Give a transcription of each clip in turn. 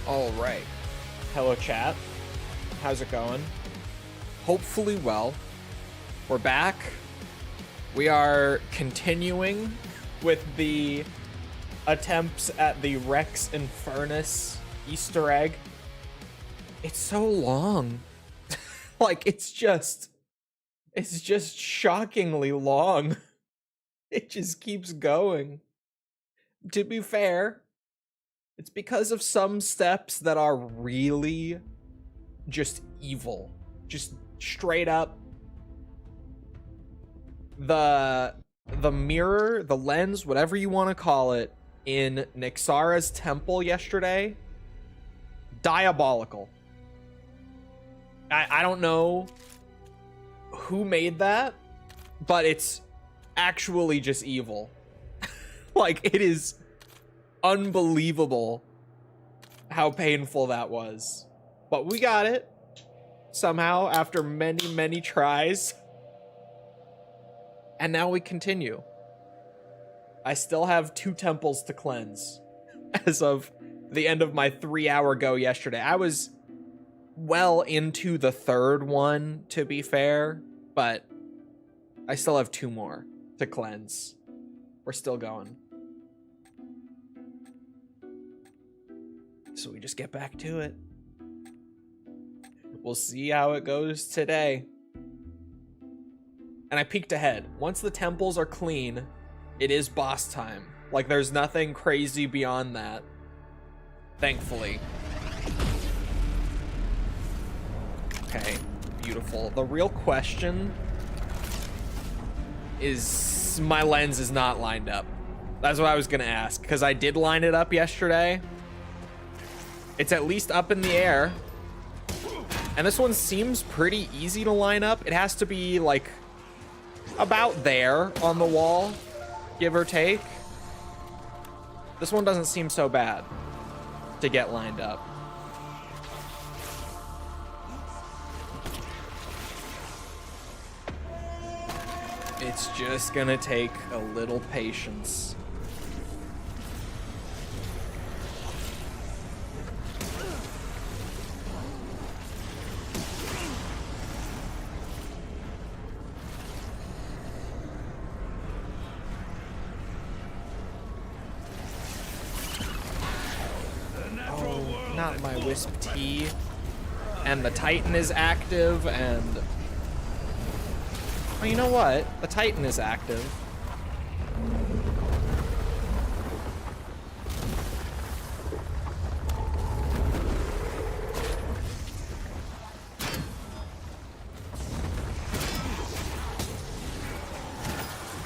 All right. Hello, chat. How's it going? Hopefully well. We're back. We are continuing with the attempts at the Rex Infernus Easter Egg. It's so long. Like, it's just shockingly long. It just keeps going. To be fair, it's because of some steps that are really just evil. Just straight up. The mirror, the lens, whatever you want to call it, in Nyxara's temple yesterday, diabolical. I don't know who made that, but it's actually just evil. Like, it is unbelievable how painful that was. But we got it somehow after many, many tries. And now we continue. I still have 2 temples to cleanse as of the end of my 3-hour go yesterday. I was well into the 3rd one, to be fair, but I still have 2 more to cleanse. We're still going. So we just get back to it. We'll see how it goes today. And I peeked ahead. Once the temples are clean, it is boss time. Like, there's nothing crazy beyond that. Thankfully. Okay, beautiful. The real question is my lens is not lined up. That's what I was gonna ask, because I did line it up yesterday. It's at least up in the air. And this one seems pretty easy to line up. It has to be, like, about there on the wall, give or take. This one doesn't seem so bad to get lined up. It's just gonna take a little patience. Not my Wisp T. And the Titan is active, and... Oh, you know what? The Titan is active.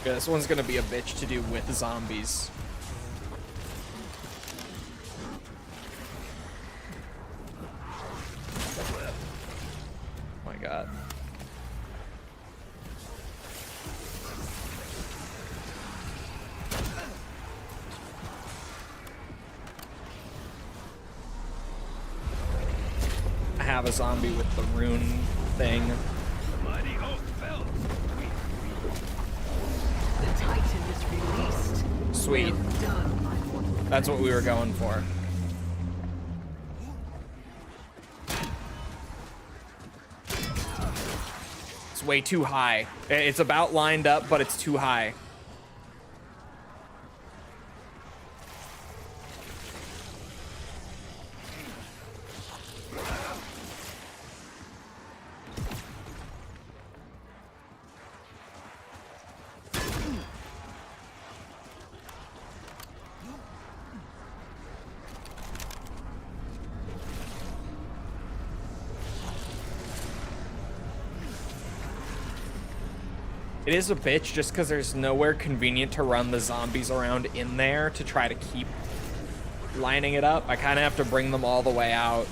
Yeah, this one's gonna be a bitch to do with zombies. God. I have a zombie with the rune thing. The Titan is released. Sweet. Well done, my mortal That's what we were going for. Way too high. It's about lined up, but it's too high. It is a bitch just because there's nowhere convenient to run the zombies around in there to try to keep lining it up. I kind of have to bring them all the way out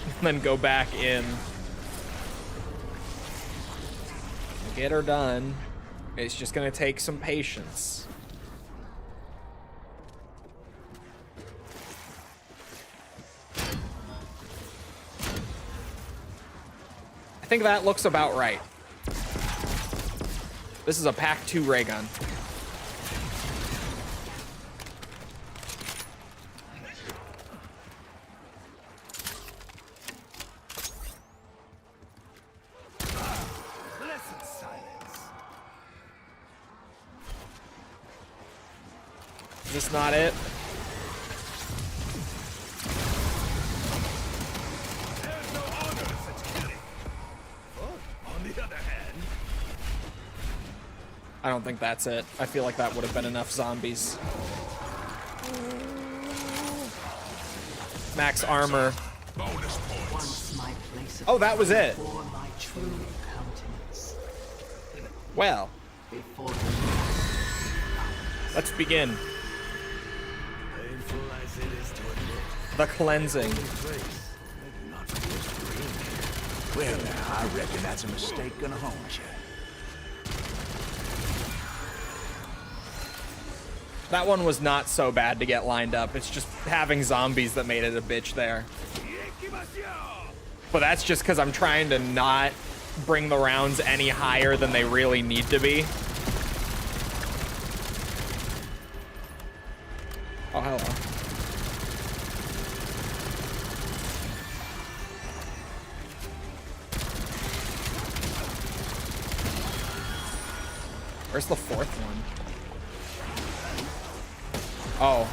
and then go back in. Get her done. It's just going to take some patience. I think that looks about right. This is a Pack 2 ray gun. this not it? There's no honor in such killing. But on the other hand, I don't think that's it. I feel like that would have been enough zombies. Max armor. bonus points. Once my place of Oh, that was it. before my true countenance. Well, Before the let's begin. Painful as it is to admit, The cleansing. place, maybe not for this dream. Well, now, I reckon that's a mistake gonna haunt you. That one was not so bad to get lined up. It's just having zombies that made it a bitch there. But that's just because I'm trying to not bring the rounds any higher than they really need to be. Oh, hello. Where's the fourth one? Oh.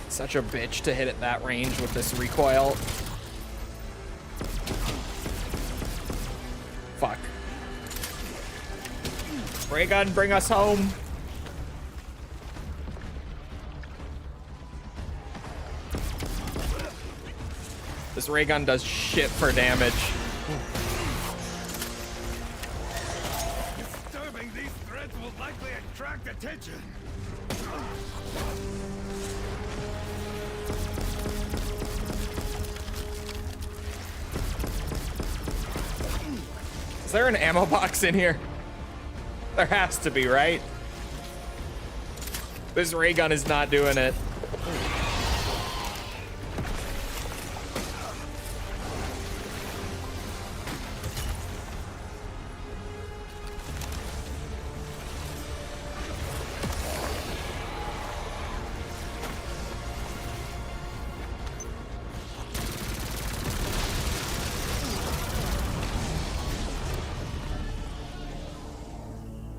Such a bitch to hit at that range with this recoil. Fuck. Ray gun, bring us home. This ray gun does shit for damage. Disturbing these threads will likely attract attention. Is there an ammo box in here? There has to be, right? This ray gun is not doing it.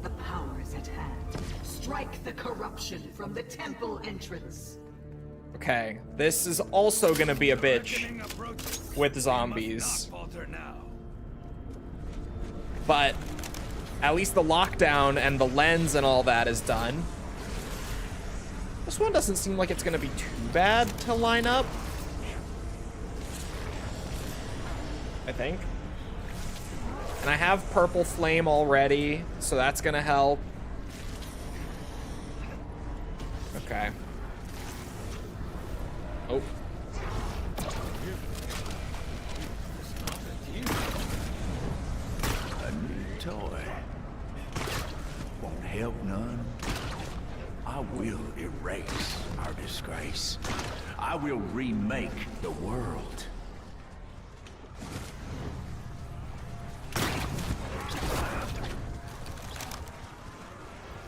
The power is at hand. Strike the corruption from the temple entrance. Okay, this is also gonna be a bitch Reckoning approaches. with We zombies. must not falter now. But at least the lockdown and the lens and all that is done. This one doesn't seem like it's gonna be too bad to line up. I think. And I have purple flame already, so that's gonna help. Okay. Oh. A new toy. Won't help none. I will erase our disgrace. I will remake the world.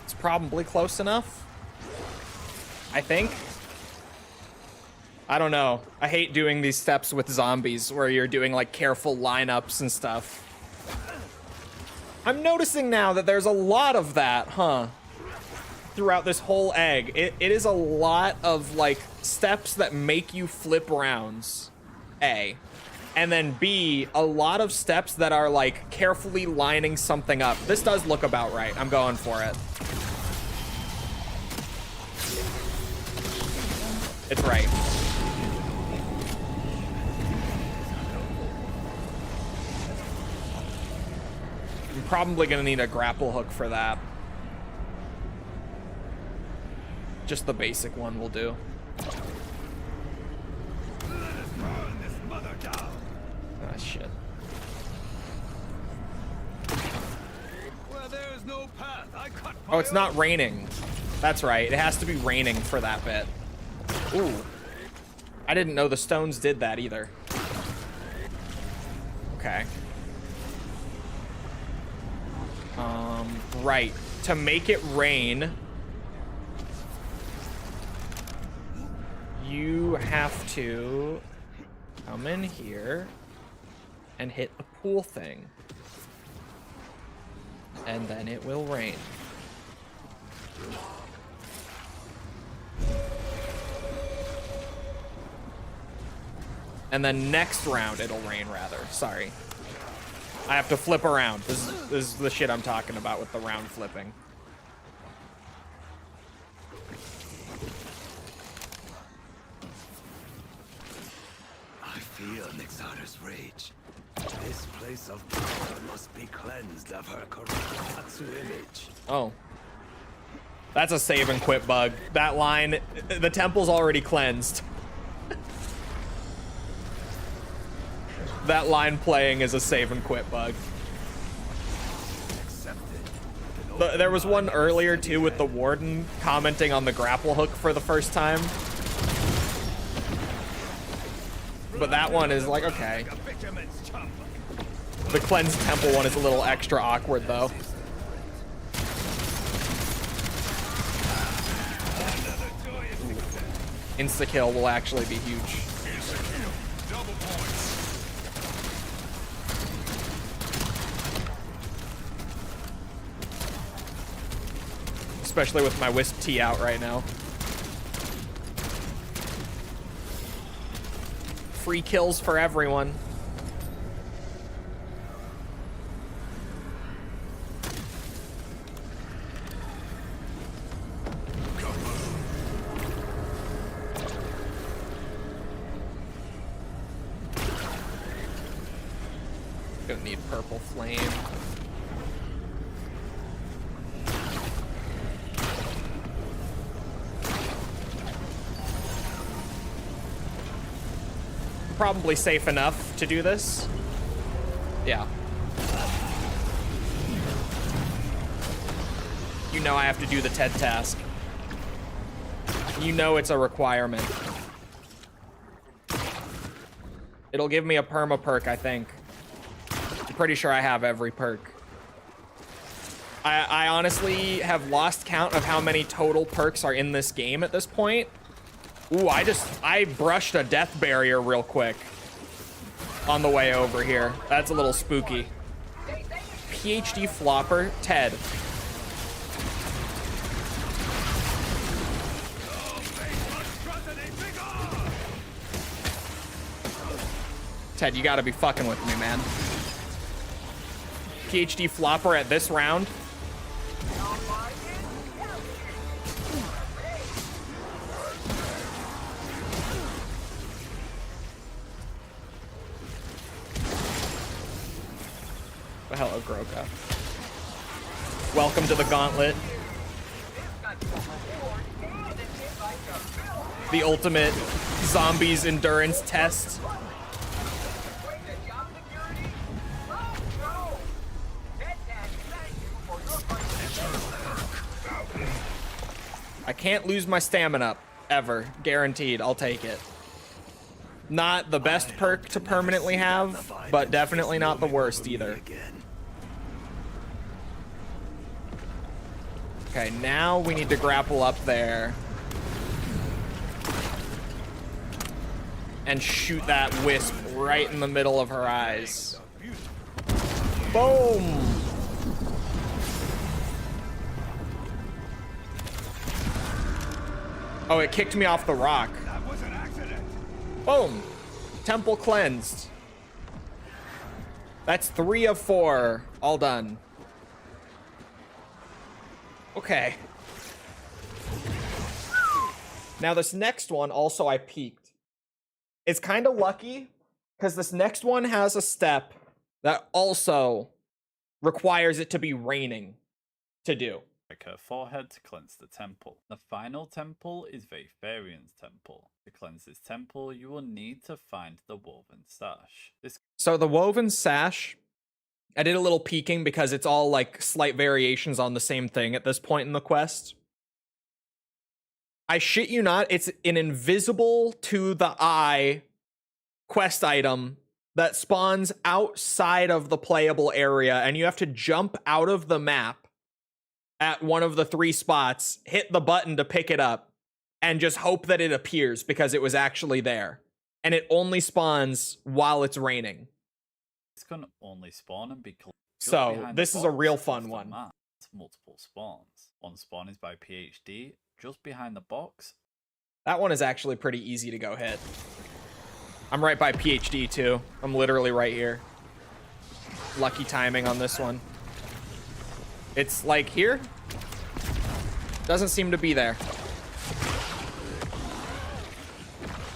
It's probably close enough. I think. I don't know. I hate doing these steps with zombies where you're doing like careful lineups and stuff. I'm noticing now that there's a lot of that, huh? Throughout this whole egg. It is a lot of like steps that make you flip rounds. A. And then B, a lot of steps that are like carefully lining something up. This does look about right. I'm going for it. It's right. I'm probably gonna need a grapple hook for that. Just the basic one will do. Let us burn this mother down. Ah, shit. Where there is no path, I cut. Oh, it's not raining. That's right. It has to be raining for that bit. Ooh. I didn't know the stones did that either. Okay. Right. To make it rain, you have to come in here and hit the pool thing. And then it will rain. And then next round it'll rain, rather. Sorry. I have to flip around. This is the shit I'm talking about with the round flipping. I feel Nixara's rage. This place of power must be cleansed of her corrupt Tatsu image. Oh. That's a save and quit bug. That line, the temple's already cleansed. That line playing is a save and quit bug. There was one earlier too with the warden commenting on the grapple hook for the first time. But that one is like, okay. The cleansed temple one is a little extra awkward though. Insta-kill will actually be huge. Especially with my Wisp T out right now. Free kills for everyone. Don't need purple flame. Probably safe enough to do this. Yeah. You know I have to do the TED task. You know it's a requirement. It'll give me a perma perk, I think. I'm pretty sure I have every perk. I honestly have lost count of how many total perks are in this game at this point. Ooh, I brushed a death barrier real quick on the way over here. That's a little spooky. PhD flopper, Ted. Ted, you gotta be fucking with me, man. PhD flopper at this round. Hello, Groka. Welcome to the gauntlet. The ultimate zombies endurance test. I can't lose my stamina, ever. Guaranteed, I'll take it. Not the best perk to permanently have, but definitely not the worst either. Okay, now we need to grapple up there. And shoot that wisp right in the middle of her eyes. Boom! Oh, it kicked me off the rock. Boom! Temple cleansed. That's 3 of 4. All done. Okay. Now this next one, also I peeked. It's kind of lucky, because this next one has a step that also requires it to be raining to do. Her forehead to cleanse the temple. The final temple is Vaetherian's temple. To cleanse this temple, you will need to find the woven sash. So the woven sash, I did a little peeking because it's all like slight variations on the same thing at this point in the quest. I shit you not, it's an invisible to the eye quest item that spawns outside of the playable area, and you have to jump out of the map at one of the 3 spots, hit the button to pick it up, and just hope that it appears because it was actually there. And it only spawns while it's raining. This can only spawn and be collected. So this is a real fun one. Multiple spawns. One spawn is by PhD, just behind the box. That one is actually pretty easy to go hit. I'm right by PhD too. I'm literally right here. Lucky timing on this one. It's like here. Doesn't seem to be there.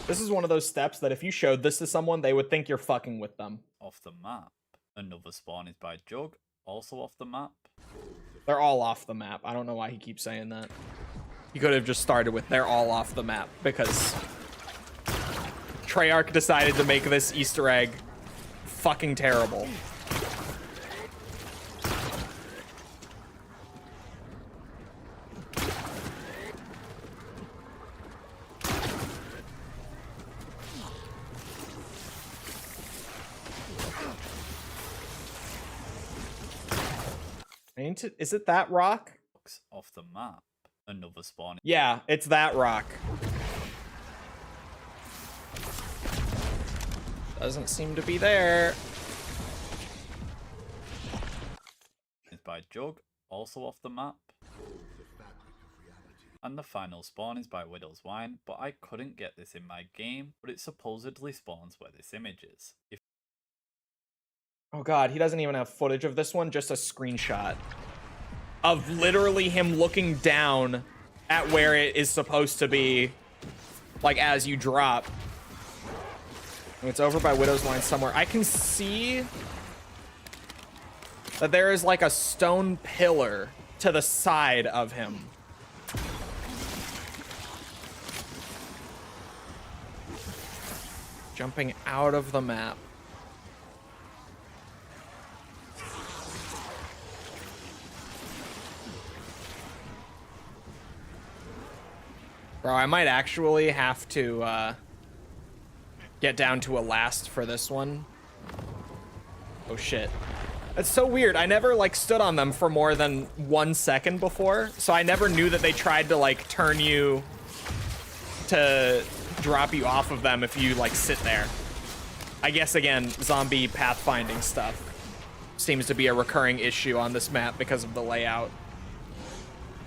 This is one of those steps that if you showed this to someone, they would think you're fucking with them. Off the map. Another spawn is by Jug, also off the map. They're all off the map. I don't know why he keeps saying that. He could have just started with they're all off the map because Treyarch decided to make this Easter egg fucking terrible. Is it that rock? Off the map. Another spawn. Yeah, it's that rock. Doesn't seem to be there. It's by Jug, also off the map. And the final spawn is by Widow's Wine, but I couldn't get this in my game, but it supposedly spawns where this image is. Oh god, he doesn't even have footage of this one, just a screenshot of literally him looking down at where it is supposed to be, like as you drop. And it's over by Widow's Wine somewhere. I can see that there is like a stone pillar to the side of him. Jumping out of the map. Bro, I might actually have to get down to a last for this one. Oh shit. That's so weird. I never like stood on them for more than 1 second before, so I never knew that they tried to like turn you to drop you off of them if you like sit there. I guess again, zombie pathfinding stuff seems to be a recurring issue on this map because of the layout.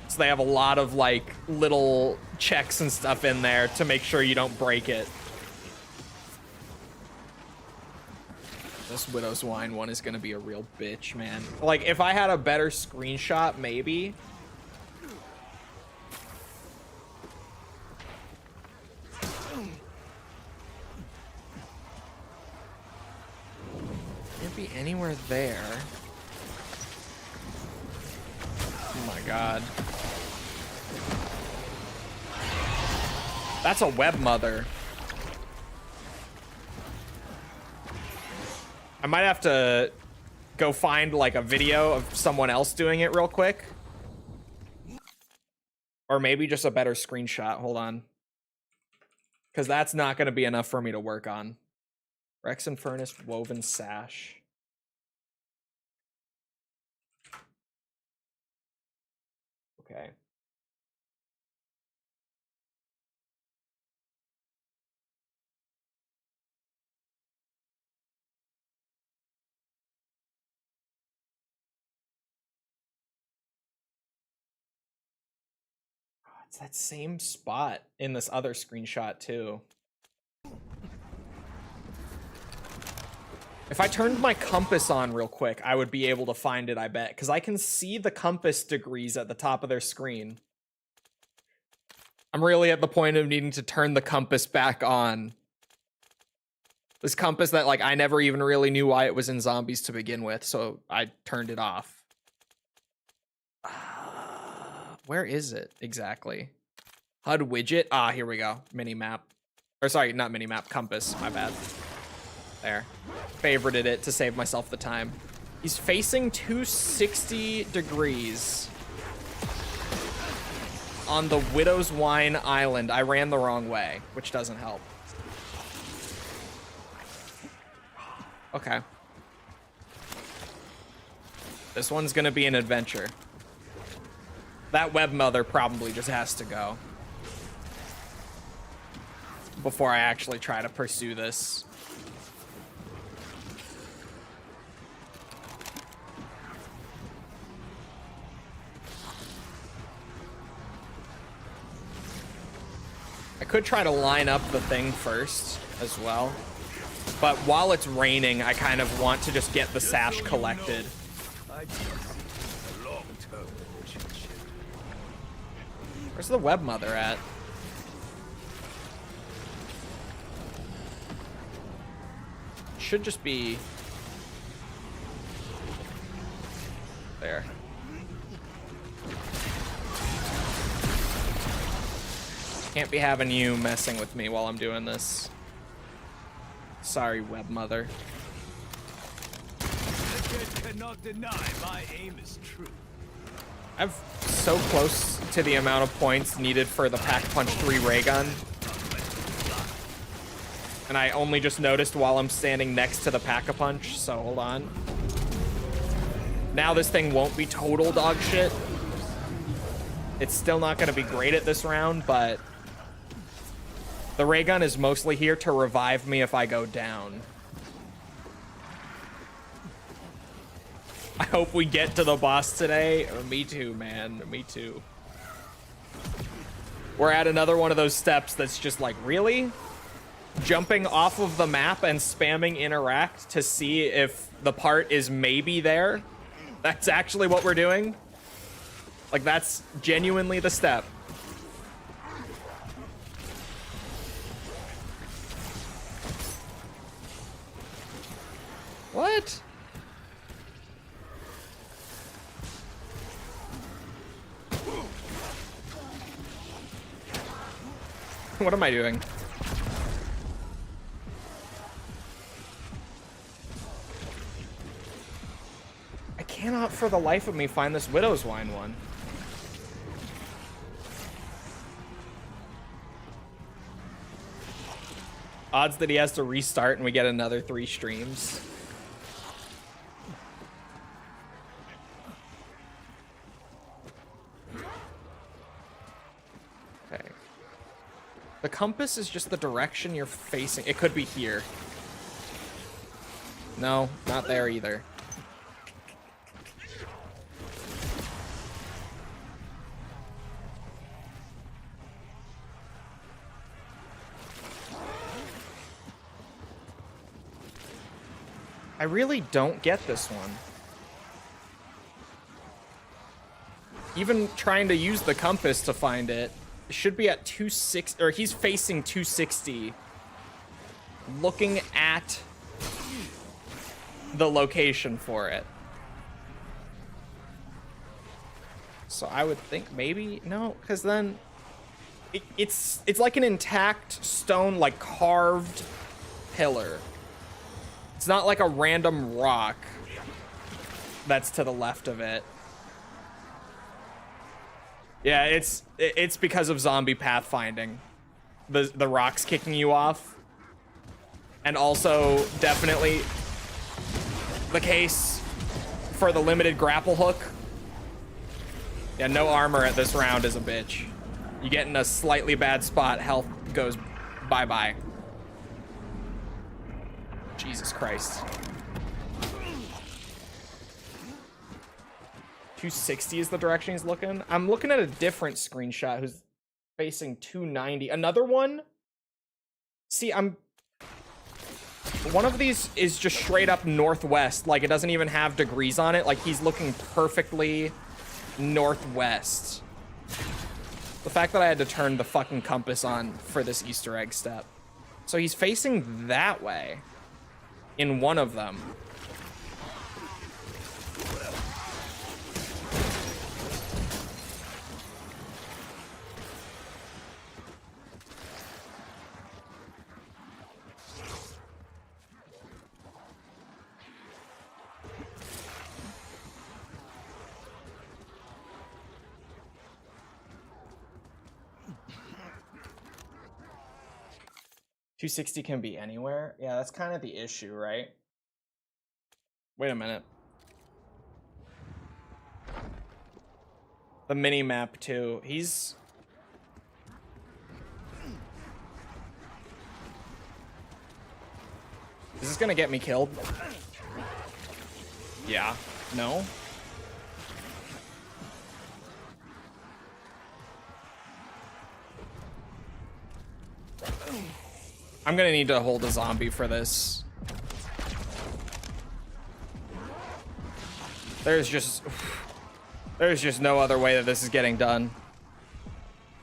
So they have a lot of like little checks and stuff in there to make sure you don't break it. This Widow's Wine one is gonna be a real bitch, man. Like if I had a better screenshot, maybe. Can't be anywhere there. Oh my god. That's a web mother. I might have to go find like a video of someone else doing it real quick. Or maybe just a better screenshot. Hold on. Because that's not going to be enough for me to work on. Rex Infernus Woven Sash. Okay. It's that same spot in this other screenshot too. If I turned my compass on real quick, I would be able to find it, I bet. Because I can see the compass degrees at the top of their screen. I'm really at the point of needing to turn the compass back on. This compass that, like, I never even really knew why it was in zombies to begin with, so I turned it off. Where is it exactly? HUD widget? Ah, here we go. Minimap. Or sorry, not minimap, compass. My bad. There. Favorited it to save myself the time. He's facing 260 degrees on the Widow's Wine Island. I ran the wrong way, which doesn't help. Okay. This one's gonna be an adventure. That web mother probably just has to go before I actually try to pursue this. I could try to line up the thing first as well. But while it's raining, I kind of want to just get the sash collected. Where's the web mother at? Should just be there. Can't be having you messing with me while I'm doing this. Sorry, web mother. Cannot deny my aim is true. I'm so close to the amount of points needed for the Pack-a-Punch 3 ray gun. And I only just noticed while I'm standing next to the Pack-a-Punch, so hold on. Now this thing won't be total dog shit. It's still not going to be great at this round, but the ray gun is mostly here to revive me if I go down. I hope we get to the boss today. Me too, man. Me too. We're at another one of those steps that's just like, really? Jumping off of the map and spamming interact to see if the part is maybe there? That's actually what we're doing? Like, that's genuinely the step. What? What am I doing? I cannot for the life of me find this Widow's Wine one. Odds that he has to restart and we get another 3 streams. Okay. The compass is just the direction you're facing. It could be here. No, not there either. I really don't get this one. Even trying to use the compass to find it, it should be at 260, or he's facing 260, looking at the location for it. So I would think maybe, no, because then it's like an intact stone, like carved pillar. It's not like a random rock that's to the left of it. Yeah, it's because of zombie pathfinding. The rocks kicking you off. And also definitely the case for the limited grapple hook. Yeah, no armor at this round is a bitch. You get in a slightly bad spot, health goes bye-bye. Jesus Christ. 260 is the direction he's looking. I'm looking at a different screenshot who's facing 290. Another one? See, one of these is just straight up northwest. Like, it doesn't even have degrees on it. Like, he's looking perfectly northwest. The fact that I had to turn the fucking compass on for this Easter egg step. So he's facing that way. In one of them. $260 can be anywhere. Yeah, that's kind of the issue, right? Wait a minute. The mini map too. He's... Is this gonna get me killed? Yeah. No? I'm gonna need to hold a zombie for this. There's just no other way that this is getting done.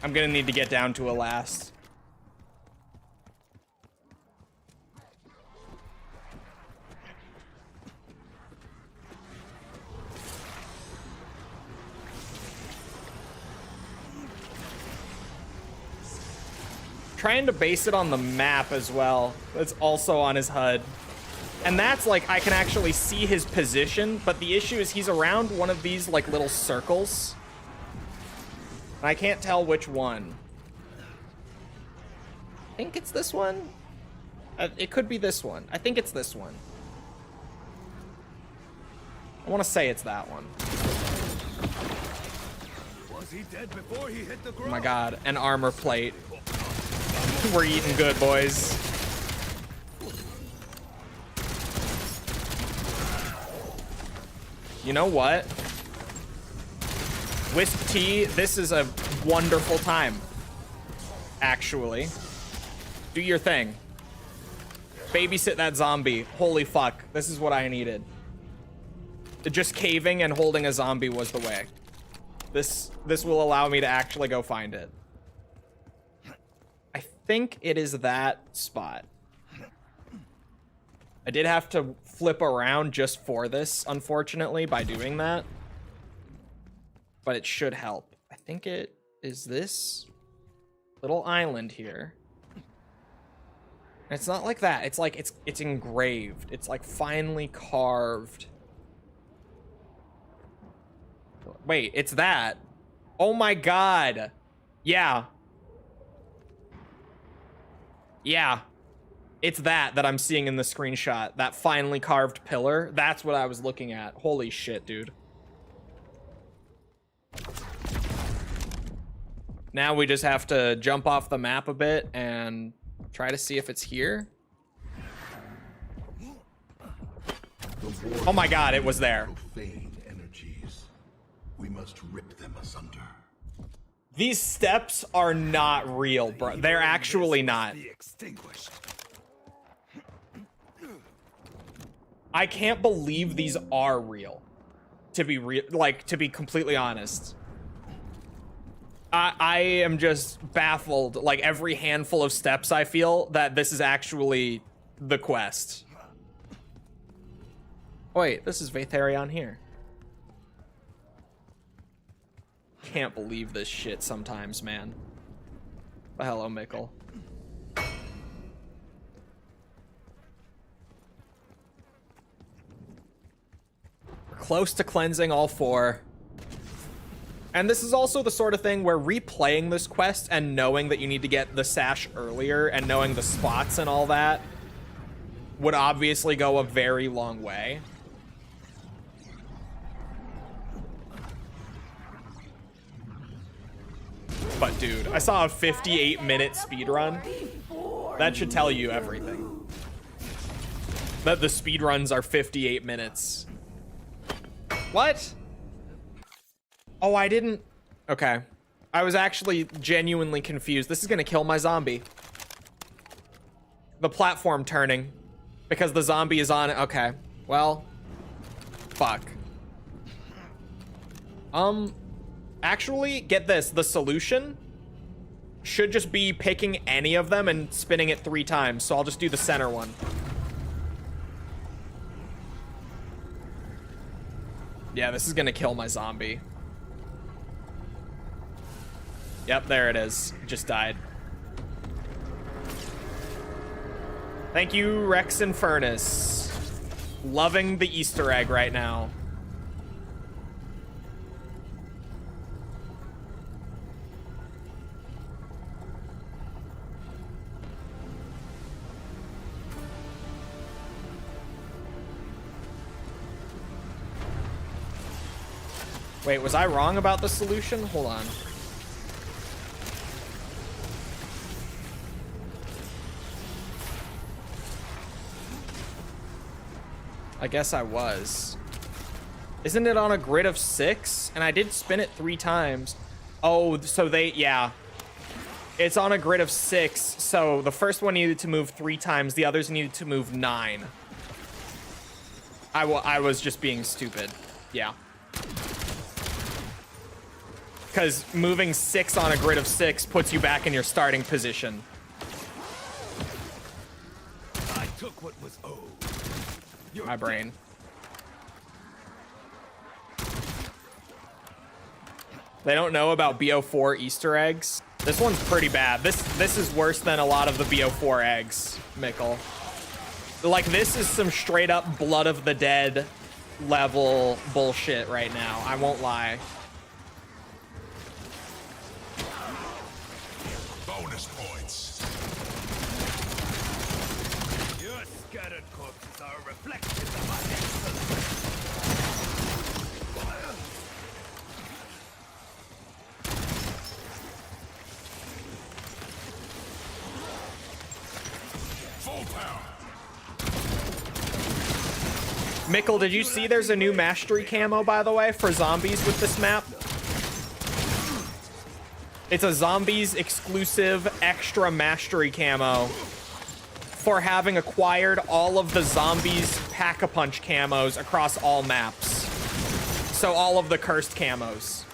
I'm gonna need to get down to a last. Trying to base it on the map as well. It's also on his HUD. And that's like, I can actually see his position, but the issue is he's around one of these like little circles. And I can't tell which one. I think it's this one. It could be this one. I think it's this one. I want to say it's that one. Was he dead before he hit the ground? Oh my god, an armor plate. We're eating good, boys. You know what? Wisp tea, this is a wonderful time. Actually. Do your thing. Babysit that zombie. Holy fuck. This is what I needed. Just caving and holding a zombie was the way. This will allow me to actually go find it. I think it is that spot. I did have to flip around just for this, unfortunately, by doing that. But it should help. I think it is this little island here. And it's not like that. It's like it's engraved. It's like finely carved. Wait, it's that. Oh my god. Yeah. Yeah. It's that I'm seeing in the screenshot. That finely carved pillar. That's what I was looking at. Holy shit, dude. Now we just have to jump off the map a bit and try to see if it's here. Oh my god, it was there. Profane energies. We must rip them asunder. These steps are not real, bro. They're actually not. Be extinguished. I can't believe these are real. To be to be completely honest. I am just baffled. Like every handful of steps, I feel that this is actually the quest. Wait, this is Vaetherion here. Can't believe this shit sometimes, man. But hello, Mikkel. Close to cleansing all 4. And this is also the sort of thing where replaying this quest and knowing that you need to get the sash earlier and knowing the spots and all that would obviously go a very long way. But dude, I saw a 58-minute speedrun. That should tell you everything. That the speedruns are 58 minutes. What? Oh, I didn't... Okay. I was actually genuinely confused. This is gonna kill my zombie. The platform turning. Because the zombie is on it. Okay. Well. Fuck. Actually, get this. The solution should just be picking any of them and spinning it 3 times. So I'll just do the center one. Yeah, this is gonna kill my zombie. Yep, there it is. Just died. Thank you, Rex Infernus. Loving the Easter egg right now. Wait, was I wrong about the solution? Hold on. I guess I was. Isn't it on a grid of 6? And I did spin it 3 times. Oh, so yeah. It's on a grid of 6, so the first one needed to move 3 times, the others needed to move 9. I was just being stupid. Yeah. Because moving 6 on a grid of 6 puts you back in your starting position. I took what was owed. My brain. They don't know about BO4 Easter eggs. This one's pretty bad. This is worse than a lot of the BO4 eggs, Mikkel. Like, this is some straight up Blood of the Dead level bullshit right now. I won't lie. Bonus points. Your scattered corpses are a reflection of my excellence. Full power. Mikkel, did you see there's a new mastery camo, by the way, for zombies with this map? It's a zombies exclusive extra mastery camo for having acquired all of the zombies pack-a-punch camos across all maps. So all of the cursed camos.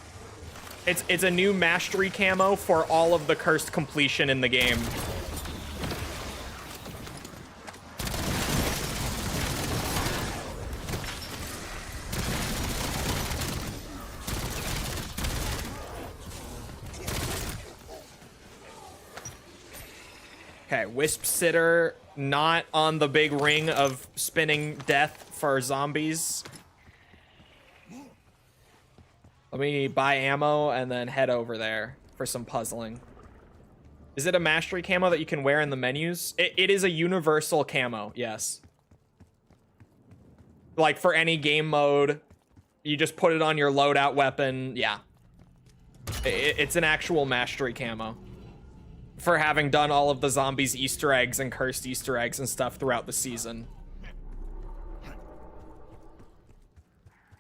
It's a new mastery camo for all of the cursed completion in the game. Okay, Wisp Sitter not on the big ring of spinning death for zombies. Let me buy ammo and then head over there for some puzzling. Is it a mastery camo that you can wear in the menus? It is a universal camo, yes. Like for any game mode, you just put it on your loadout weapon, yeah. It's an actual mastery camo. For having done all of the zombies Easter eggs and cursed Easter eggs and stuff throughout the season.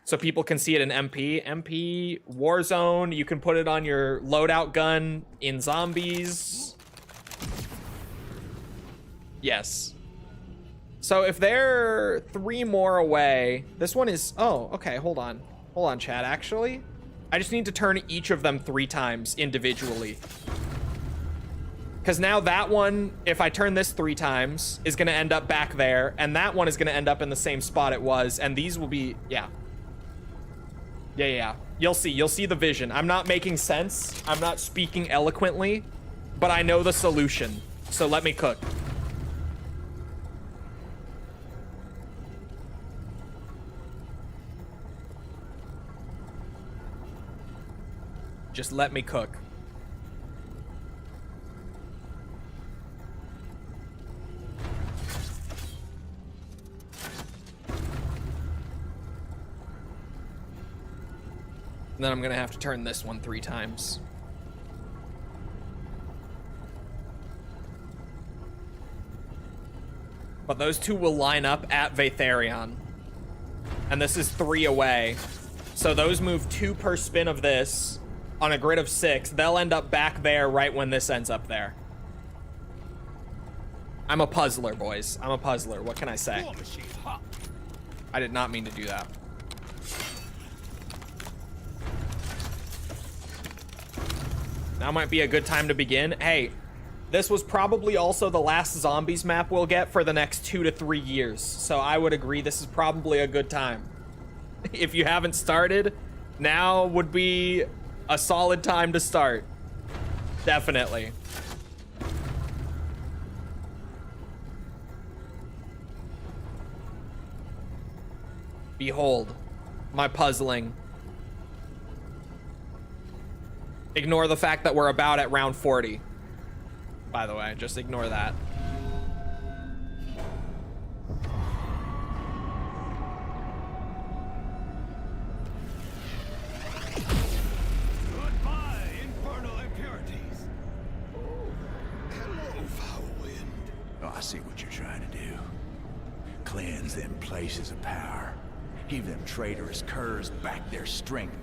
So people can see it in MP. MP, Warzone, you can put it on your loadout gun in zombies. Yes. So if they're 3 more away, this one is, oh, okay, hold on. Hold on, chat, actually. I just need to turn each of them 3 times individually. Because now that one, if I turn this 3 times, is going to end up back there. And that one is going to end up in the same spot it was. And these will be, yeah. Yeah. You'll see the vision. I'm not making sense. I'm not speaking eloquently. But I know the solution. So let me cook. Just let me cook. And then I'm gonna have to turn this one 3 times. But those 2 will line up at Vaetherion. And this is 3 away. So those move 2 per spin of this on a grid of 6. They'll end up back there right when this ends up there. I'm a puzzler, boys. I'm a puzzler. What can I say? I did not mean to do that. Now might be a good time to begin. Hey, this was probably also the last zombies map we'll get for the next 2 to 3 years. So I would agree this is probably a good time. If you haven't started, now would be a solid time to start. Definitely. Behold, my puzzling. Ignore the fact that we're about at round 40. By the way, just ignore that. Oh, I see what you're trying to do. Cleanse them places of power. Give them traitorous curs back their strength.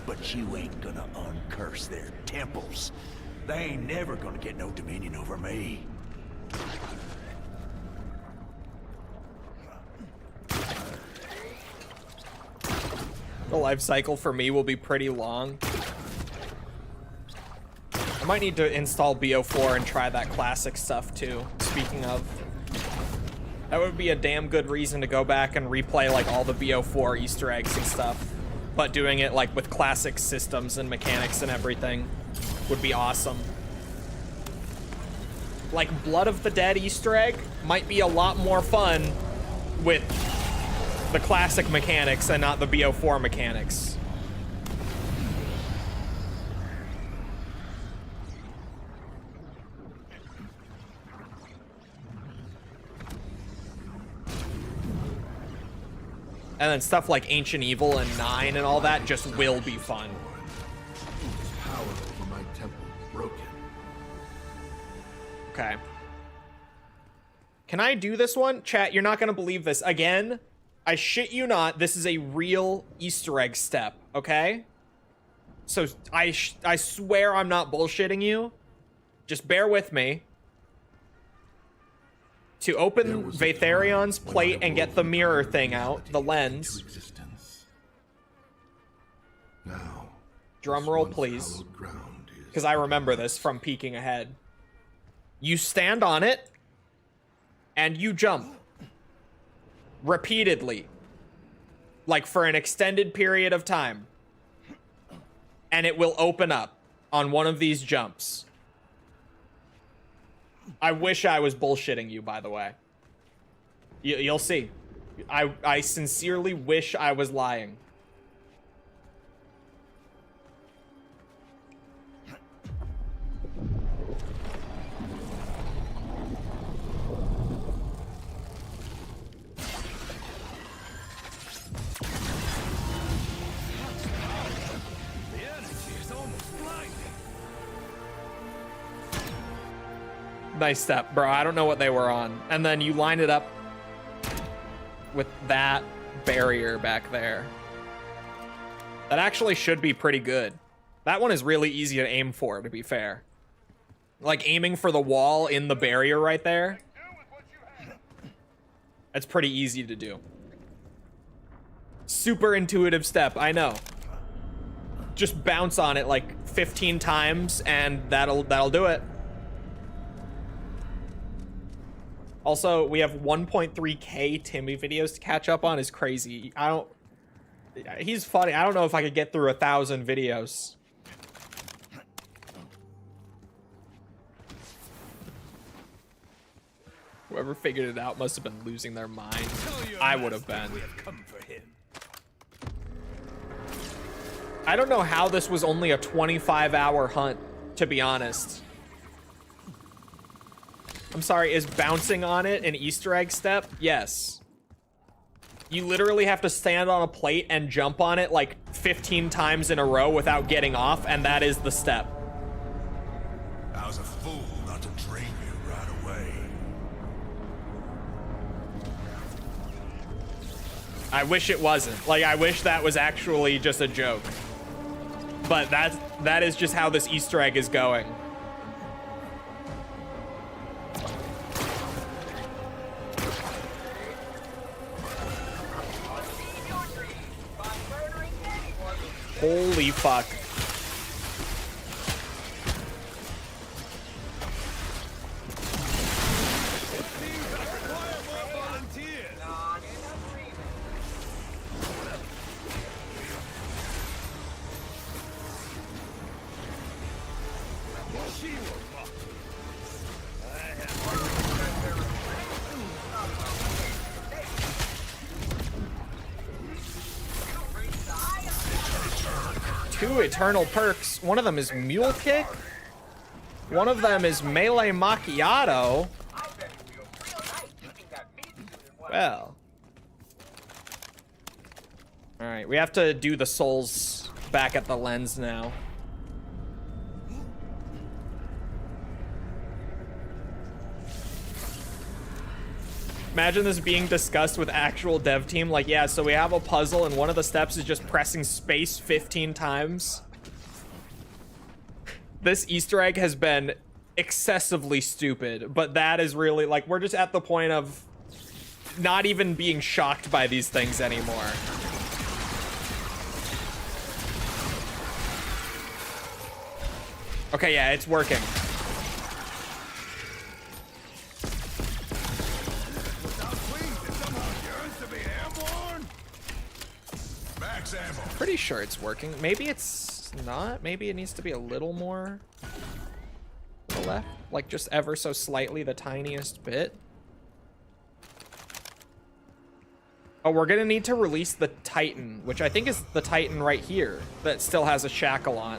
But you ain't gonna uncurse their temples. They ain't never gonna get no dominion over me. The life cycle for me will be pretty long. I might need to install BO4 and try that classic stuff too, speaking of. That would be a damn good reason to go back and replay like all the BO4 Easter eggs and stuff. But doing it like with classic systems and mechanics and everything would be awesome. Like Blood of the Dead Easter egg might be a lot more fun with the classic mechanics and not the BO4 mechanics. And then stuff like Ancient Evil and 9 and all that just will be fun. Power over my temple broken. Okay. Can I do this one? Chat, you're not gonna believe this. Again, I shit you not, this is a real Easter egg step, okay? So I swear I'm not bullshitting you. Just bear with me. To open Vaetharion's plate and get the mirror thing out, the lens. Now, Drum roll, please. Because I remember this from peeking ahead. You stand on it, and you jump. Repeatedly. Like for an extended period of time. And it will open up on one of these jumps. I wish I was bullshitting you, by the way. You'll see. I sincerely wish I was lying. Nice step, bro. I don't know what they were on. And then you line it up with that barrier back there. That actually should be pretty good. That one is really easy to aim for, to be fair. Like aiming for the wall in the barrier right there. That's pretty easy to do. Super intuitive step, I know. Just bounce on it like 15 times and that'll do it. Also, we have 1.3k Timmy videos to catch up on. Is crazy. He's funny. I don't know if I could get through 1,000 videos. Whoever figured it out must have been losing their mind. I would have been. I don't know how this was only a 25-hour hunt, to be honest. I'm sorry, is bouncing on it an Easter egg step? Yes. You literally have to stand on a plate and jump on it like 15 times in a row without getting off, and that is the step. I was a fool not to train you right away. I wish it wasn't. Like, I wish that was actually just a joke. But that is just how this Easter egg is going. Holy fuck. Two eternal perks. One of them is Mule Kick. One of them is Melee Macchiato. Well. Alright, we have to do the souls back at the lens now. Imagine this being discussed with actual dev team. Like, yeah, so we have a puzzle and one of the steps is just pressing space 15 times. This Easter egg has been excessively stupid, but that is really, like, we're just at the point of not even being shocked by these things anymore. Okay, yeah, it's working. Pretty sure it's working. Maybe it's not. Maybe it needs to be a little more to the left, like just ever so slightly, the tiniest bit. Oh, we're gonna need to release the Titan, which I think is the Titan right here that still has a shackle on.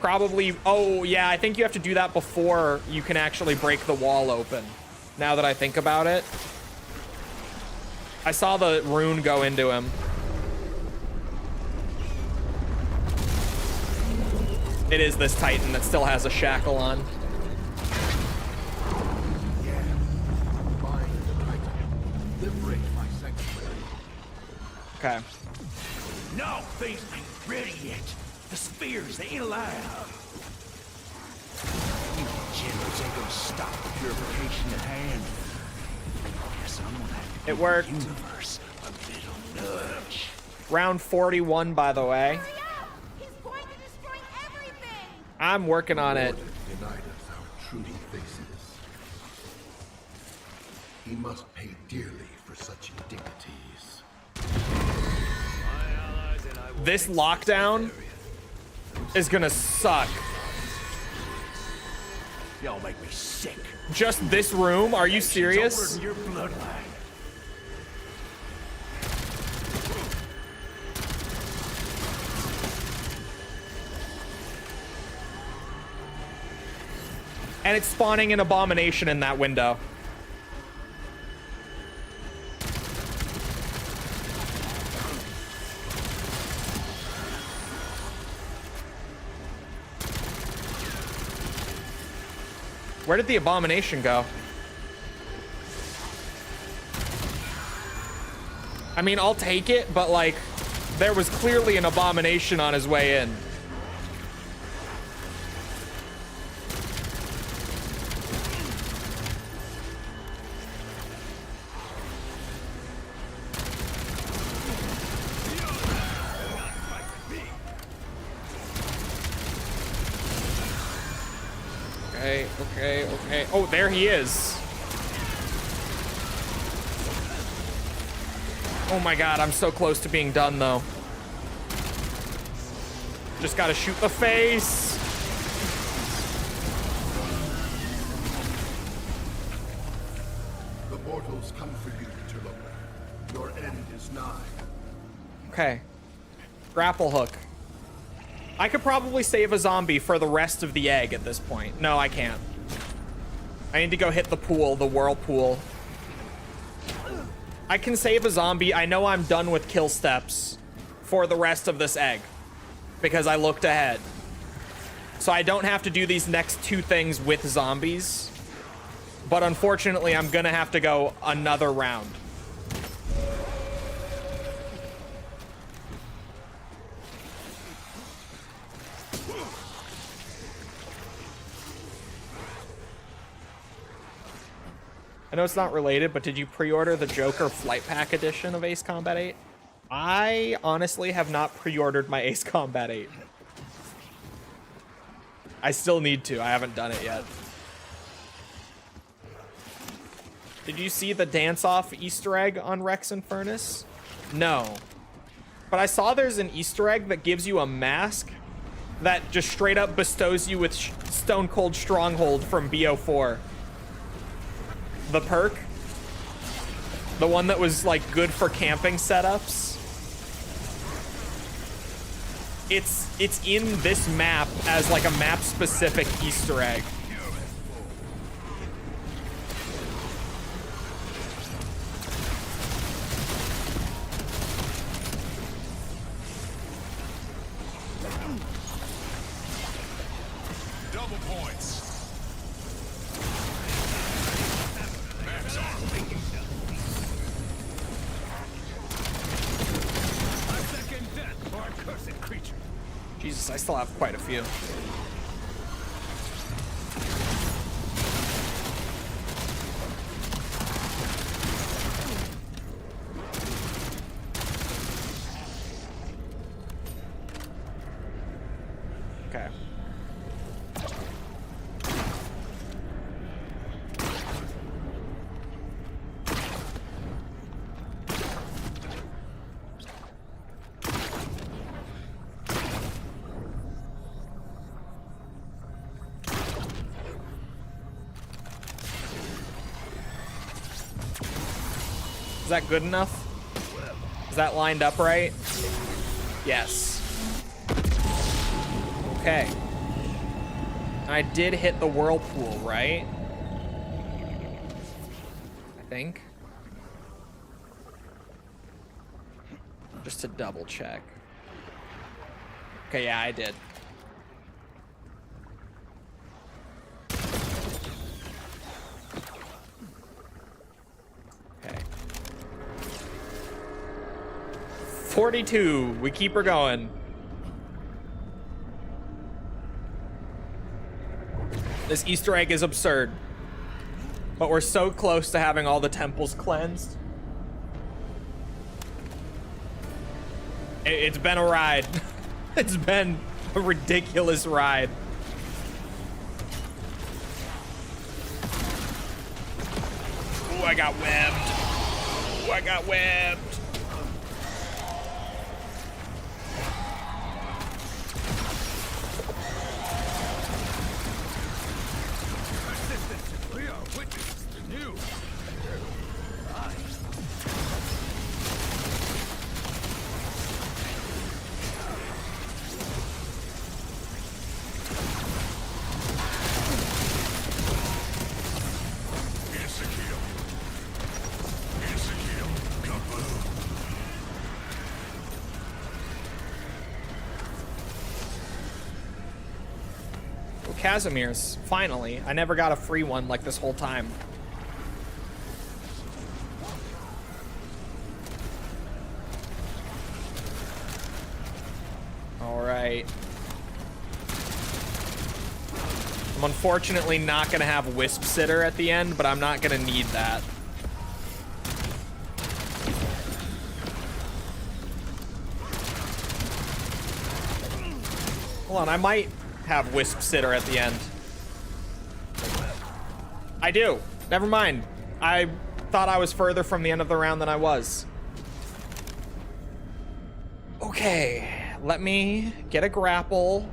Probably. Oh yeah, I think you have to do that before you can actually break the wall open, now that I think about it. I saw the rune go into him. It is this Titan that still has a shackle on. Yeah. Bind the Titan. Liberate my sanctuary. Okay. No, things ain't ready yet. The spears, they ain't alive. You generals ain't gonna stop the purification at hand. Guess I'm gonna have to It worked. give the universe a little nudge. Round 41, by the way. Hurry up! He's going to destroy everything! I'm working on it. Denied us our true faces. He must pay dearly for such indignities. This lockdown is gonna suck. Y'all make me sick. Just this room? Are you serious? Over in your bloodline. And it's spawning an abomination in that window. Where did the abomination go? I mean, I'll take it, but like, there was clearly an abomination on his way in. Okay. Oh, there he is. Oh my god, I'm so close to being done, though. Just gotta shoot the face. The mortals come for you, Interloper. Your end is nigh. Okay. Grapple hook. I could probably save a zombie for the rest of the egg at this point. No, I can't. I need to go hit the pool, the whirlpool. I can save a zombie. I know I'm done with kill steps for the rest of this egg because I looked ahead. So I don't have to do these next two things with zombies. But unfortunately, I'm gonna have to go another round. I know it's not related, but did you pre-order the Joker Flight Pack edition of Ace Combat 8? I honestly have not pre-ordered my Ace Combat 8. I still need to. I haven't done it yet. Did you see the dance-off Easter egg on Rex Infernus? No. But I saw there's an Easter egg that gives you a mask that just straight up bestows you with Stone Cold Stronghold from BO4. The perk, the one that was like good for camping setups. It's in this map as like a map specific Easter egg. Double points. Nice. I still have quite a few. Okay. Is that good enough? Is that lined up right? Yes. Okay. I did hit the whirlpool, right? I think. Just to double check. Okay, yeah, I did. Okay. 42. We keep her going. This Easter egg is absurd. But we're so close to having all the temples cleansed. It's been a ride. It's been a ridiculous ride. Ooh, I got webbed. Ooh, I got webbed. We are witnesses to new. Casimir's, finally. I never got a free one like this whole time. All right. I'm unfortunately not gonna have Wisp Sitter at the end, but I'm not gonna need that. Hold on, I might have Wisp Sitter at the end. I do. Never mind. I thought I was further from the end of the round than I was. Okay, let me get a grapple,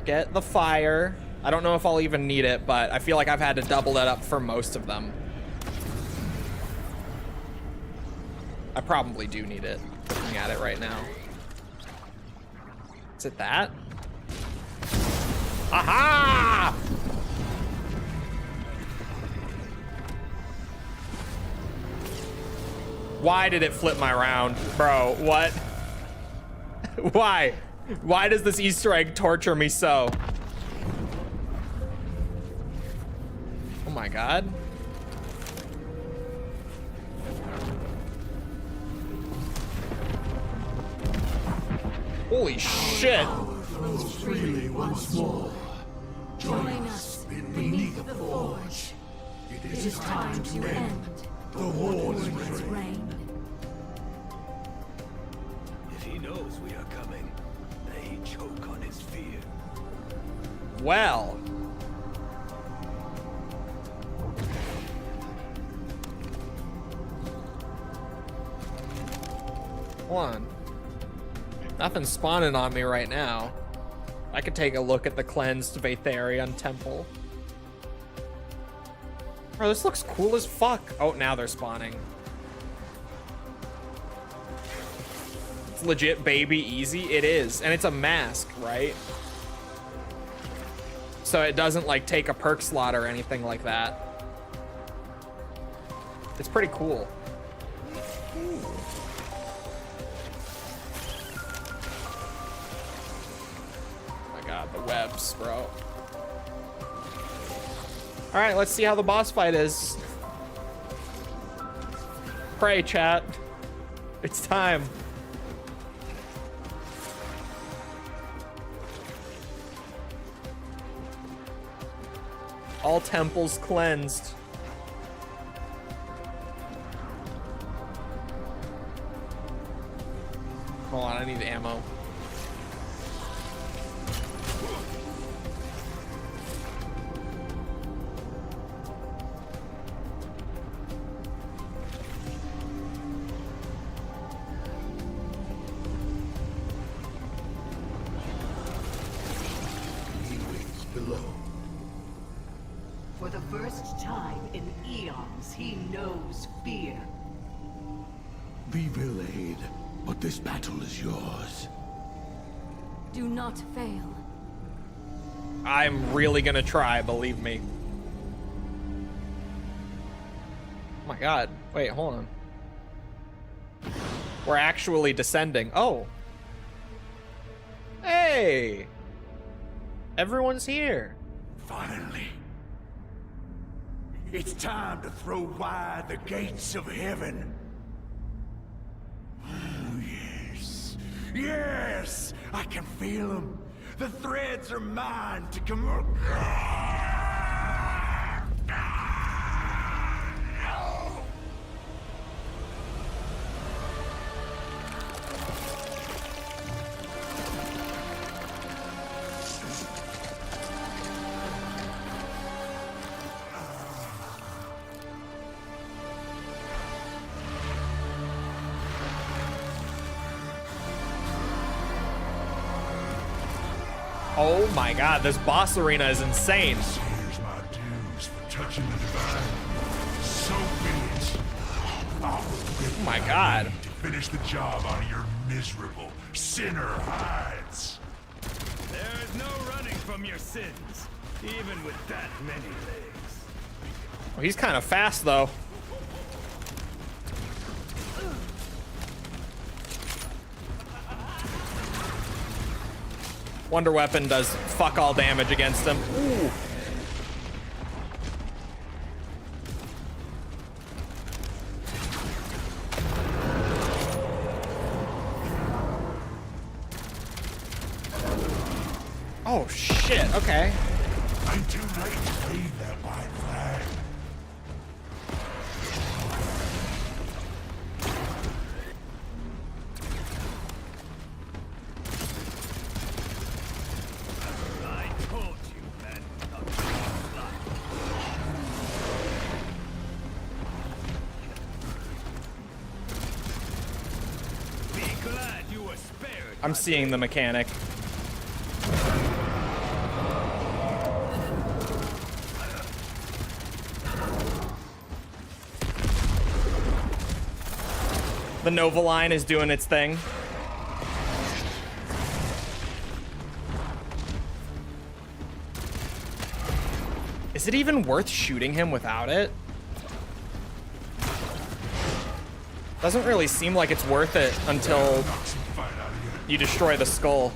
get the fire. I don't know if I'll even need it, but I feel like I've had to double that up for most of them. I probably do need it, looking at it right now. Is it that? Aha! Why did it flip my round? Bro, what? Why? Why does this Easter egg torture me so? Oh my god. Holy shit. Flows freely once more. Join us beneath the forge. It is time to end the war's reign. If he knows we are coming, may he choke on his fear. Well. Hold on. Nothing's spawning on me right now. I could take a look at the cleansed Vaetherion temple. Bro, this looks cool as fuck. Oh, now they're spawning. It's legit baby easy. It is. And it's a mask, right? So it doesn't like take a perk slot or anything like that. It's pretty cool. The webs, bro. All right, let's see how the boss fight is. Pray, chat. It's time. All temples cleansed. Hold on, I need ammo. He waits below. For the first time in eons, he knows fear. Be relayed, but this battle is yours. Do not fail. I'm really gonna try, believe me. Oh my god. Wait, hold on. We're actually descending. Oh. Hey! Everyone's here. Finally. It's time to throw wide the gates of heaven. Oh, yes. Yes! I can feel them. The threads are mine to come. Oh my god, this boss arena is insane. Here's my dues for touching the divine. So be it. Oh my god. To finish the job on your miserable sinner hides. There is no running from your sins, even with that many legs. Oh, he's kind of fast though. Wonder Weapon does fuck all damage against him. Ooh. Oh shit, okay. I'm too late to leave that white flag. I told you, man. Be glad you were spared. I'm seeing the mechanic. The Nova line is doing its thing. Is it even worth shooting him without it? Doesn't really seem like it's worth it until you destroy the skull.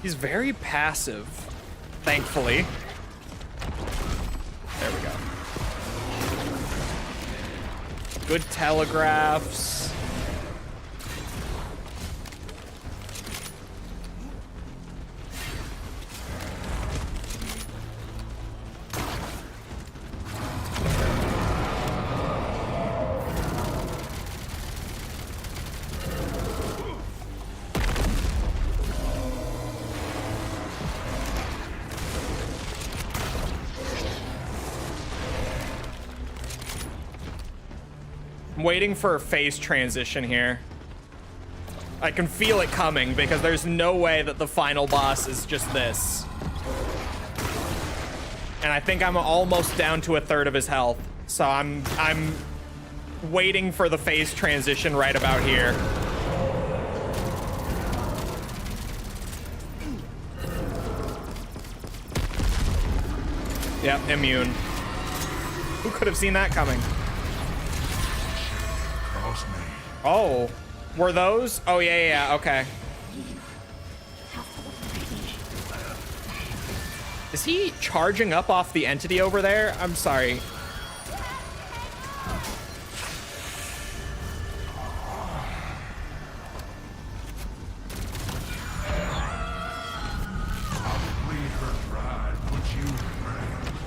He's very passive, thankfully. There we go. Good telegraphs. I'm waiting for a phase transition here. I can feel it coming because there's no way that the final boss is just this. And I think I'm almost down to a third of his health. So I'm waiting for the phase transition right about here. Yep, immune. Who could have seen that coming? Cross me. Oh, were those? Oh, yeah, okay. Is he charging up off the entity over there? I'm sorry. Bleed her pride, put you in range.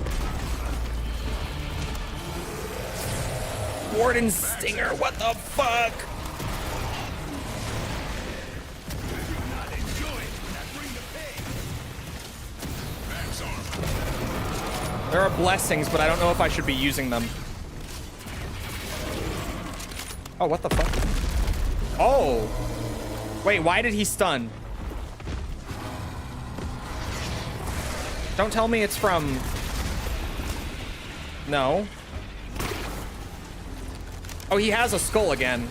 Warden Stinger, what the fuck? There are blessings, but I don't know if I should be using them. Oh, what the fuck? Oh. Wait, why did he stun? Don't tell me it's from... No. Oh, he has a skull again.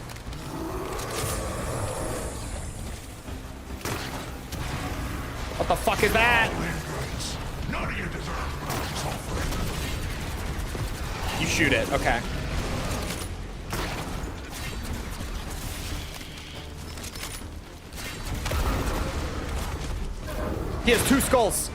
What the fuck is that? None of you deserve what I was offering. You shoot it, okay. He has 2 skulls.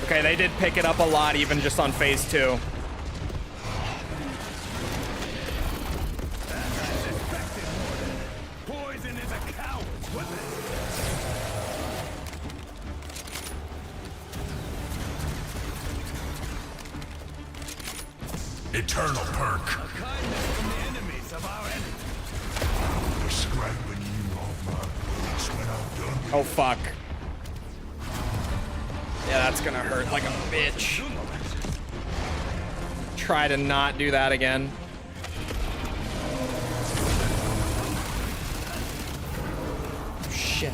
Okay, they did pick it up a lot even just on phase 2. Poison is a coward's weapon. Eternal perk. Kindness from the enemies of our enemies. They're scraping you off my boots when I'm done with Oh, fuck. Yeah, that's gonna hurt like a bitch. Try to not do that again. Shit.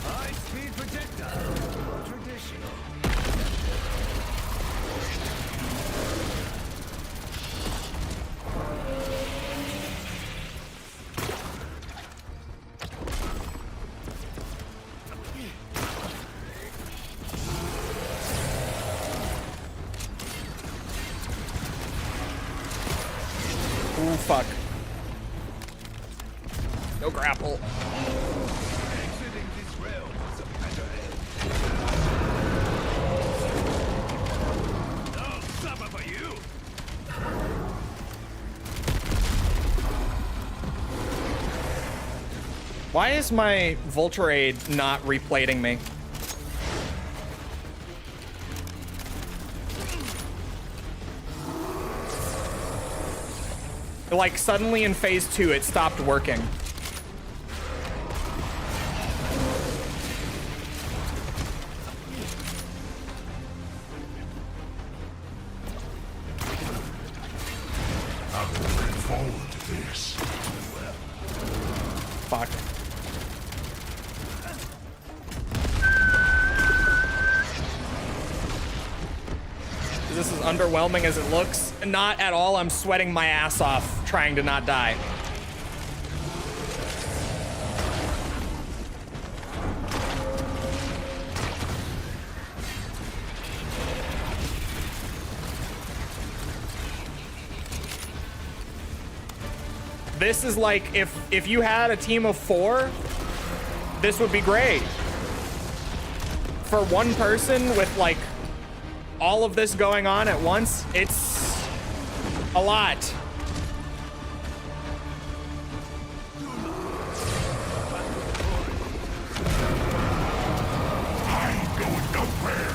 High-speed projectile. Traditional. Ooh, fuck. No grapple. Exiting this realm is a better end. No supper for you. Why is my Volterade not replating me? Like, suddenly in phase 2, it stopped working. I've been looking forward to this. Fuck. Is this as underwhelming as it looks? Not at all. I'm sweating my ass off trying to not die. This is like if you had a team of 4, this would be great. For one person with like all of this going on at once, it's a lot. I ain't going nowhere.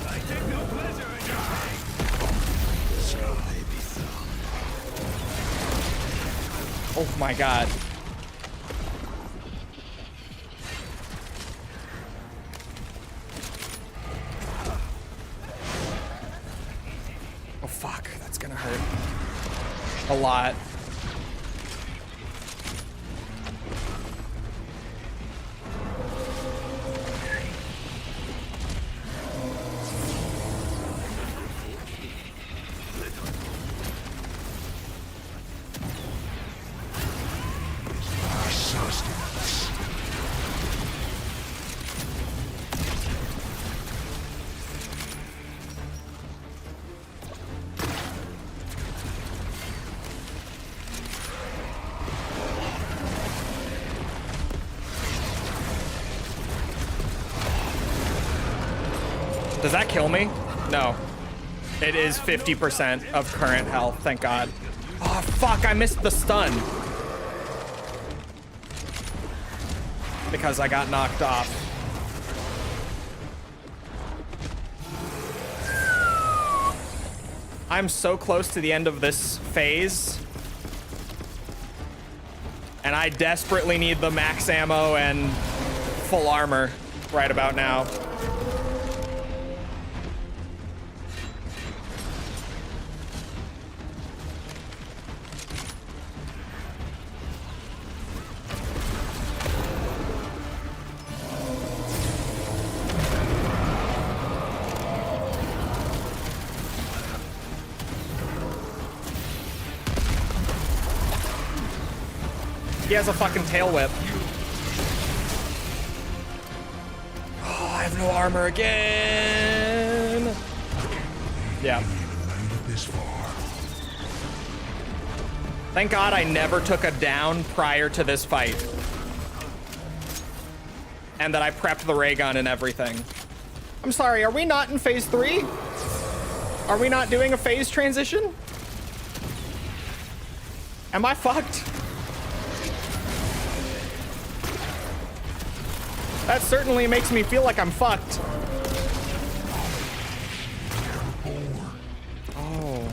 I take no pleasure in your pain. Shall they be so? Oh my god. Oh fuck, that's gonna hurt. A lot. sustenance. Does that kill me? No. It is 50% of current health, thank God. Oh, fuck, I missed the stun. Because I got knocked off. I'm so close to the end of this phase. And I desperately need the max ammo and full armor right about now. He has a fucking tail whip. Oh, I have no armor again. Yeah. This far. Thank God I never took a down prior to this fight. And that I prepped the ray gun and everything. I'm sorry, are we not in phase 3? Are we not doing a phase transition? Am I fucked? That certainly makes me feel like I'm fucked. Oh.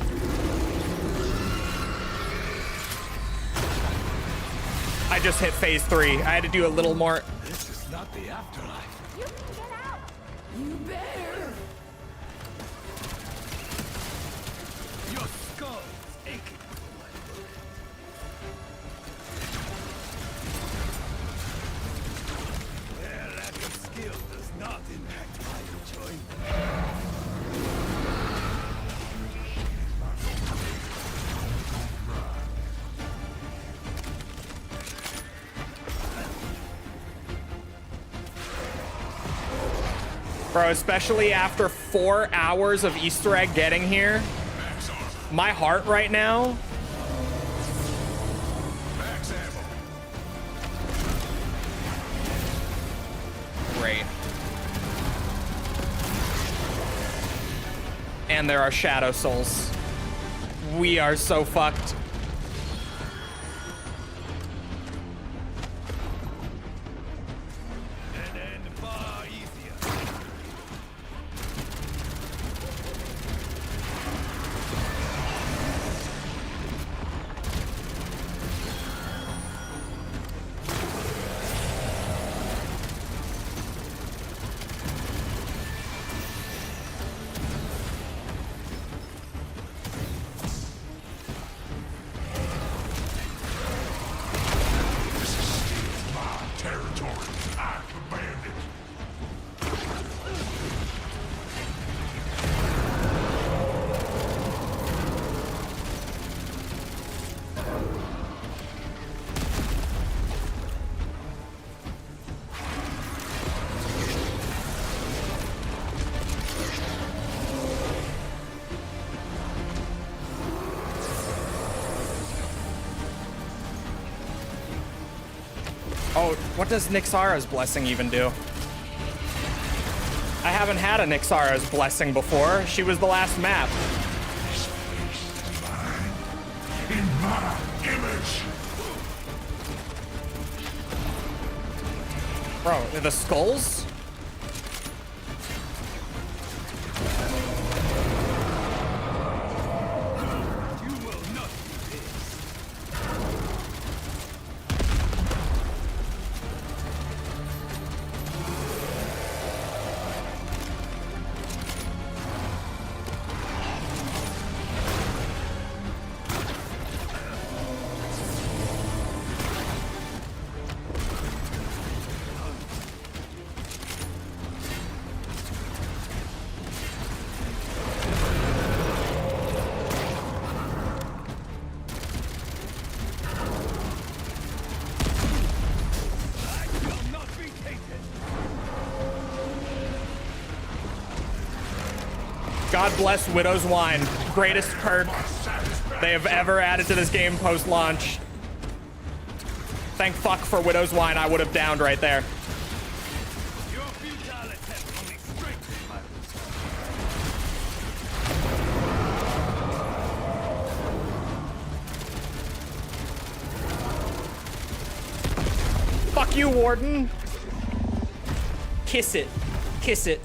I just hit phase 3. I had to do a little more. This is not the afterlife. You can get out. You better. Your skull is aching. Their lack of skill does not impact my enjoyment. Bro, especially after 4 hours of Easter egg getting here, my heart right now. Max ammo. Great. And there are shadow souls. We are so fucked. And far easier. This is still my territory. I command it. Oh, what does Nyxara's blessing even do? I haven't had a Nyxara's blessing before. She was the last map. This place is mine. In my image. Bro, the skulls? You will not do this. God bless Widow's Wine. Greatest perk they have ever added to this game post-launch. Thank fuck for Widow's Wine. I would have downed right there. Your futile attempt only strengthens my Fuck you, Warden. Kiss it. Kiss it.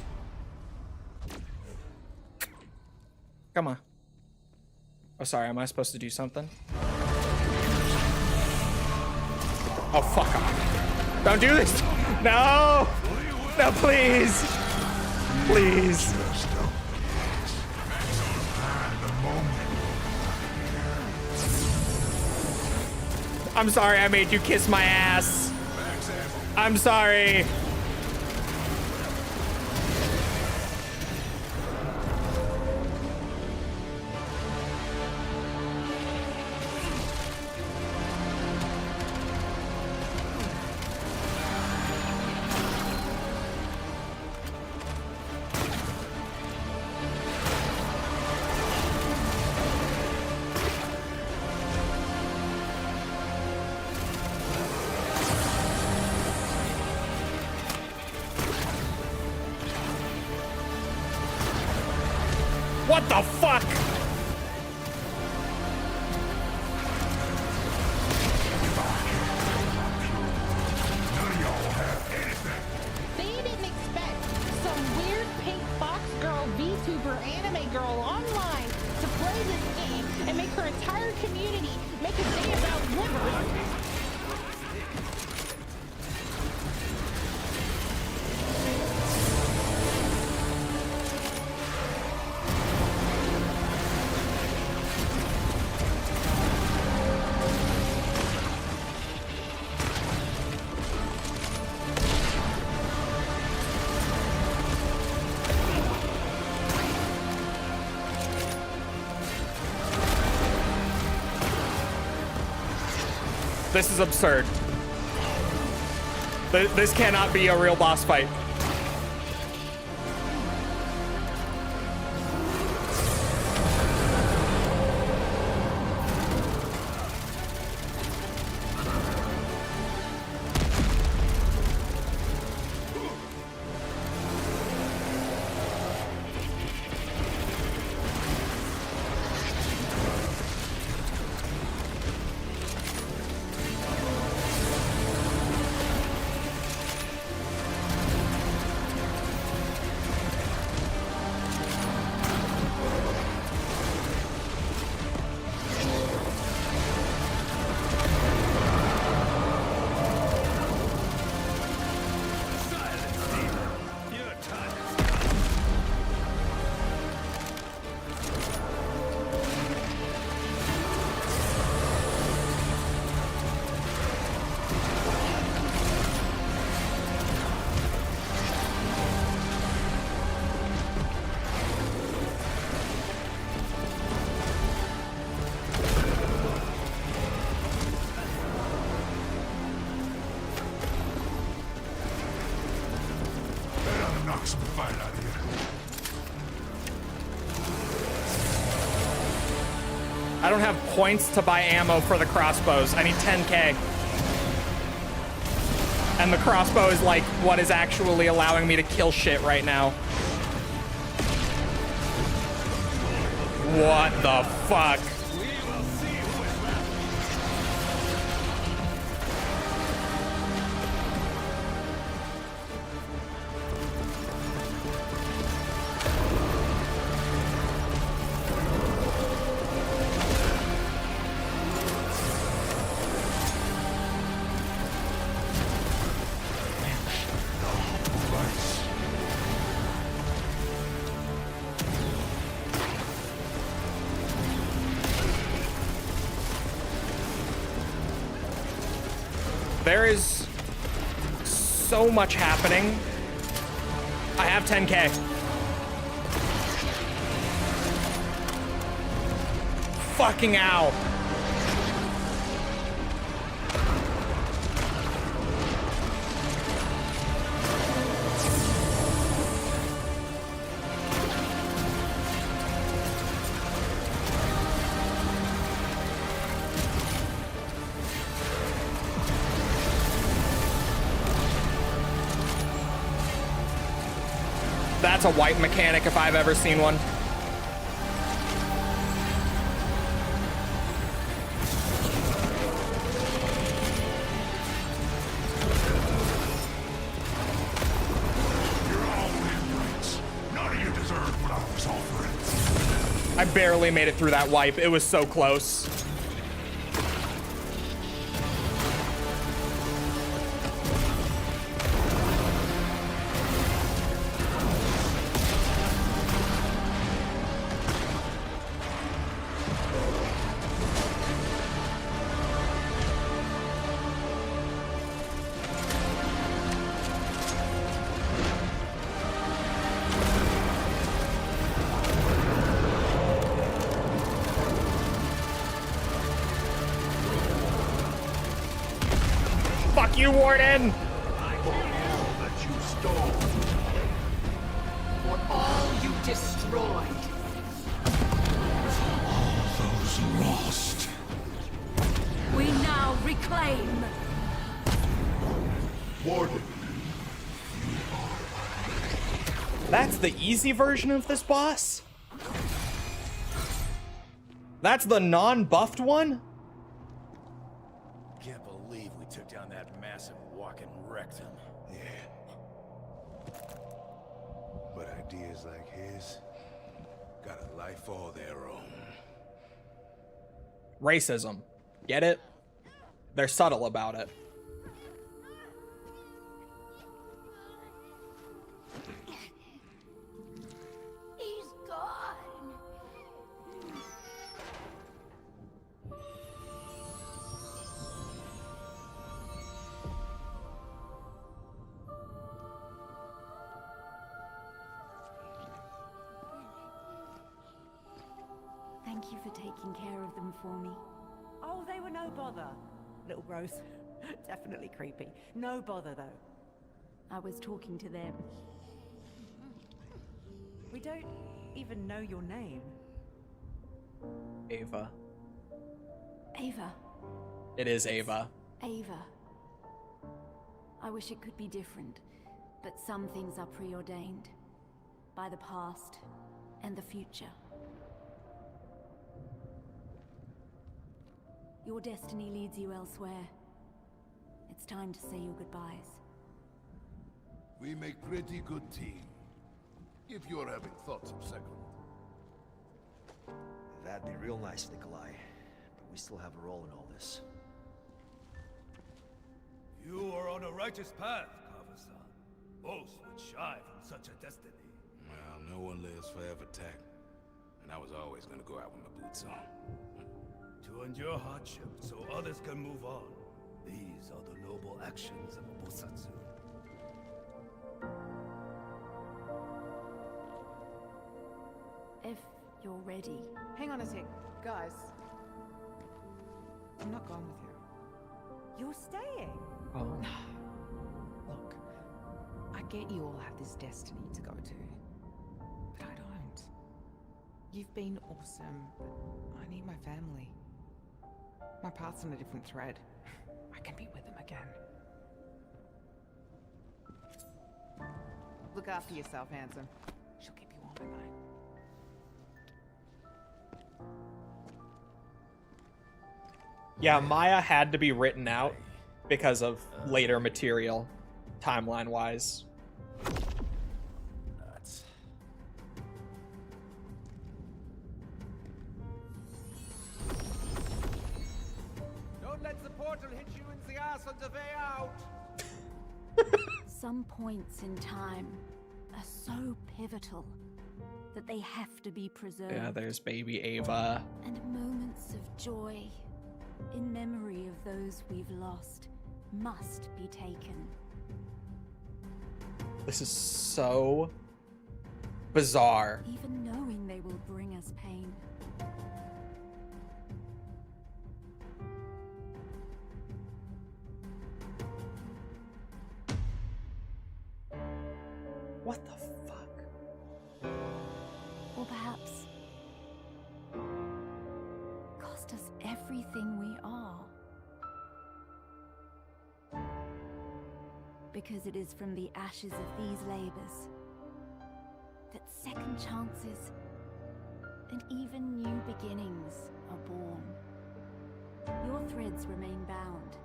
Come on. Oh, sorry. Am I supposed to do something? Oh, fuck off. Don't do this. No. No, please. Please. I'm sorry I made you kiss my ass. I'm sorry. What the fuck? They didn't expect some weird pink fox girl VTuber anime girl online to play this game and make her entire community make a day about livers. This is absurd. This cannot be a real boss fight. Knock some fight out of here. I don't have points to buy ammo for the crossbows. I need 10K. And the crossbow is like what is actually allowing me to kill shit right now. What the fuck? There is so much happening. I have 10K. Fucking ow. That's a wipe mechanic if I've ever seen one. None of you deserved what I was offering. I barely made it through that wipe. It was so close. Fuck you, Warden! That you stole. For all you destroyed. Those lost. We now reclaim. Warden. That's the easy version of this boss? That's the non-buffed one? Can't believe we took down that massive walking rectum. Yeah. But ideas like his got a life all their own. Racism. Get it? They're subtle about it. He's gone. Thank you for taking care of them for me. Oh, they were no bother. Little gross. Definitely creepy. No bother, though. I was talking to them. We don't even know your name. Ava. Ava. It is Ava. Ava. I wish it could be different, but some things are preordained by the past and the future. Your destiny leads you elsewhere. It's time to say your goodbyes. We make pretty good team. If you're having thoughts of second. That'd be real nice, Nikolai. But we still have a role in all this. You are on a righteous path, Kava-san. Most would shy from such a destiny. Well, no one lives forever, Tak. And I was always gonna go out with my boots on. To endure hardship so others can move on. These are the noble actions of a Bosatsu. If you're ready. Hang on a sec, guys. I'm not going with you. You're staying. Oh. Look, I get you all have this destiny to go to, but I don't. You've been awesome, but I need my family. My path's on a different thread. I can be with them again. Look after yourself, handsome. She'll keep you warm at night. Yeah, Maya had to be written out because of later material, timeline-wise. Nuts. Don't let the portal hit you in the ass on the way out! Some points in time are so pivotal that they have to be preserved. Yeah, there's baby Ava. And moments of joy in memory of those we've lost must be taken. This is so bizarre. Even knowing they will bring us pain. What the fuck? Or perhaps cost us everything we are. Because it is from the ashes of these labors second chances, and even new beginnings are born. Your threads remain bound.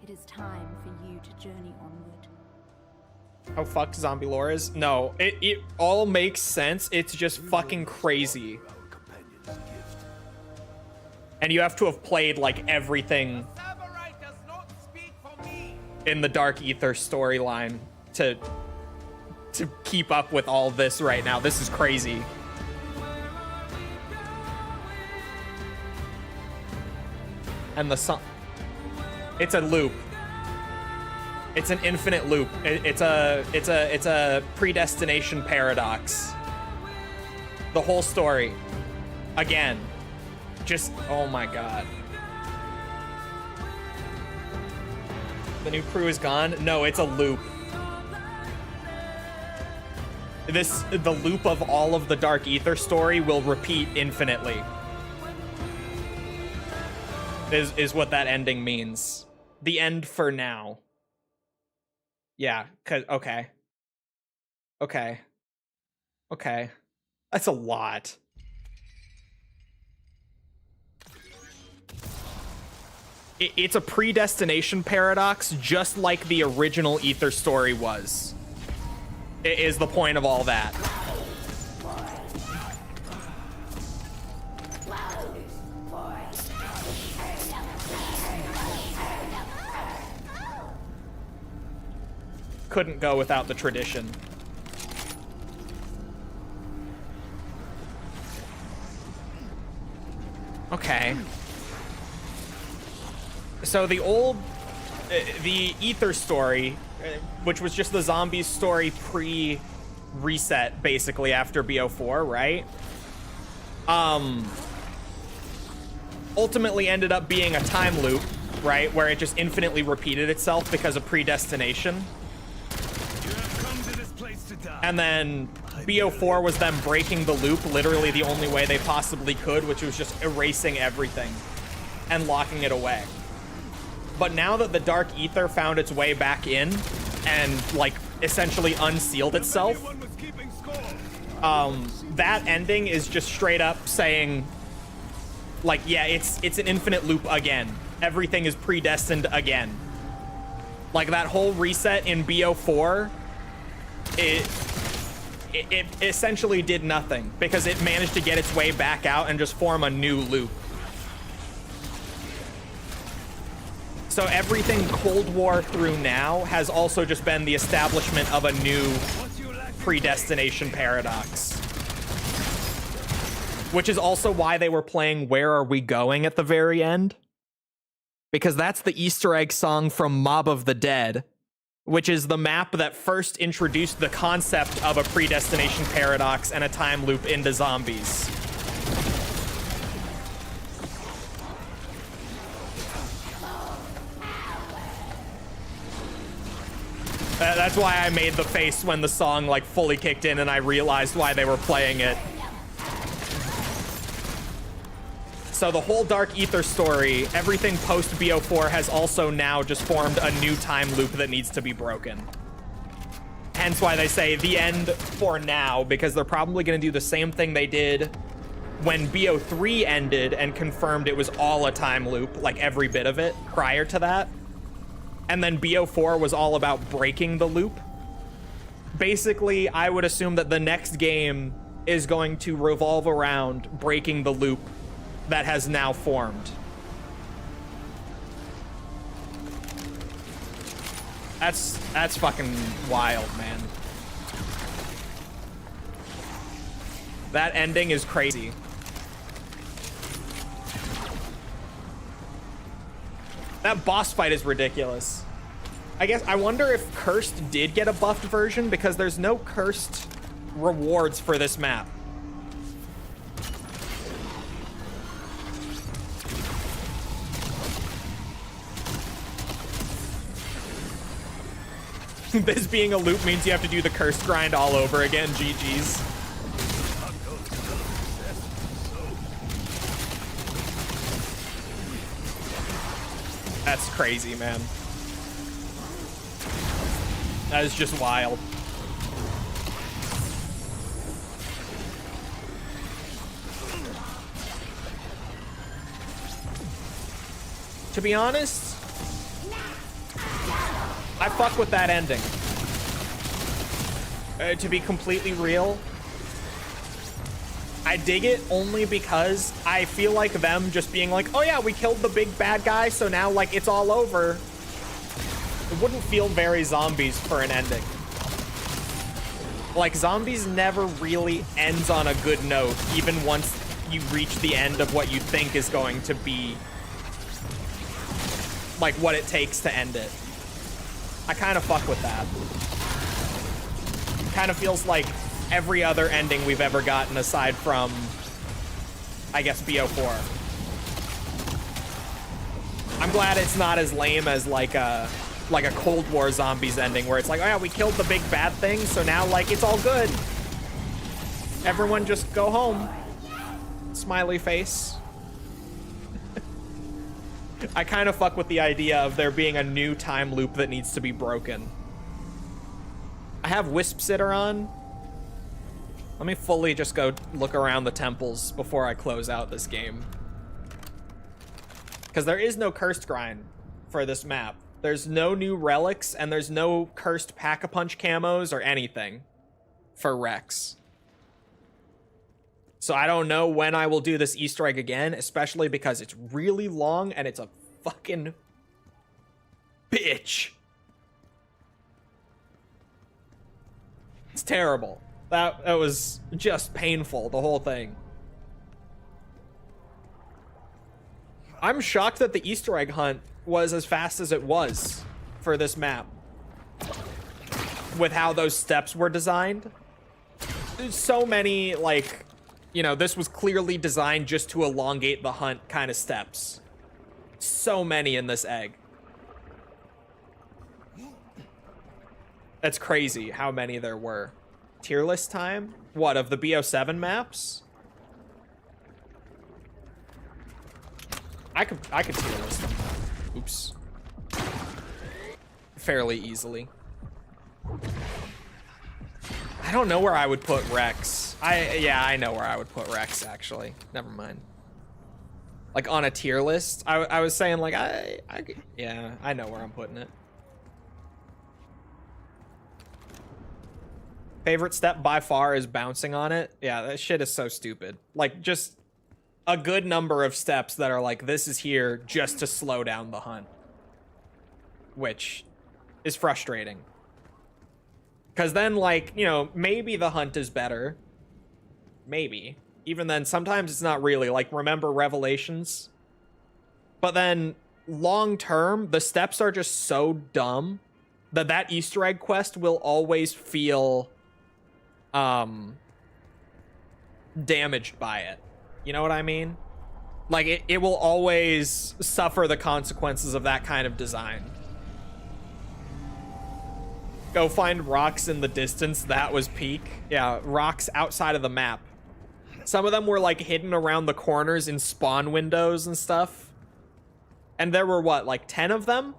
It is time for you to journey onward. How fucked zombie lore is? No, it all makes sense. It's just fucking crazy. And you have to have played like everything in the Dark Ether storyline to keep up with all this right now. This is crazy. And the song, it's a loop. It's an infinite loop. It's a predestination paradox. The whole story. Again. Just, oh my god. The new crew is gone? No, it's a loop. The loop of all of the Dark Ether story will repeat infinitely. Is what that ending means. The end for now. Yeah, okay. Okay. Okay. That's a lot. It's a predestination paradox, just like the original Ether story was. It is the point of all that. Couldn't go without the tradition. Okay. So the Ether story, which was just the zombies story pre-reset, basically, after BO4, right? Ultimately ended up being a time loop, right? Where it just infinitely repeated itself because of predestination. And then BO4 was them breaking the loop literally the only way they possibly could, which was just erasing everything and locking it away. But now that the Dark Ether found its way back in and, like, essentially unsealed itself, that ending is just straight up saying, like, yeah, it's an infinite loop again. Everything is predestined again. Like, that whole reset in BO4, it essentially did nothing because it managed to get its way back out and just form a new loop. So everything Cold War through now has also just been the establishment of a new predestination paradox. Which is also why they were playing Where Are We Going at the very end. Because that's the Easter egg song from Mob of the Dead, which is the map that first introduced the concept of a predestination paradox and a time loop into zombies. That's why I made the face when the song like fully kicked in and I realized why they were playing it. So the whole Dark Ether story, everything post BO4 has also now just formed a new time loop that needs to be broken. Hence why they say the end for now, because they're probably going to do the same thing they did when BO3 ended and confirmed it was all a time loop, like every bit of it prior to that. And then BO4 was all about breaking the loop. Basically, I would assume that the next game is going to revolve around breaking the loop that has now formed. That's fucking wild, man. That ending is crazy. That boss fight is ridiculous. I wonder if Cursed did get a buffed version, because there's no Cursed rewards for this map. This being a loop means you have to do the Cursed grind all over again. GG's. That's crazy, man. That is just wild. To be honest, I fuck with that ending. To be completely real, I dig it only because I feel like them just being like, oh yeah, we killed the big bad guy, so now like it's all over. It wouldn't feel very Zombies for an ending. Like, Zombies never really ends on a good note, even once you reach the end of what you think is going to be like what it takes to end it. I kind of fuck with that. Kind of feels like every other ending we've ever gotten aside from, I guess, BO4. I'm glad it's not as lame as like a Cold War Zombies ending where it's like, oh yeah, we killed the big bad thing, so now like it's all good. Everyone just go home. Smiley face. I kind of fuck with the idea of there being a new time loop that needs to be broken. I have Wisp Sitter on. Let me fully just go look around the temples before I close out this game. Because there is no cursed grind for this map. There's no new relics, and there's no cursed Pack-a-Punch camos or anything for Rex. So I don't know when I will do this Easter egg again, especially because it's really long and it's a fucking bitch. It's terrible. That was just painful, the whole thing. I'm shocked that the Easter egg hunt was as fast as it was for this map. With how those steps were designed. There's so many, like, you know, this was clearly designed just to elongate the hunt kind of steps. So many in this egg. That's crazy how many there were. Tier list time? What, of the BO7 maps? I could tier list them. Oops. Fairly easily. I don't know where I would put Rex. Yeah, I know where I would put Rex, actually. Never mind. Like, on a tier list? I was saying, like, yeah, I know where I'm putting it. Favorite step by far is bouncing on it. Yeah, that shit is so stupid. Like, just a good number of steps that are like, this is here just to slow down the hunt. Which is frustrating. Because then, like, you know, maybe the hunt is better. Maybe. Even then, sometimes it's not really. Like, remember Revelations? But then, long term, the steps are just so dumb that that Easter egg quest will always feel damaged by it. You know what I mean? Like, it will always suffer the consequences of that kind of design. Go find rocks in the distance. That was peak. Yeah, rocks outside of the map. Some of them were, like, hidden around the corners in spawn windows and stuff. And there were, what, like 10 of them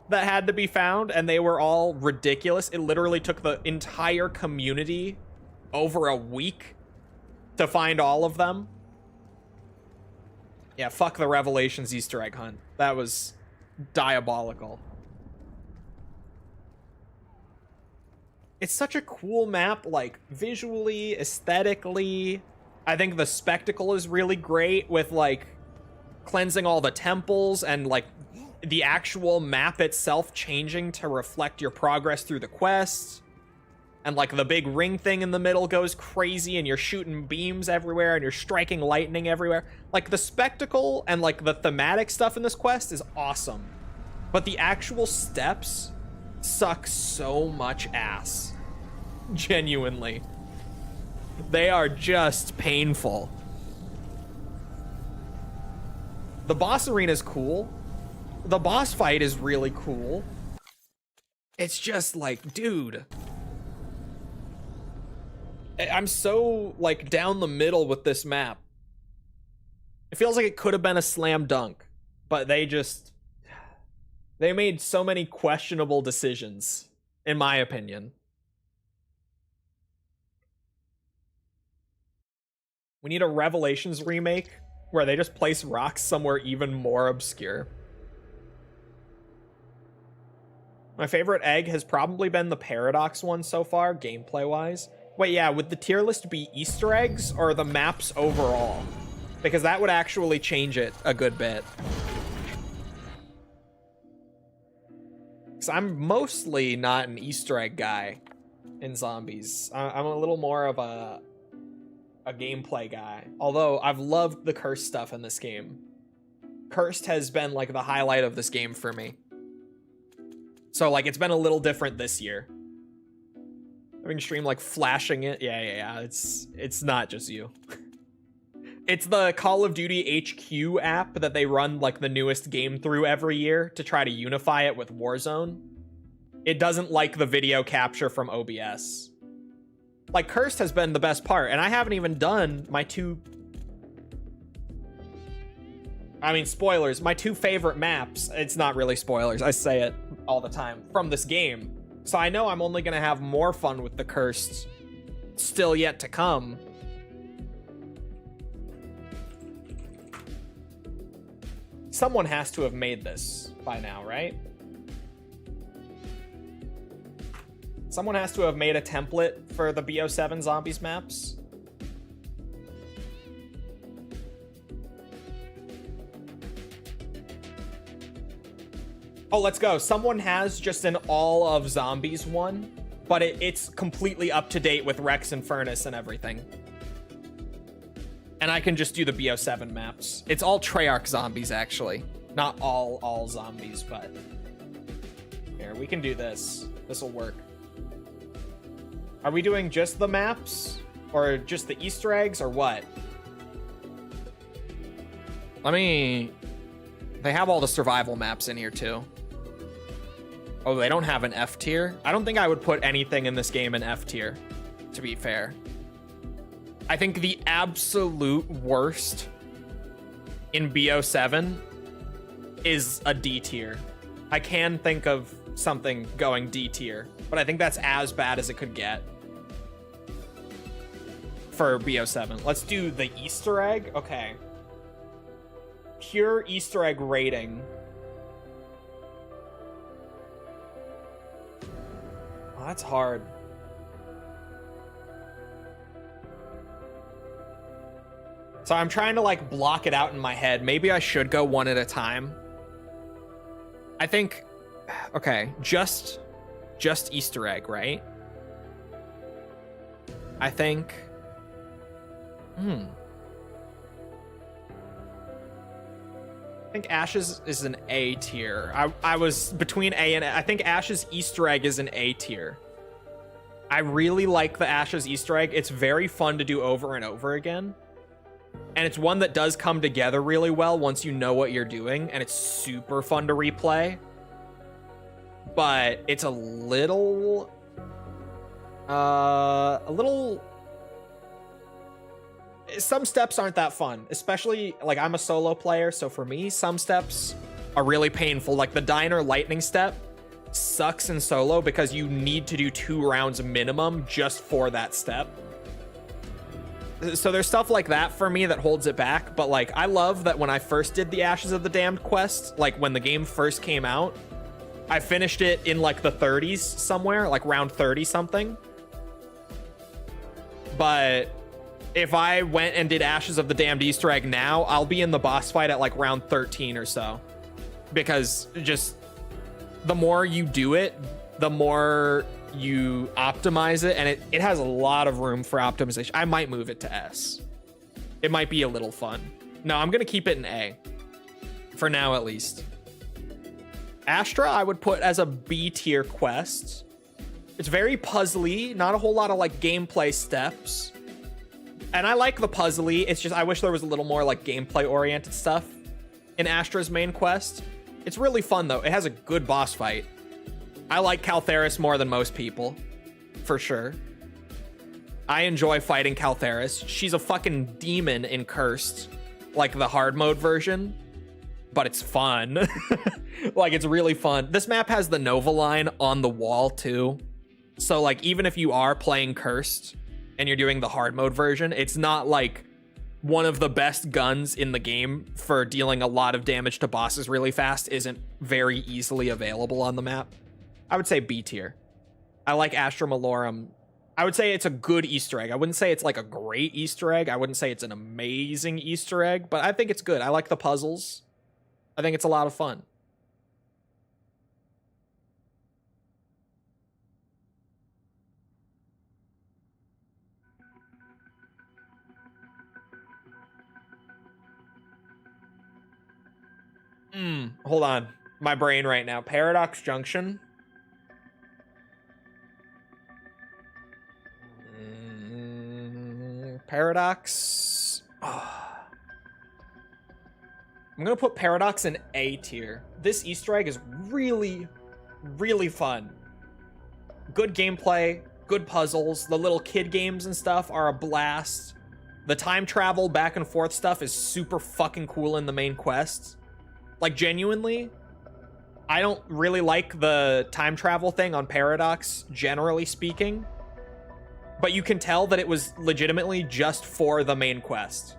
that had to be found? And they were all ridiculous. It literally took the entire community over a week to find all of them. Yeah, fuck the Revelations Easter egg hunt. That was diabolical. It's such a cool map, like, visually, aesthetically. I think the spectacle is really great with, like, cleansing all the temples and, like, the actual map itself changing to reflect your progress through the quest. And, like, the big ring thing in the middle goes crazy and you're shooting beams everywhere and you're striking lightning everywhere. Like, the spectacle and, like, the thematic stuff in this quest is awesome. But the actual steps suck so much ass. Genuinely. They are just painful. The boss arena is cool. The boss fight is really cool. It's just like, dude. I'm so, like, down the middle with this map. It feels like it could have been a slam dunk, but they made so many questionable decisions, in my opinion. We need a Revelations remake where they just place rocks somewhere even more obscure. My favorite egg has probably been the Paradox one so far, gameplay-wise. Wait, yeah, would the tier list be Easter eggs or the maps overall? Because that would actually change it a good bit. Because I'm mostly not an Easter egg guy in zombies. I'm a little more of a gameplay guy. Although I've loved the cursed stuff in this game. Cursed has been like the highlight of this game for me. So like it's been a little different this year. Having stream like flashing it. Yeah. It's not just you. It's the Call of Duty HQ app that they run like the newest game through every year to try to unify it with Warzone. It doesn't like the video capture from OBS. Like Cursed has been the best part, and I haven't even done my spoilers, my two favorite maps. It's not really spoilers, I say it all the time, from this game. So I know I'm only gonna have more fun with the Cursed still yet to come. Someone has to have made this by now, right? Someone has to have made a template for the BO7 Zombies maps. Oh, let's go. Someone has just an all of Zombies one, but it's completely up to date with Rex Infernus and everything. And I can just do the BO7 maps. It's all Treyarch zombies, actually. Not all zombies, but... Here, we can do this. This'll work. Are we doing just the maps? Or just the Easter eggs, or what? They have all the survival maps in here, too. Oh, they don't have an F tier? I don't think I would put anything in this game in F tier, to be fair. I think the absolute worst in BO7 is a D tier. I can think of something going D tier, but I think that's as bad as it could get for BO7. Let's do the Easter egg. Okay. Pure Easter egg rating. Oh, that's hard. So I'm trying to like block it out in my head. Maybe I should go one at a time. I think, okay, just Easter egg, right? I think, I think Ashes is an A tier. I was between A and A. I think Ashes Easter egg is an A tier. I really like the Ashes Easter egg. It's very fun to do over and over again. And it's one that does come together really well once you know what you're doing, and it's super fun to replay. But it's a little... Some steps aren't that fun, especially, like, I'm a solo player, so for me, some steps are really painful. Like, the diner lightning step sucks in solo because you need to do 2 rounds minimum just for that step. So there's stuff like that for me that holds it back, but like I love that when I first did the Ashes of the Damned quest, like when the game first came out, I finished it in like the 30s somewhere, like round 30 something. But if I went and did Ashes of the Damned Easter egg now, I'll be in the boss fight at like round 13 or so. Because just the more you do it, the more you optimize it, and it has a lot of room for optimization. I might move it to S. It might be a little fun. No, I'm gonna keep it in A. For now, at least. Astra, I would put as a B tier quest. It's very puzzly, not a whole lot of like gameplay steps. And I like the puzzly, it's just I wish there was a little more like gameplay oriented stuff in Astra's main quest. It's really fun though. It has a good boss fight. I like Caltheris more than most people, for sure. I enjoy fighting Caltheris. She's a fucking demon in Cursed, like the hard mode version, but it's fun. Like, it's really fun. This map has the Nova line on the wall, too. So, like, even if you are playing Cursed and you're doing the hard mode version, it's not, like, one of the best guns in the game for dealing a lot of damage to bosses really fast isn't very easily available on the map. I would say B tier. I like Astra Malorum. I would say it's a good Easter egg. I wouldn't say it's like a great Easter egg. I wouldn't say it's an amazing Easter egg, but I think it's good. I like the puzzles. I think it's a lot of fun. Hold on. My brain right now. Paradox Junction. Paradox. Oh. I'm gonna put Paradox in A tier. This Easter egg is really, really fun. Good gameplay, good puzzles. The little kid games and stuff are a blast. The time travel back and forth stuff is super fucking cool in the main quests. Like, genuinely, I don't really like the time travel thing on Paradox, generally speaking. But you can tell that it was legitimately just for the main quest.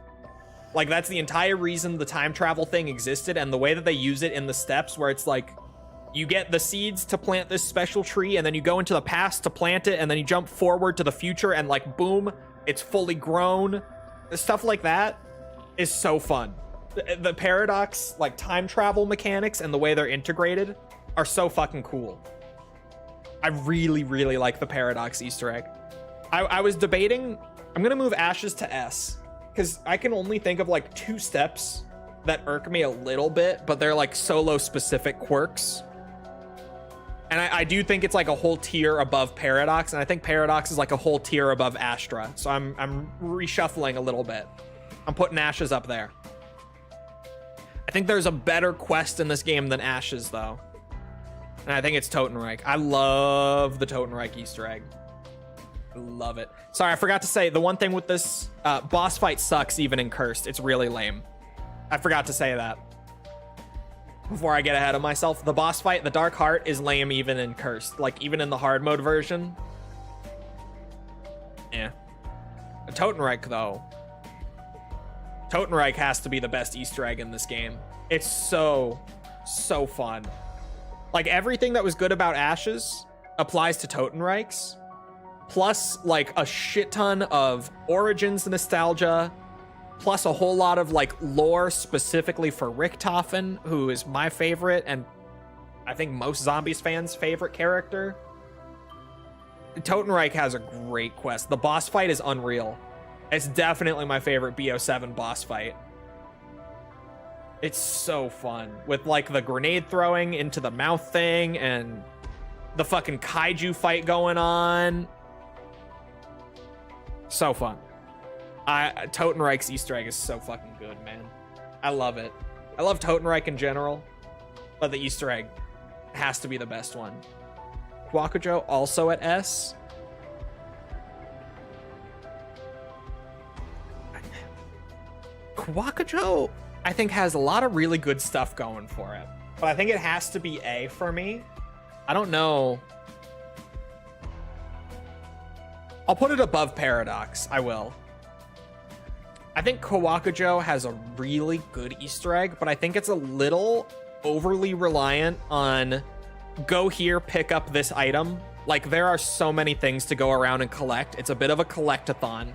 Like, that's the entire reason the time travel thing existed, and the way that they use it in the steps, where it's like, you get the seeds to plant this special tree, and then you go into the past to plant it, and then you jump forward to the future, and like, boom, it's fully grown. Stuff like that is so fun. The Paradox, like, time travel mechanics and the way they're integrated are so fucking cool. I really, really like the Paradox Easter egg. I was debating, I'm gonna move Ashes to S, because I can only think of like 2 steps that irk me a little bit, but they're like solo specific quirks. And I do think it's like a whole tier above Paradox, and I think Paradox is like a whole tier above Astra. So I'm reshuffling a little bit. I'm putting Ashes up there. I think there's a better quest in this game than Ashes, though. And I think it's Totenreich. I love the Totenreich Easter egg. I love it. Sorry, I forgot to say, the one thing with this boss fight sucks even in Cursed. It's really lame. I forgot to say that. Before I get ahead of myself, the boss fight, the Dark Heart, is lame even in Cursed. Like, even in the hard mode version. Yeah. Totenreich, though. Totenreich has to be the best Easter egg in this game. It's so, so fun. Like, everything that was good about Ashes applies to Totenreich's. Plus, like, a shit ton of Origins nostalgia. Plus a whole lot of, like, lore specifically for Richthofen, who is my favorite, and I think most Zombies fans' favorite character. Totenreich has a great quest. The boss fight is unreal. It's definitely my favorite BO7 boss fight. It's so fun. With, like, the grenade throwing into the mouth thing, and the fucking kaiju fight going on. So fun. Totenreich's Easter egg is so fucking good, man. I love it. I love Totenreich in general, but the Easter egg has to be the best one. Kwakujo also at S. Kwakujo, I think, has a lot of really good stuff going for it, but I think it has to be A for me. I don't know. I'll put it above Paradox. I will. I think Kawakujo has a really good Easter egg, but I think it's a little overly reliant on go here, pick up this item. Like, there are so many things to go around and collect. It's a bit of a collect-a-thon.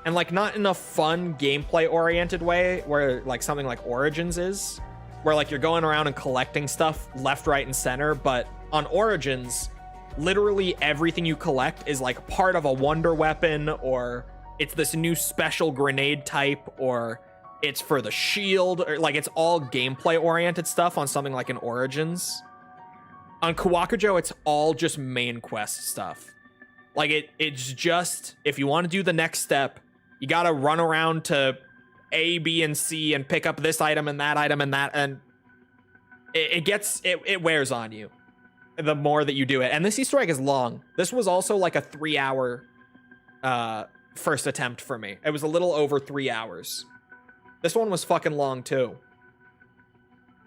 And, like, not in a fun gameplay-oriented way where, like, something like Origins is, where, like, you're going around and collecting stuff left, right, and center. But on Origins, literally everything you collect is, like, part of a wonder weapon, or it's this new special grenade type, or it's for the shield, or, like, it's all gameplay-oriented stuff on something like an Origins. On Kawakujo, it's all just main quest stuff. Like, it's just, if you want to do the next step, you gotta run around to A, B, and C and pick up this item and that item and that, and it wears on you the more that you do it. And this Easter egg is long. This was also like a 3-hour first attempt for me. It was a little over 3 hours. This one was fucking long too.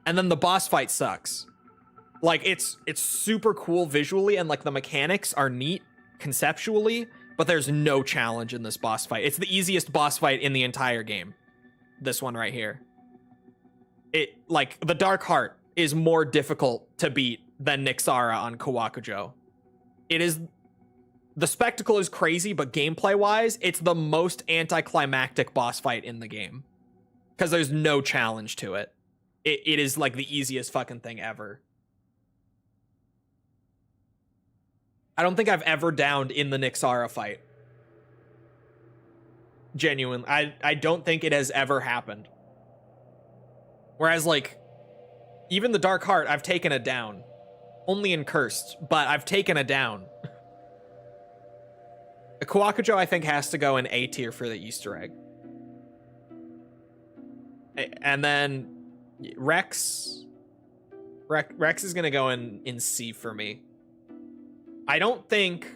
And then the boss fight sucks. Like, it's super cool visually, and like the mechanics are neat conceptually, but there's no challenge in this boss fight. It's the easiest boss fight in the entire game. This one right here. It, like, the Dark Heart is more difficult to beat than Nyxara on Kawakujo. It is, the spectacle is crazy, but gameplay wise, it's the most anticlimactic boss fight in the game. Because there's no challenge to it. It is like the easiest fucking thing ever. I don't think I've ever downed in the Nyxara fight. Genuine. I don't think it has ever happened. Whereas, like, even the Dark Heart, I've taken it down. Only in Cursed, but I've taken it down. The Kawakujo, I think, has to go in A tier for the Easter egg. And then Rex is gonna go in C for me. I don't think,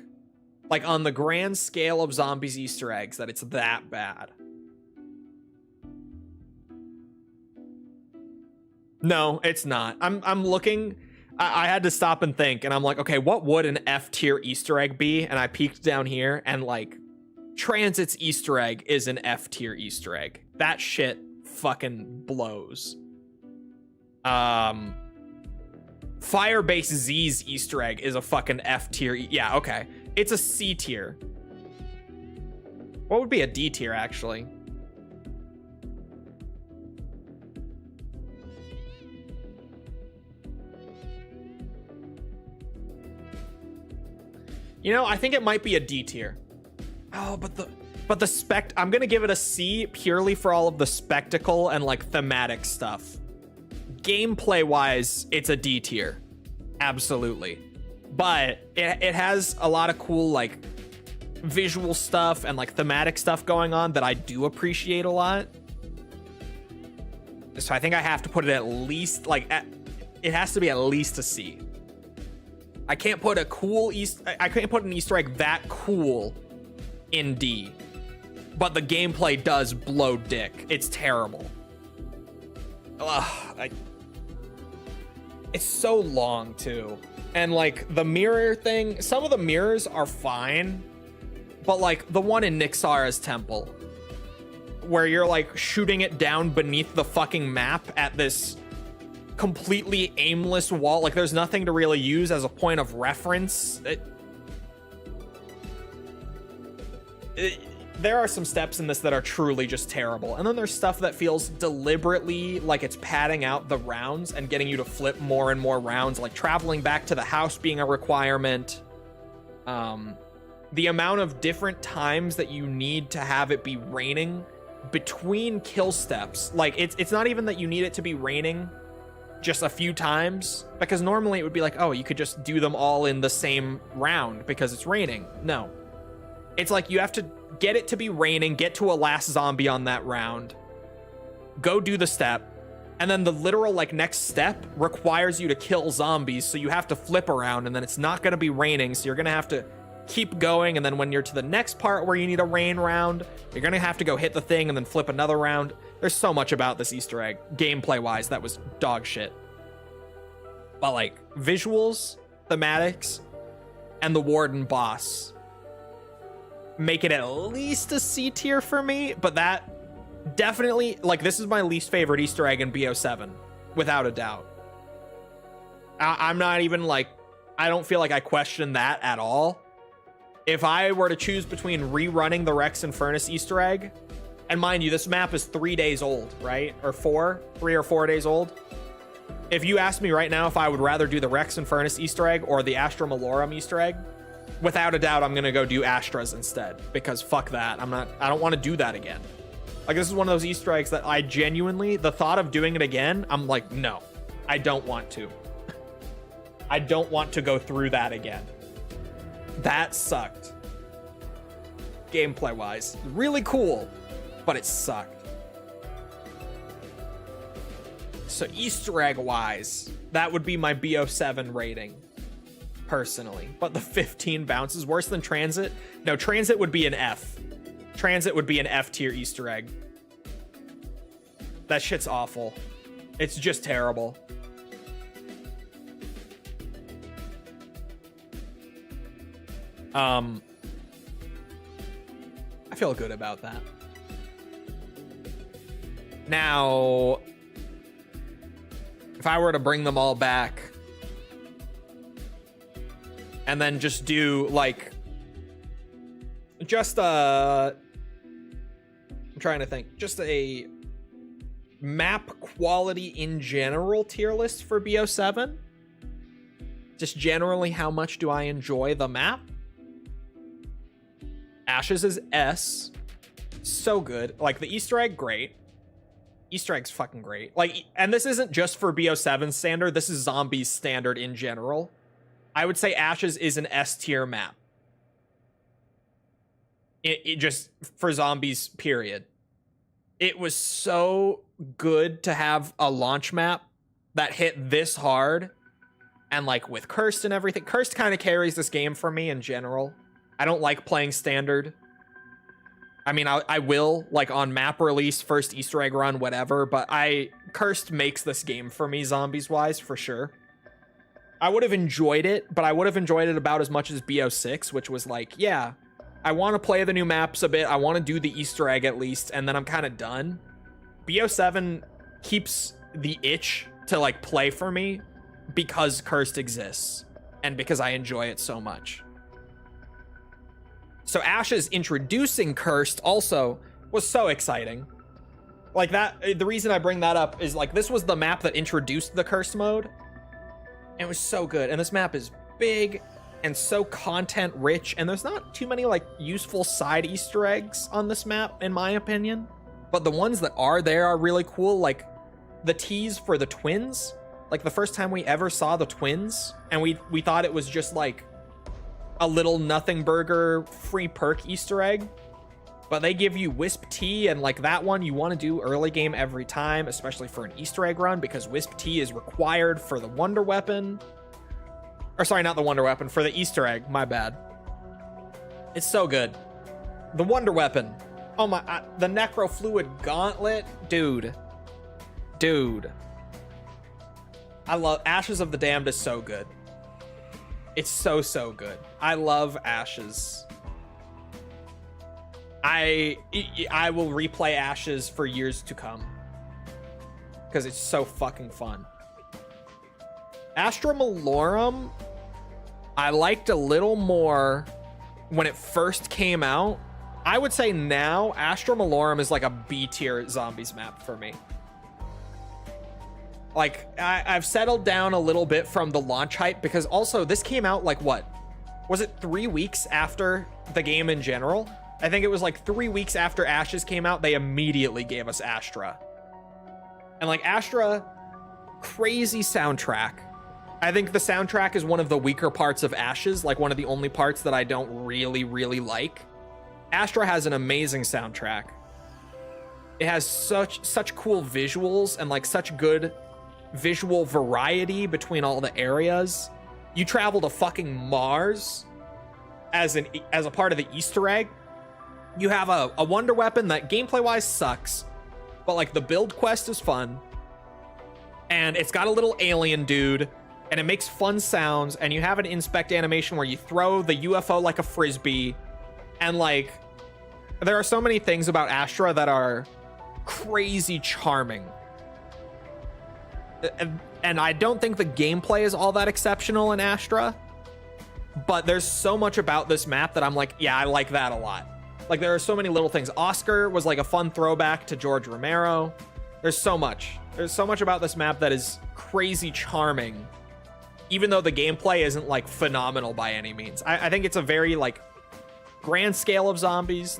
like, on the grand scale of zombies Easter eggs, that it's that bad. No, it's not. I'm looking. I had to stop and think, and I'm like, okay, what would an F tier Easter egg be? And I peeked down here, and like, Transit's Easter egg is an F tier Easter egg. That shit fucking blows. Firebase Z's Easter egg is a fucking F tier. Yeah, okay. It's a C tier. What would be a D tier, actually? You know, I think it might be a D tier. Oh, but the I'm gonna give it a C purely for all of the spectacle and like thematic stuff. Gameplay wise, it's a D tier. Absolutely. But it has a lot of cool like visual stuff and like thematic stuff going on that I do appreciate a lot. So I think I have to put it at least like it has to be at least a C. I can't put a cool I can't put an Easter egg that cool in D. But the gameplay does blow dick. It's terrible. Ugh, it's so long too. And like the mirror thing, some of the mirrors are fine, but like the one in Nyxara's temple where you're like shooting it down beneath the fucking map at this completely aimless wall, like there's nothing to really use as a point of reference. There are some steps in this that are truly just terrible, and then there's stuff that feels deliberately like it's padding out the rounds and getting you to flip more and more rounds, like traveling back to the house being a requirement. The amount of different times that you need to have it be raining between kill steps, like it's not even that you need it to be raining just a few times, because normally it would be like, oh, you could just do them all in the same round because it's raining. No, it's like you have to get it to be raining, get to a last zombie on that round, go do the step, and then the literal like next step requires you to kill zombies, so you have to flip around, and then it's not going to be raining, so you're going to have to keep going, and then when you're to the next part where you need a rain round, you're going to have to go hit the thing and then flip another round. There's so much about this Easter egg, gameplay wise, that was dog shit. But like visuals, thematics, and the warden boss make it at least a C tier for me, but that definitely, like, this is my least favorite Easter egg in BO7, without a doubt. I'm not even like, I don't feel like I question that at all. If I were to choose between rerunning the Rex Infernus Easter egg, and mind you, this map is 3 days old, right? Or 3 or 4 days old. If you ask me right now if I would rather do the Rex Infernus Easter egg or the Astra Malorum Easter egg, without a doubt, I'm gonna go do Astra's instead, because fuck that. I don't want to do that again. Like, this is one of those Easter eggs that I genuinely, the thought of doing it again, I'm like, no, I don't want to. I don't want to go through that again. That sucked. Gameplay wise, really cool, but it sucked. So Easter egg wise, that would be my BO7 rating, personally. But the 15 bounces, worse than Transit? No, Transit would be an F. Transit would be an F tier Easter egg. That shit's awful. It's just terrible. I feel good about that. Now, if I were to bring them all back, and then just do like just I'm trying to think, just a map quality in general tier list for BO7. Just generally, how much do I enjoy the map? Ashes is S. So good. Like, the Easter egg, great. Easter egg's fucking great. Like, and this isn't just for BO7 standard, this is Zombies standard in general. I would say Ashes is an S tier map. It just, for Zombies, period. It was so good to have a launch map that hit this hard. And like with Cursed and everything, Cursed kind of carries this game for me in general. I don't like playing standard. I mean, I will, like on map release, first Easter egg run, whatever, but Cursed makes this game for me zombies wise, for sure. I would have enjoyed it, but I would have enjoyed it about as much as BO6, which was like, yeah, I want to play the new maps a bit. I want to do the Easter egg at least, and then I'm kind of done. BO7 keeps the itch to like play for me because Cursed exists and because I enjoy it so much. So Ashes introducing Cursed also was so exciting. Like that, the reason I bring that up is like, this was the map that introduced the Cursed mode. And it was so good. And this map is big and so content rich. And there's not too many like useful side Easter eggs on this map, in my opinion. But the ones that are there are really cool. Like the tease for the twins. Like the first time we ever saw the twins, and we thought it was just like a little nothing burger free perk Easter egg, but they give you Wisp Tea, and like that one you want to do early game every time, especially for an Easter egg run, because Wisp Tea is required for the Wonder Weapon. Or sorry, not the Wonder Weapon, for the Easter egg, my bad. It's so good. The Wonder Weapon. Oh my, the Necrofluid Gauntlet, dude. I love Ashes of the Damned is so good. It's so good. I love Ashes. I will replay Ashes for years to come because it's so fucking fun. Astra Malorum, I liked a little more when it first came out. I would say now Astra Malorum is like a B tier zombies map for me. Like, I've settled down a little bit from the launch hype, because also this came out like what? Was it 3 weeks after the game in general? I think it was like 3 weeks after Ashes came out, they immediately gave us Astra. And like Astra, crazy soundtrack. I think the soundtrack is one of the weaker parts of Ashes, like one of the only parts that I don't really like. Astra has an amazing soundtrack. It has such cool visuals and like such good visual variety between all the areas. You travel to fucking Mars as a part of the Easter egg. You have a Wonder Weapon that gameplay wise sucks, but like the build quest is fun, and it's got a little alien dude, and it makes fun sounds, and you have an inspect animation where you throw the UFO like a frisbee, and like there are so many things about Astra that are crazy charming. And I don't think the gameplay is all that exceptional in Astra, but there's so much about this map that I'm like, yeah, I like that a lot. Like there are so many little things. Oscar was like a fun throwback to George Romero. There's so much about this map that is crazy charming, even though the gameplay isn't like phenomenal by any means. I think it's a very like grand scale of zombies.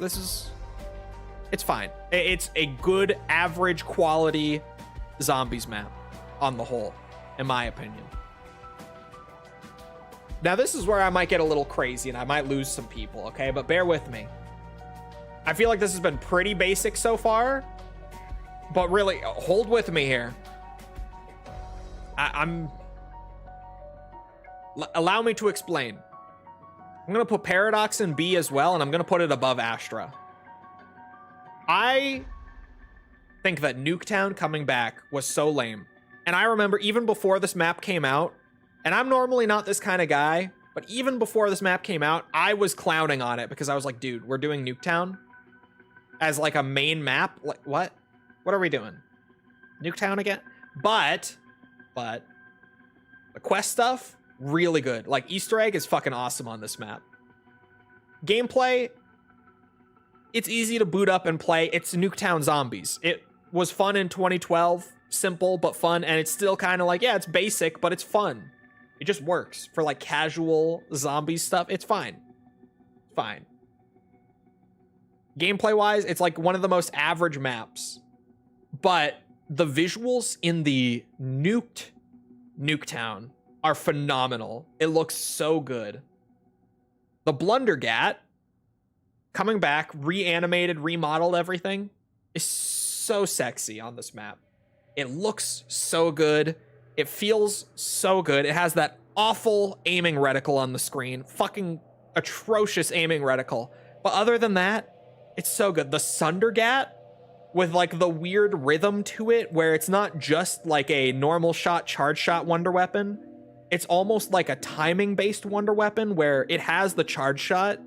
It's fine. It's a good average quality zombies map on the whole, in my opinion. Now this is where I might get a little crazy and I might lose some people, okay? But bear with me. I feel like this has been pretty basic so far, but really, hold with me here. Allow me to explain. I'm gonna put Paradox in B as well, and I'm gonna put it above Astra. I think that Nuketown coming back was so lame. And I remember even before this map came out, and I'm normally not this kind of guy, but even before this map came out, I was clowning on it because I was like, dude, we're doing Nuketown as like a main map. Like, what? What are we doing? Nuketown again? But the quest stuff, Really good. Like, Easter egg is fucking awesome on this map. Gameplay, it's easy to boot up and play. It's Nuketown Zombies. It was fun in 2012, simple but fun, and it's still kind of like, yeah, it's basic, but it's fun. It just works for like casual zombie stuff. It's fine. Fine. Gameplay wise, it's like one of the most average maps, but the visuals in the Nuketown are phenomenal. It looks so good. The Blundergat coming back, reanimated, remodeled everything, is so sexy on this map. It looks so good. It feels so good. It has that awful aiming reticle on the screen. Fucking atrocious aiming reticle. But other than that, it's so good. The Sundergat, with like the weird rhythm to it, where it's not just like a normal shot, charge shot wonder weapon. It's almost like a timing based wonder weapon where it has the charge shot,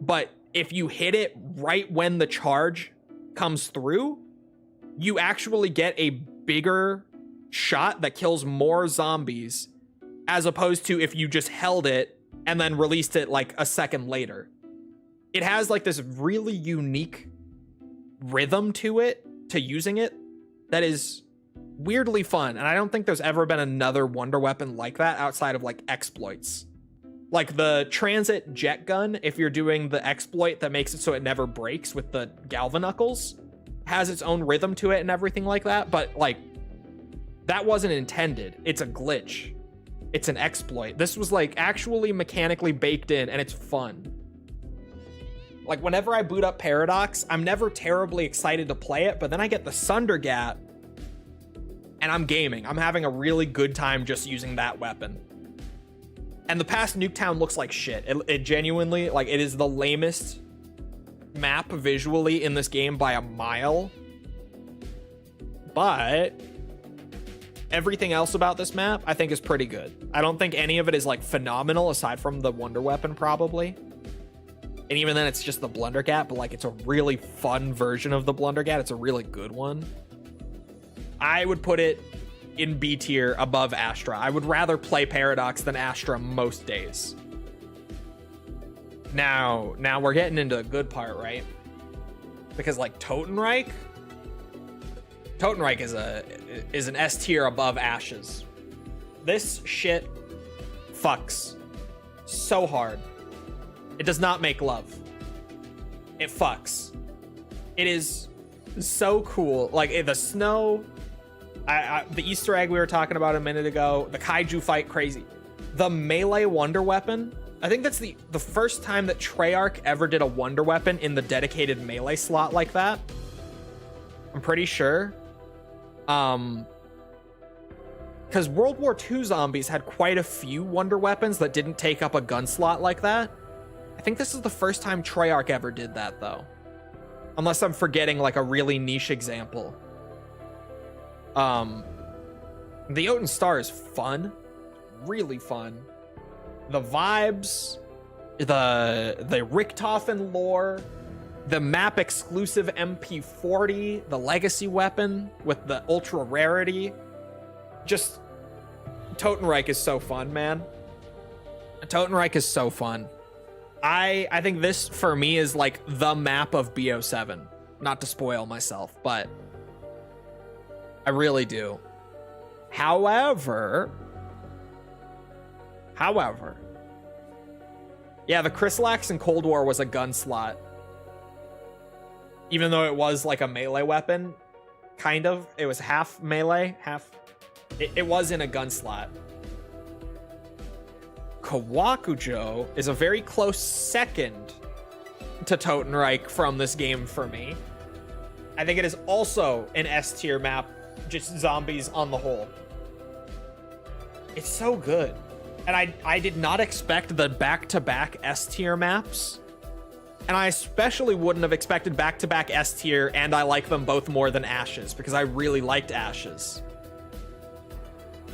but if you hit it right when the charge comes through, you actually get a bigger shot that kills more zombies, as opposed to if you just held it and then released it like a second later. It has like this really unique rhythm to it, to using it, that is weirdly fun. And I don't think there's ever been another wonder weapon like that outside of like exploits. Like the transit jet gun, if you're doing the exploit that makes it so it never breaks with the Galvanuckles, has its own rhythm to it and everything like that. But like, that wasn't intended. It's a glitch. It's an exploit. This was like actually mechanically baked in, and it's fun. Like whenever I boot up Paradox, I'm never terribly excited to play it, but then I get the Sundergat and I'm gaming. I'm having a really good time just using that weapon. And the past Nuketown looks like shit. It genuinely, like, it is the lamest map visually in this game by a mile. But everything else about this map, I think, is pretty good. I don't think any of it is, like, phenomenal, aside from the Wonder Weapon, probably. And even then, it's just the Blundergat, but, like, it's a really fun version of the Blundergat. It's a really good one. I would put it in B tier above Astra. I would rather play Paradox than Astra most days. Now we're getting into the good part, right? Because like Totenreich is an S tier above Ashes. This shit fucks so hard. It does not make love. It fucks. It is so cool. Like the snow, the Easter egg we were talking about a minute ago, the kaiju fight, crazy. The melee wonder weapon, I think that's the first time that Treyarch ever did a wonder weapon in the dedicated melee slot like that. I'm pretty sure. Because World War II zombies had quite a few wonder weapons that didn't take up a gun slot like that. I think this is the first time Treyarch ever did that, though. Unless I'm forgetting like a really niche example. The Jotun Star is fun. Really fun. The vibes, the Richthofen lore, the map exclusive MP40, the legacy weapon with the ultra rarity. Just Totenreich is so fun, man. Totenreich is so fun. I think this for me is like the map of BO7. Not to spoil myself, but I really do. However, yeah, the Chrysalax in Cold War was a gun slot. Even though it was like a melee weapon, kind of. It was half melee, half... It was in a gun slot. Kawakujo is a very close second to Totenreich from this game for me. I think it is also an S tier map, just zombies on the whole. It's so good. And I did not expect the back-to-back S tier maps. And I especially wouldn't have expected back-to-back S tier, and I like them both more than Ashes, because I really liked Ashes.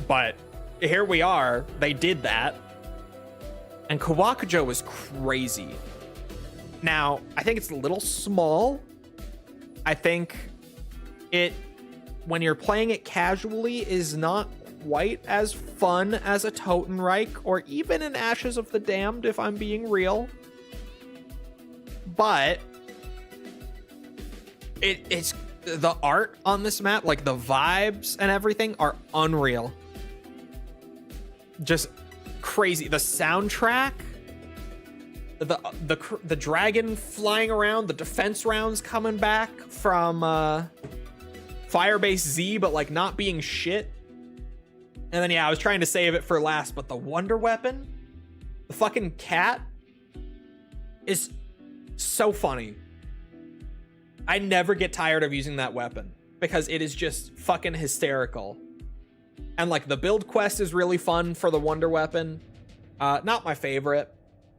But here we are, they did that. And Kawakujo was crazy. Now, I think it's a little small. I think it, when you're playing it casually, is not quite as fun as a Totenreich or even an Ashes of the Damned, if I'm being real. But it's the art on this map, like the vibes and everything are unreal. Just crazy. The soundtrack, the dragon flying around, the defense rounds coming back from Firebase Z, but like not being shit. And then, yeah, I was trying to save it for last, but the wonder weapon, the fucking cat, is so funny. I never get tired of using that weapon because it is just fucking hysterical. And like the build quest is really fun for the wonder weapon. Not my favorite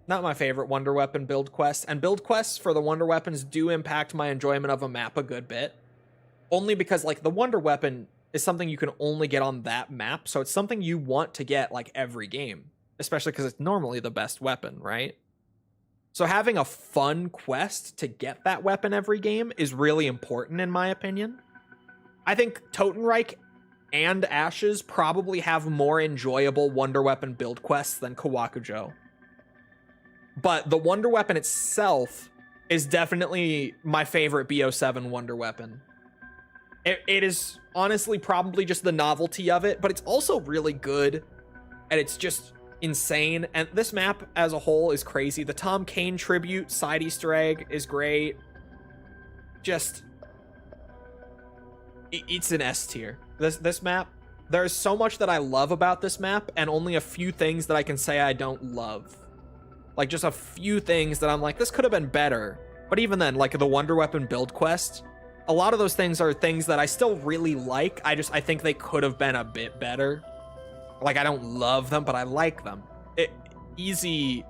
wonder weapon build quest. And build quests for the wonder weapons do impact my enjoyment of a map a good bit. Only because like the wonder weapon is something you can only get on that map. So it's something you want to get like every game, especially because it's normally the best weapon, right? So having a fun quest to get that weapon every game is really important in my opinion. I think Totenreich and Ashes probably have more enjoyable wonder weapon build quests than Kawakujo. But the wonder weapon itself is definitely my favorite BO7 wonder weapon. It is honestly probably just the novelty of it, but it's also really good, and it's just insane. And this map as a whole is crazy. The Tom Kane tribute side Easter egg is great. Just, it's an S tier. This map, there's so much that I love about this map, and only a few things that I can say I don't love. Like just a few things that I'm like, this could have been better. But even then, like the wonder weapon build quest, a lot of those things are things that I still really like. I think they could have been a bit better. Like I don't love them, but I like them. Easy.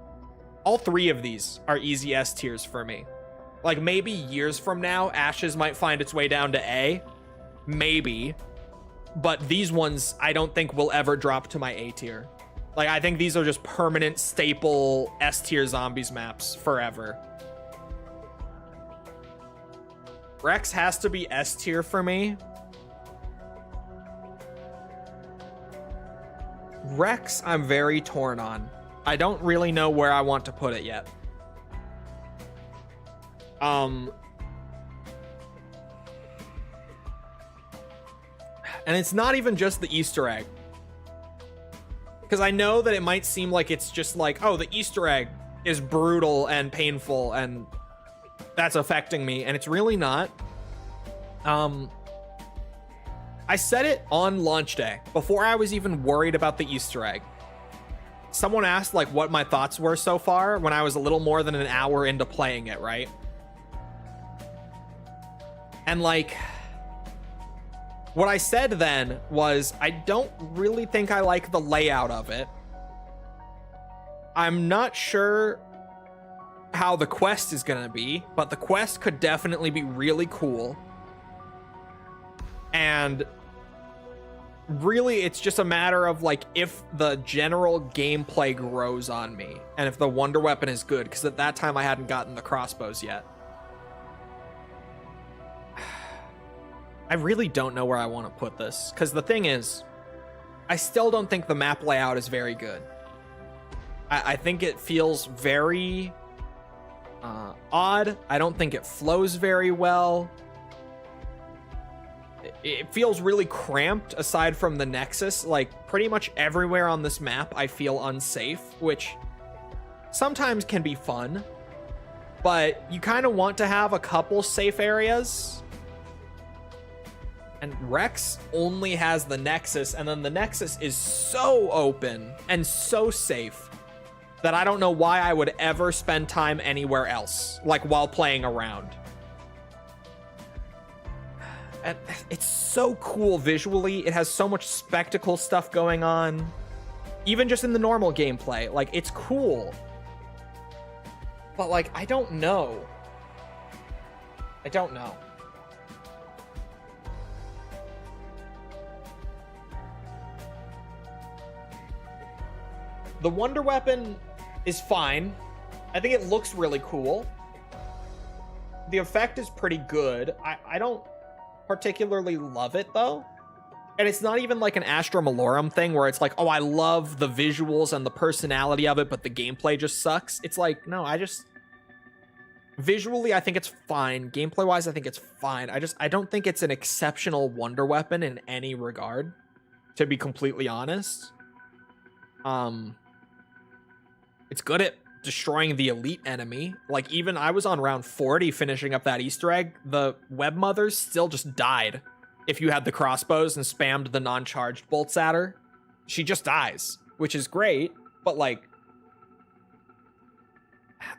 All three of these are easy S tiers for me. Like maybe years from now, Ashes might find its way down to A. Maybe. But these ones I don't think will ever drop to my A tier. Like I think these are just permanent staple S tier zombies maps forever. Rex has to be S tier for me. Rex, I'm very torn on. I don't really know where I want to put it yet. And it's not even just the Easter egg. Because I know that it might seem like it's just like, oh, the Easter egg is brutal and painful and that's affecting me, and it's really not. I said it on launch day before I was even worried about the Easter egg. Someone asked like what my thoughts were so far when I was a little more than an hour into playing it, right? And like what I said then was I don't really think I like the layout of it. I'm not sure how the quest is gonna be, but the quest could definitely be really cool. And really it's just a matter of like if the general gameplay grows on me and if the wonder weapon is good, because at that time I hadn't gotten the crossbows yet. I really don't know where I want to put this, because the thing is I still don't think the map layout is very good. I think it feels very odd. I don't think it flows very well. It feels really cramped aside from the Nexus. Like pretty much everywhere on this map I feel unsafe, which sometimes can be fun, but you kind of want to have a couple safe areas. And Rex only has the Nexus, and then the Nexus is so open and so safe that I don't know why I would ever spend time anywhere else, like while playing around. And it's so cool visually. It has so much spectacle stuff going on. Even just in the normal gameplay, like it's cool. But like, I don't know. I don't know. The wonder weapon is fine. I think it looks really cool. The effect is pretty good. I don't particularly love it though. And it's not even like an Astra Malorum thing where it's like, oh, I love the visuals and the personality of it, but the gameplay just sucks. It's like, no, visually, I think it's fine. Gameplay wise, I think it's fine. I don't think it's an exceptional wonder weapon in any regard, to be completely honest. It's good at destroying the elite enemy. Like, even I was on round 40 finishing up that Easter egg. The web mothers still just died. If you had the crossbows and spammed the non-charged bolts at her, she just dies, which is great. But like,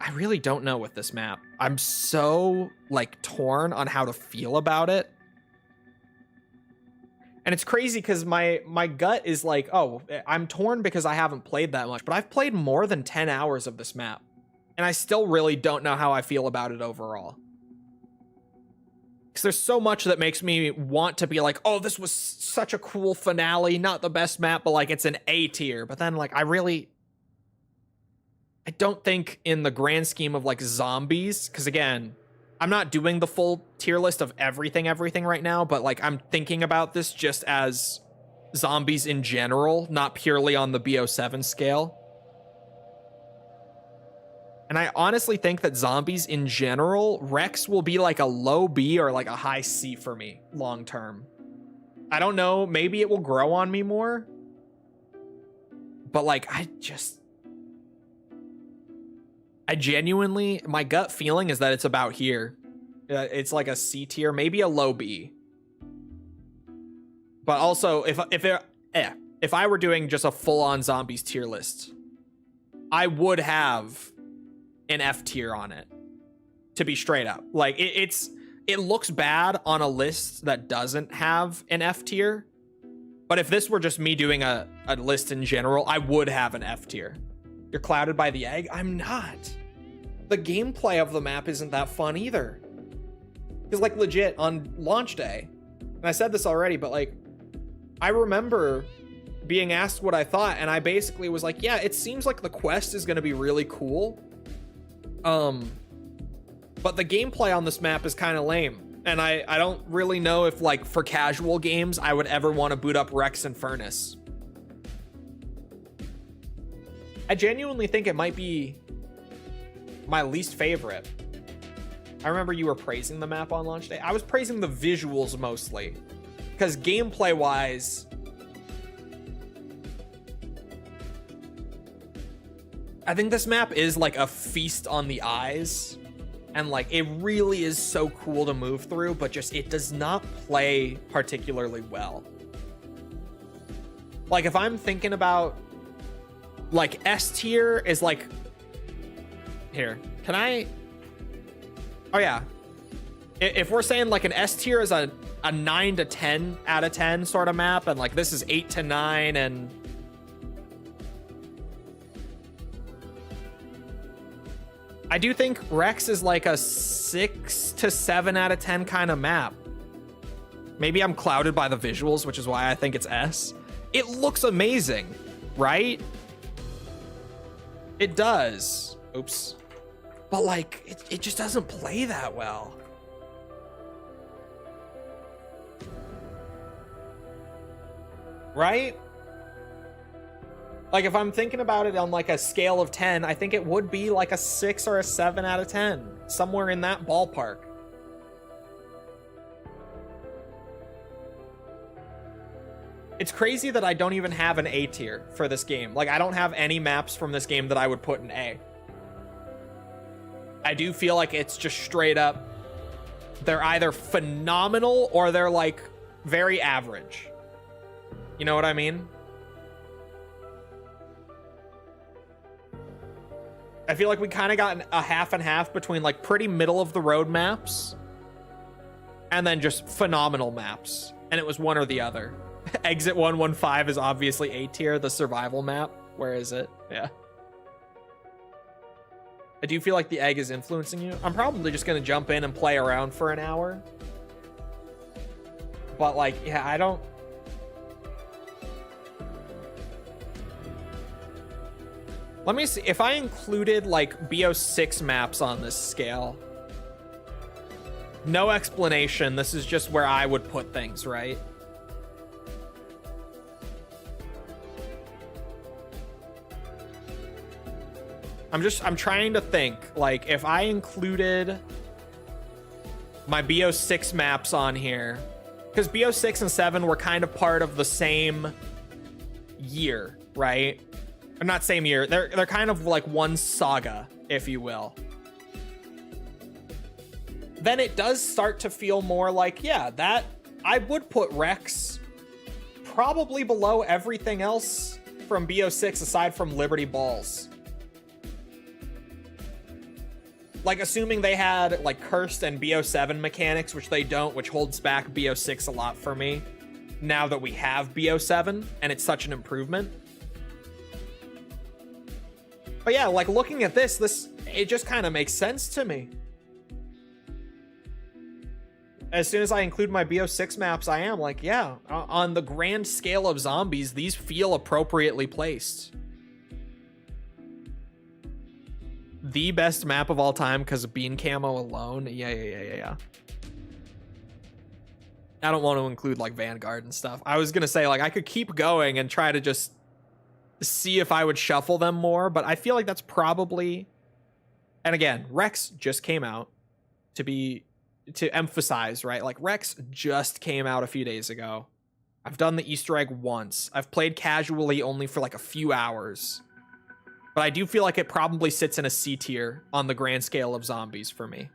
I really don't know with this map. I'm so like torn on how to feel about it. And it's crazy because my gut is like, oh, I'm torn because I haven't played that much, but I've played more than 10 hours of this map. And I still really don't know how I feel about it overall. Because there's so much that makes me want to be like, oh, this was such a cool finale, not the best map, but like it's an A tier. But then like I don't think in the grand scheme of like zombies, because again, I'm not doing the full tier list of everything right now, but like I'm thinking about this just as zombies in general, not purely on the BO7 scale. And I honestly think that zombies in general, Rex will be like a low B or like a high C for me long term. I don't know, maybe it will grow on me more. But like, I genuinely, my gut feeling is that it's about here. It's like a C tier, maybe a low B. But also, if I were doing just a full-on zombies tier list, I would have an F tier on it, to be straight up. Like it looks bad on a list that doesn't have an F tier, but if this were just me doing a list in general, I would have an F tier. You're clouded by the egg? I'm not. The gameplay of the map isn't that fun either. Because like legit on launch day, and I said this already, but like I remember being asked what I thought, and I basically was like, yeah, it seems like the quest is going to be really cool. But the gameplay on this map is kind of lame. And I don't really know if like for casual games, I would ever want to boot up Rex Infernus. I genuinely think it might be my least favorite. I remember you were praising the map on launch day. I was praising the visuals mostly, because gameplay wise, I think this map is like a feast on the eyes, and like it really is so cool to move through, but just it does not play particularly well. Like if I'm thinking about like S tier is like, here, can I, oh yeah, if we're saying like an S tier is a 9 to 10 out of 10 sort of map, and like this is 8 to 9, and I do think Rex is like a 6 to 7 out of 10 kind of map. Maybe I'm clouded by the visuals, which is why I think it's S. It looks amazing, right? It does. Oops. But like, it just doesn't play that well. Right? Like if I'm thinking about it on like a scale of 10, I think it would be like a 6 or a 7 out of 10. Somewhere in that ballpark. It's crazy that I don't even have an A tier for this game. Like I don't have any maps from this game that I would put in A. I do feel like it's just straight up, they're either phenomenal or they're like very average. You know what I mean? I feel like we kind of got a half and half between like pretty middle of the road maps and then just phenomenal maps. And it was one or the other. Exit 115 is obviously A tier, the survival map. Where is it? Yeah. I do feel like the egg is influencing you. I'm probably just going to jump in and play around for an hour. But like, yeah, I don't... Let me see. If I included like BO6 maps on this scale, no explanation. This is just where I would put things, right? I'm trying to think, like, if I included my BO6 maps on here, because BO6 and 7 were kind of part of the same year, right? Or not same year. They're kind of like one saga, if you will. Then it does start to feel more like, yeah, that I would put Rex probably below everything else from BO6 aside from Liberty Balls. Like, assuming they had like Cursed and BO7 mechanics, which they don't, which holds back BO6 a lot for me now that we have BO7 and it's such an improvement. But yeah, like, looking at this it just kind of makes sense to me. As soon as I include my BO6 maps, I am like, yeah, on the grand scale of zombies, these feel appropriately placed. The best map of all time because of bean camo alone. Yeah. I don't want to include like Vanguard and stuff. I was going to say, like, I could keep going and try to just see if I would shuffle them more, but I feel like that's probably... And again, Rex just came out to emphasize, right? Like, Rex just came out a few days ago. I've done the Easter egg once. I've played casually only for like a few hours. But I do feel like it probably sits in a C tier on the grand scale of zombies for me.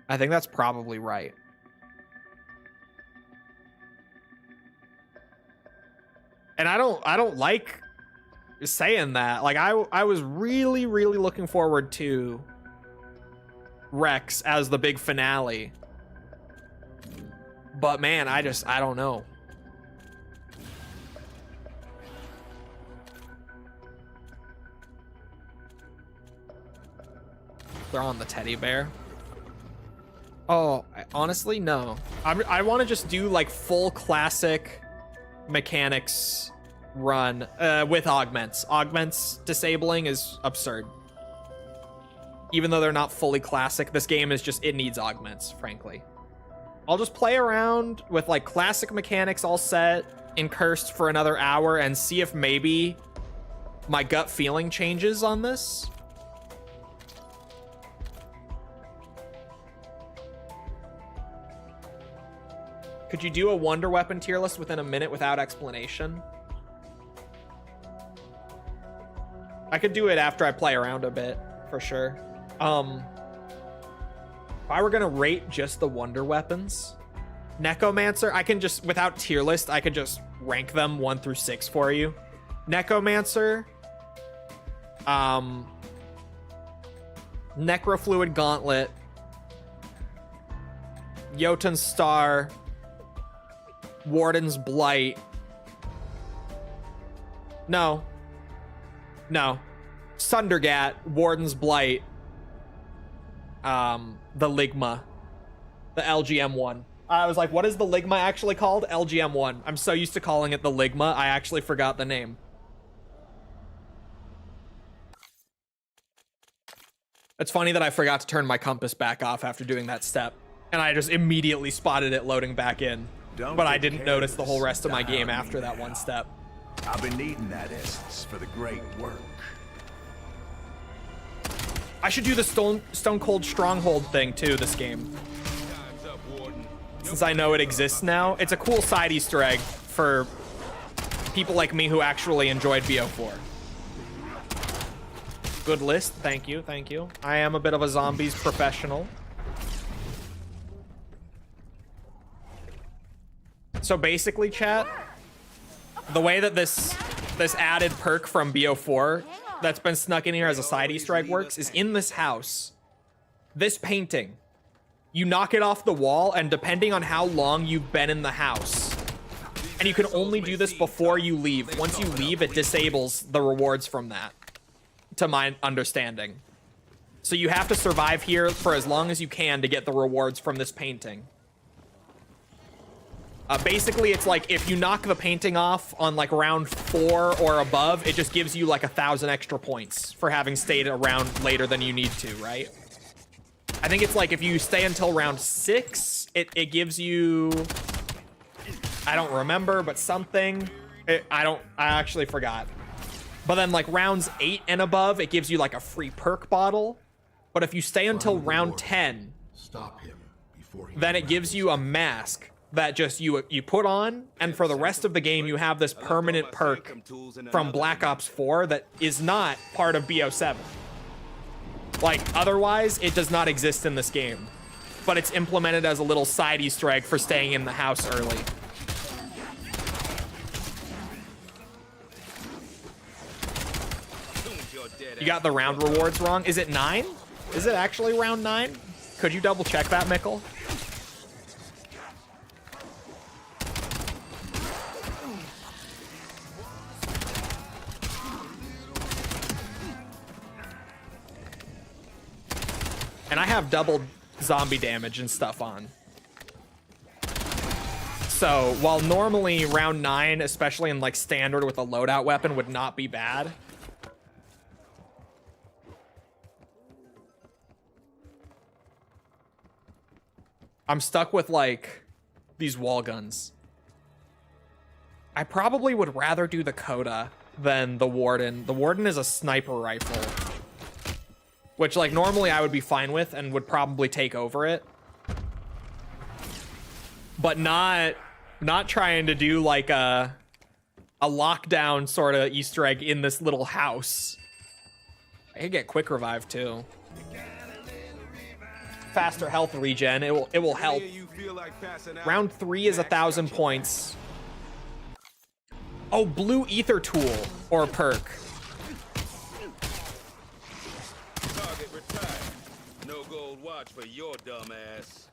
I think that's probably right. And I don't like saying that. Like, I was really looking forward to Rex as the big finale. But man, I don't know. They're on the teddy bear. Oh, honestly, no. I want to just do like full classic mechanics run with augments. Augments disabling is absurd. Even though they're not fully classic, this game is just, it needs augments, frankly. I'll just play around with like classic mechanics all set in Cursed for another hour and see if maybe my gut feeling changes on this. Could you do a Wonder Weapon tier list within a minute without explanation? I could do it after I play around a bit, for sure. If I were gonna rate just the Wonder Weapons, Necromancer, I can just, without tier list, I could just rank them 1 through 6 for you. Necromancer, Necrofluid Gauntlet, Jotun's Star, Warden's Blight. No. Sundergat, Warden's Blight, the Ligma, the LGM1. I was like, what is the Ligma actually called? LGM1. I'm so used to calling it the Ligma, I actually forgot the name. It's funny that I forgot to turn my compass back off after doing that step, and I just immediately spotted it loading back in. But I didn't notice the whole rest of my game after that one step. I've been needing that essence for the great work. I should do the Stone Cold Stronghold thing too this game. Since I know it exists now. It's a cool side Easter egg for people like me who actually enjoyed BO4. Good list. Thank you. I am a bit of a zombies professional. So basically, chat, the way that this added perk from BO4 that's been snuck in here as a side Easter egg works is in this house. This painting, you knock it off the wall, and depending on how long you've been in the house, and you can only do this before you leave. Once you leave, it disables the rewards from that, to my understanding. So you have to survive here for as long as you can to get the rewards from this painting. Basically, it's like if you knock the painting off on like round 4 or above, it just gives you like 1,000 extra points for having stayed around later than you need to, right? I think it's like if you stay until round 6, it gives you, I don't remember, but something. I actually forgot. But then like rounds 8 and above, it gives you like a free perk bottle. But if you stay until round 10, Stop him before he then it gives you a mask that just you put on, and for the rest of the game you have this permanent perk from Black Ops 4 that is not part of BO7. Like, otherwise, it does not exist in this game. But it's implemented as a little side Easter egg for staying in the house early. You got the round rewards wrong. Is it 9? Is it actually round 9? Could you double check that, Mikkel? And I have double zombie damage and stuff on. So while normally round 9, especially in like standard with a loadout weapon, would not be bad, I'm stuck with like these wall guns. I probably would rather do the Coda than the Warden. The Warden is a sniper rifle, which like normally I would be fine with and would probably take over it. But not trying to do like a lockdown sort of Easter egg in this little house. I could get quick revive too. Faster health regen. It will help. Round 3 is 1,000 points. Oh, blue ether tool or perk. Target retired. No gold watch for your dumb ass.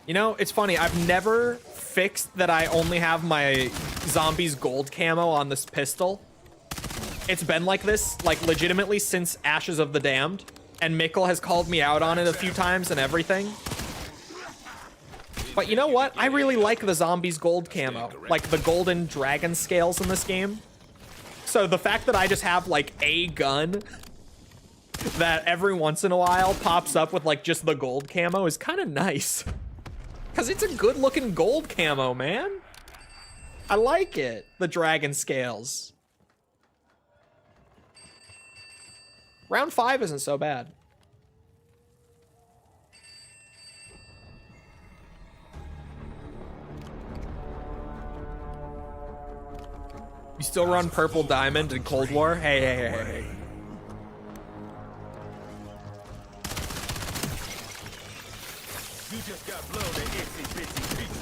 You know, it's funny. I've never fixed that I only have my zombies gold camo on this pistol. It's been like this, like legitimately since Ashes of the Damned. And Mikkel has called me out on it a few times and everything. But you know what? I really like the zombies gold camo. Like the golden dragon scales in this game. So the fact that I just have like a gun that every once in a while pops up with like just the gold camo is kind of nice. Because it's a good looking gold camo, man. I like it. The dragon scales. Round 5 isn't so bad. You still run Purple Diamond in Cold War? Hey. You just got blown to itsy bitsy pieces.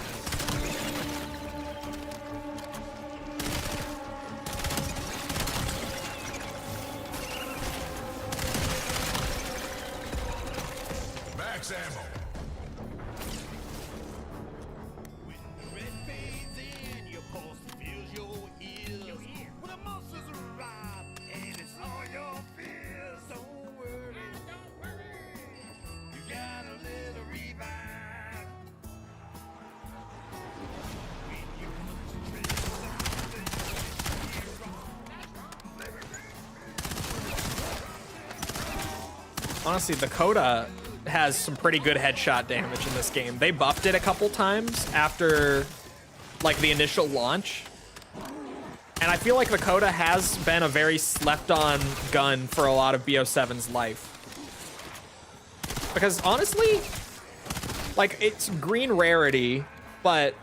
Max ammo. When red fades in, your pulse fills your ears. When the monsters arrive, and it's all your fears. Don't worry. You got a little revive. When you Honestly, the Coda has some pretty good headshot damage in this game. They buffed it a couple times after like the initial launch. And I feel like the Coda has been a very slept on gun for a lot of BO7's life. Because honestly, like it's green rarity, but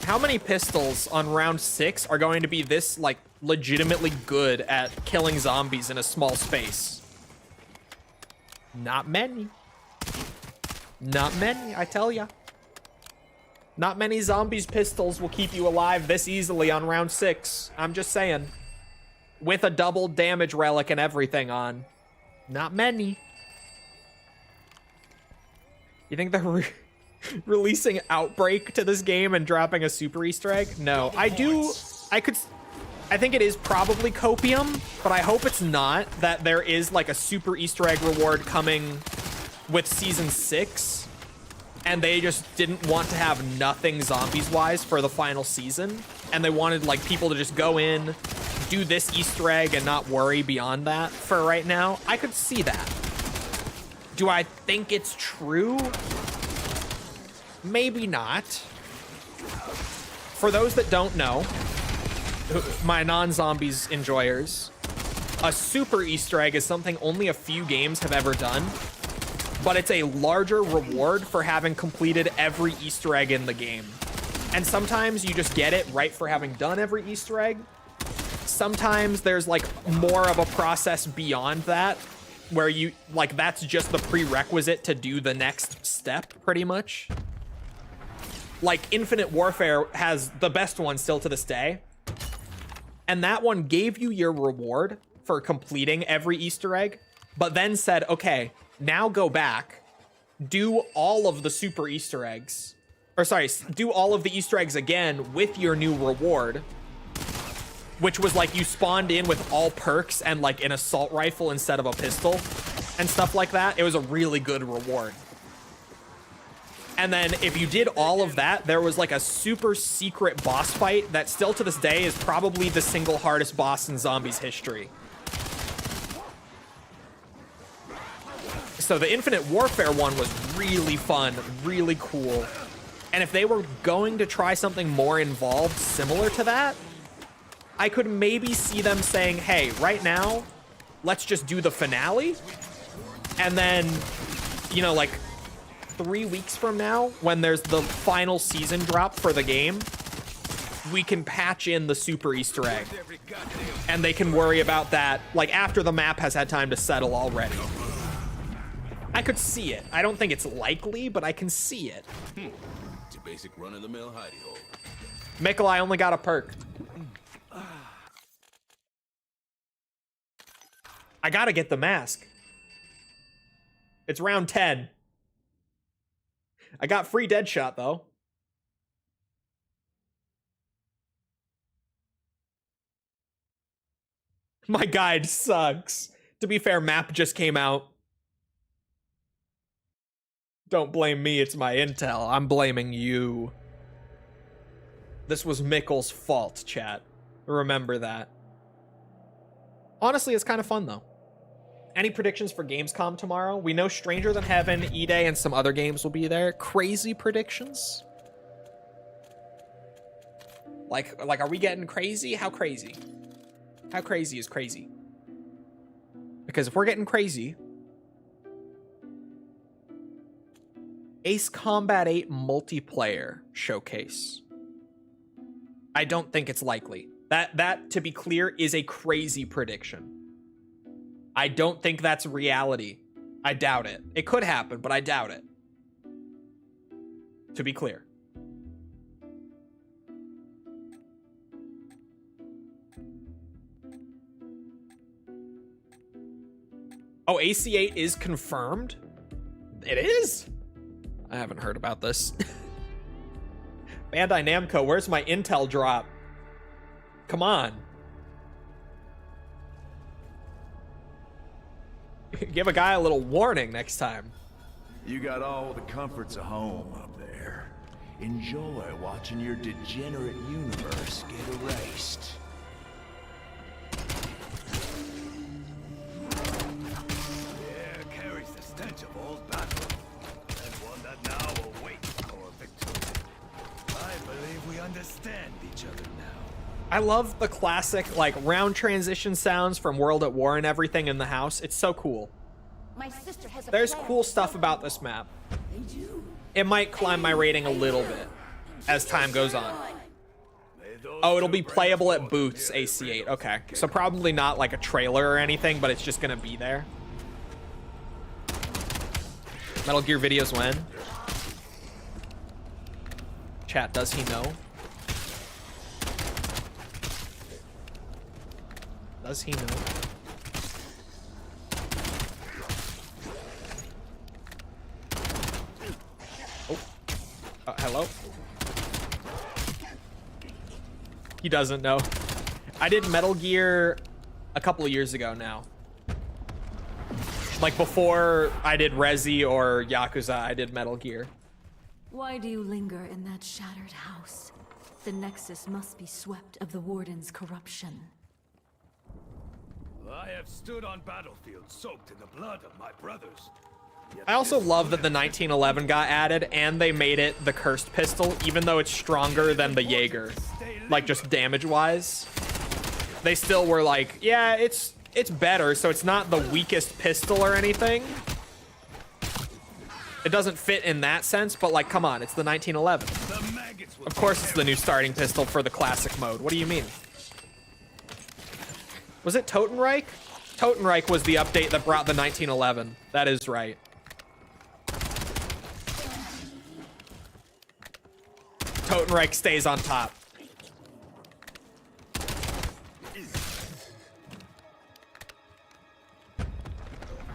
how many pistols on round 6 are going to be this like legitimately good at killing zombies in a small space? Not many. Not many, I tell ya. Not many zombies pistols will keep you alive this easily on round 6. I'm just saying. With a double damage relic and everything on. Not many. You think they're releasing Outbreak to this game and dropping a super Easter egg? No, I think it is probably Copium, but I hope it's not, that there is like a super Easter egg reward coming with season 6, and they just didn't want to have nothing zombies wise for the final season, and they wanted like people to just go in, do this Easter egg and not worry beyond that for right now. I could see that. Do I think it's true? Maybe not. For those that don't know, my non-zombies enjoyers, a super Easter egg is something only a few games have ever done, but it's a larger reward for having completed every Easter egg in the game. And sometimes you just get it right for having done every Easter egg. Sometimes there's like more of a process beyond that, where you like that's just the prerequisite to do the next step, pretty much. Like Infinite Warfare has the best one still to this day, and that one gave you your reward for completing every Easter egg, but then said, okay, now go back, do all of the super Easter eggs, or sorry, do all of the Easter eggs again with your new reward, which was like you spawned in with all perks and like an assault rifle instead of a pistol and stuff like that. It was a really good reward. And then if you did all of that, there was like a super secret boss fight that still to this day is probably the single hardest boss in Zombies history. So the Infinite Warfare one was really fun, really cool. And if they were going to try something more involved similar to that, I could maybe see them saying, hey, right now, let's just do the finale. And then, you know, like 3 weeks from now, when there's the final season drop for the game, we can patch in the super Easter egg. And they can worry about that, like, after the map has had time to settle already. I could see it. I don't think it's likely, but I can see it. It's a basic run-of-the-mill hidey hole. Mikkel, I only got a perk. I gotta get the mask. It's round 10. I got free Deadshot, though. My guide sucks. To be fair, map just came out. Don't blame me, it's my intel. I'm blaming you. This was Mikkel's fault, chat. Remember that. Honestly, it's kind of fun, though. Any predictions for Gamescom tomorrow? We know Stranger Than Heaven, E-Day, and some other games will be there. Crazy predictions? Like, are we getting crazy? How crazy? How crazy is crazy? Because if we're getting crazy, Ace Combat 8 multiplayer showcase. I don't think it's likely. That, to be clear, is a crazy prediction. I don't think that's reality. I doubt it. It could happen, but I doubt it. To be clear. Oh, AC8 is confirmed? It is? I haven't heard about this. Bandai Namco, where's my intel drop? Come on. Give a guy a little warning next time. You got all the comforts of home up there. Enjoy watching your degenerate universe get erased. The air carries the stench of old battle, and one that now awaits our victory. I believe we understand each other now. I love the classic, like, round transition sounds from World at War and everything in the house. It's so cool. My sister has There's cool stuff about this map. It might climb my rating a little bit as time goes on. Oh, it'll be playable at Booths, AC8. Okay. So probably not like a trailer or anything, but it's just gonna be there. Metal Gear videos when? Chat, does he know? Does he know? Oh. Hello? He doesn't know. I did Metal Gear a couple of years ago now. Like before I did Resi or Yakuza, I did Metal Gear. Why do you linger in that shattered house? The Nexus must be swept of the Warden's corruption. I have stood on battlefields soaked in the blood of my brothers. I also love that the 1911 got added and they made it the cursed pistol, even though it's stronger than the Jaeger, like just damage-wise. they still were like, yeah, it's better, so it's not the weakest pistol or anything. It doesn't fit in that sense, but like, come on, it's the 1911. Of course it's the new starting pistol for the classic mode. What do you mean? Was it Totenreich? Totenreich was the update that brought the 1911. That is right. Totenreich stays on top.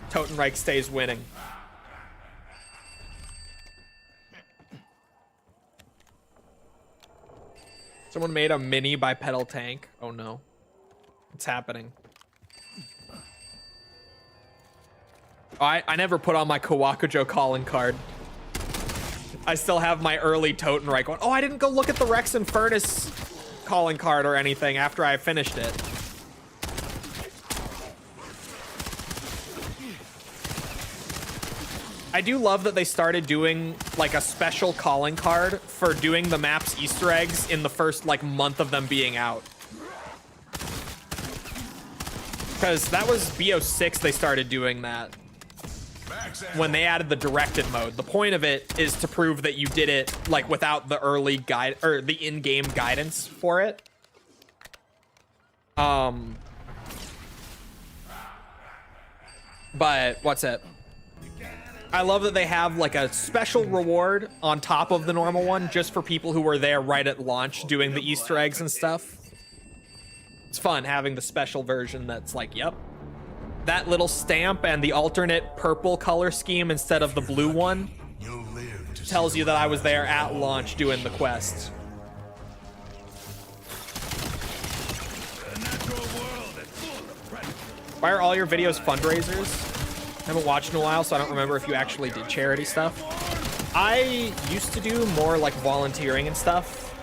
Totenreich stays winning. Someone made a mini bipedal tank. Oh no. What's happening? Oh, I never put on my Kawakujo calling card. I still have my early Totenreich one. Oh, I didn't go look at the Rex Infernus calling card or anything after I finished it. I do love that they started doing like a special calling card for doing the map's Easter eggs in the first like month of them being out. Because that was BO6 they started doing that. When they added the directed mode. The point of it is to prove that you did it like without the early guide or the in-game guidance for it. But what's it? I love that they have like a special reward on top of the normal one just for people who were there right at launch doing the Easter eggs and stuff. It's fun having the special version that's like, yep, that little stamp and the alternate purple color scheme instead of the blue one tells you that I was there at launch doing the quest. Why are all your videos fundraisers? I haven't watched in a while, so I don't remember if you actually did charity stuff. I used to do more like volunteering and stuff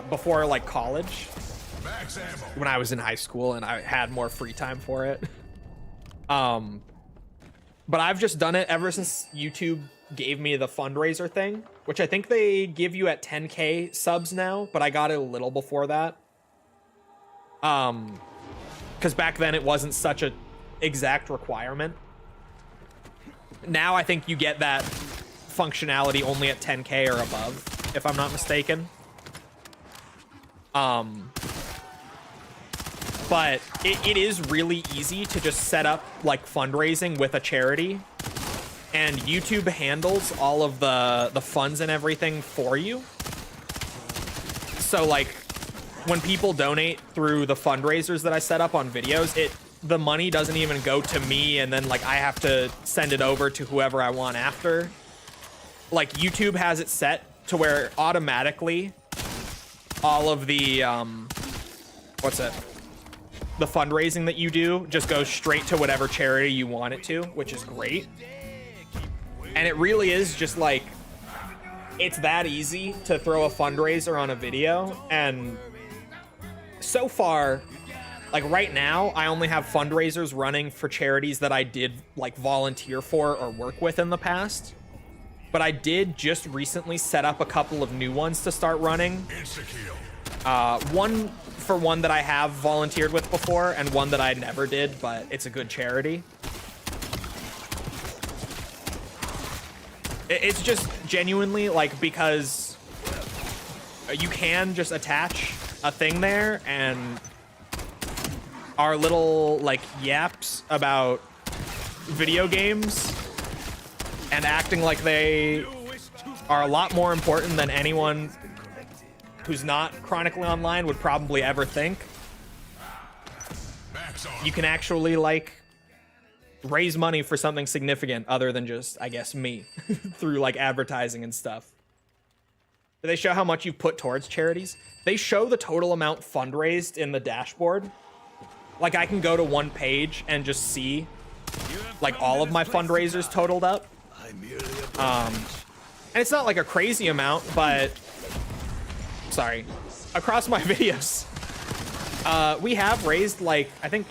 before like college, when I was in high school and I had more free time for it. But I've just done it ever since YouTube gave me the fundraiser thing, which I think they give you at 10K subs now, but I got it a little before that. Because back then it wasn't such a exact requirement. Now I think you get that functionality only at 10K or above, if I'm not mistaken. But it is really easy to just set up like fundraising with a charity, and YouTube handles all of the funds and everything for you. So like when people donate through the fundraisers that I set up on videos, the money doesn't even go to me and then like I have to send it over to whoever I want after. Like YouTube has it set to where automatically all of the the fundraising that you do just goes straight to whatever charity you want it to, which is great. And it really is just like, it's that easy to throw a fundraiser on a video. And so far, like right now, I only have fundraisers running for charities that I did like volunteer for or work with in the past. But I did just recently set up a couple of new ones to start running. One that I have volunteered with before, and one that I never did, but it's a good charity. It's just genuinely like, because you can just attach a thing there, and our little like yaps about video games and acting like they are a lot more important than anyone who's not chronically online would probably ever think. You can actually like raise money for something significant other than just, I guess, me through like advertising and stuff. Do they show how much you've put towards charities? They show the total amount fundraised in the dashboard. Like I can go to one page and just see like all of my fundraisers totaled up. And it's not like a crazy amount, but sorry, across my videos, we have raised like, I think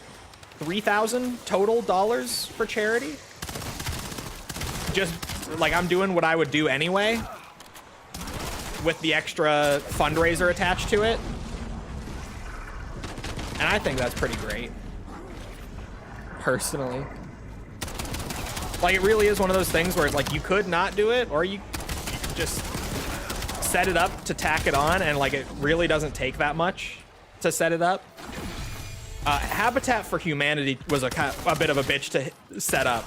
$3,000 total dollars for charity. Just like I'm doing what I would do anyway with the extra fundraiser attached to it. And And I think that's pretty great, personally. Like, it really is one of those things where it's like you could not do it, or you just set it up to tack it on, and like it really doesn't take that much to set it up. Habitat for Humanity was a bit of a bitch to set up.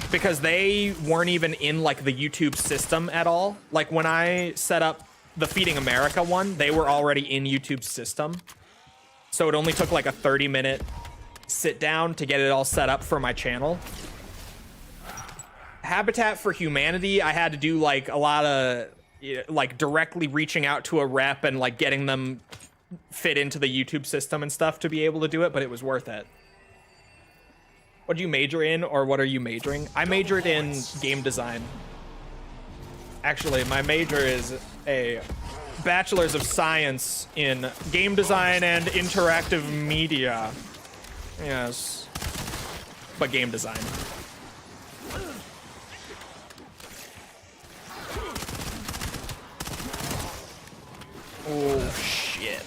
Because they weren't even in like the YouTube system at all. Like when I set up the Feeding America one, they were already in YouTube's system. So it only took like a 30-minute sit down to get it all set up for my channel. Habitat for Humanity, I had to do like a lot of like directly reaching out to a rep and like getting them fit into the YouTube system and stuff to be able to do it, but it was worth it. What do you major in, or what are you majoring? I majored in game design. Actually, my major is a Bachelor's of Science in game design and interactive media. Yes, but game design. Oh, shit.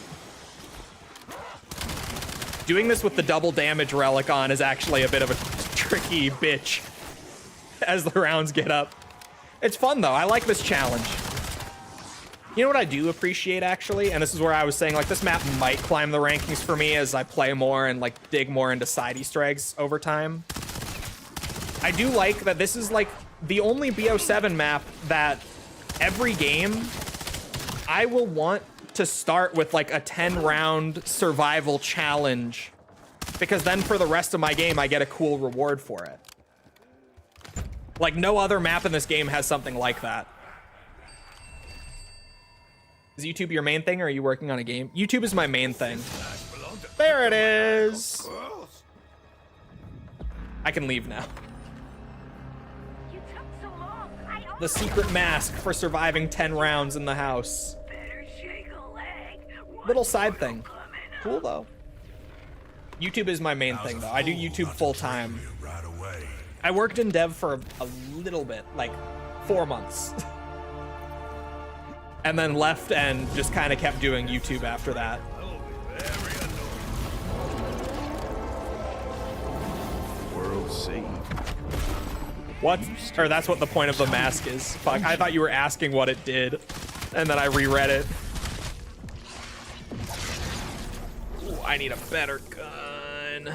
Doing this with the double damage relic on is actually a bit of a tricky bitch as the rounds get up. It's fun, though. I like this challenge. You know what I do appreciate, actually? And this is where I was saying, like, this map might climb the rankings for me as I play more and, like, dig more into side Easter eggs over time. I do like that this is, like, the only BO7 map that every game I will want to start with like a 10-round survival challenge, because then for the rest of my game I get a cool reward for it. Like no other map in this game has something like that. Is YouTube your main thing, or are you working on a game? YouTube is my main thing. There it is. I can leave now. The secret mask for surviving 10 rounds in the house. Little side thing. Cool, though. YouTube is my main thing, though. I do YouTube full time. I worked in dev for a little bit, like 4 months. And then left and just kind of kept doing YouTube after that. World saved. What? Or that's what the point of the mask is. Fuck, I thought you were asking what it did. And then I reread it. Ooh, I need a better gun.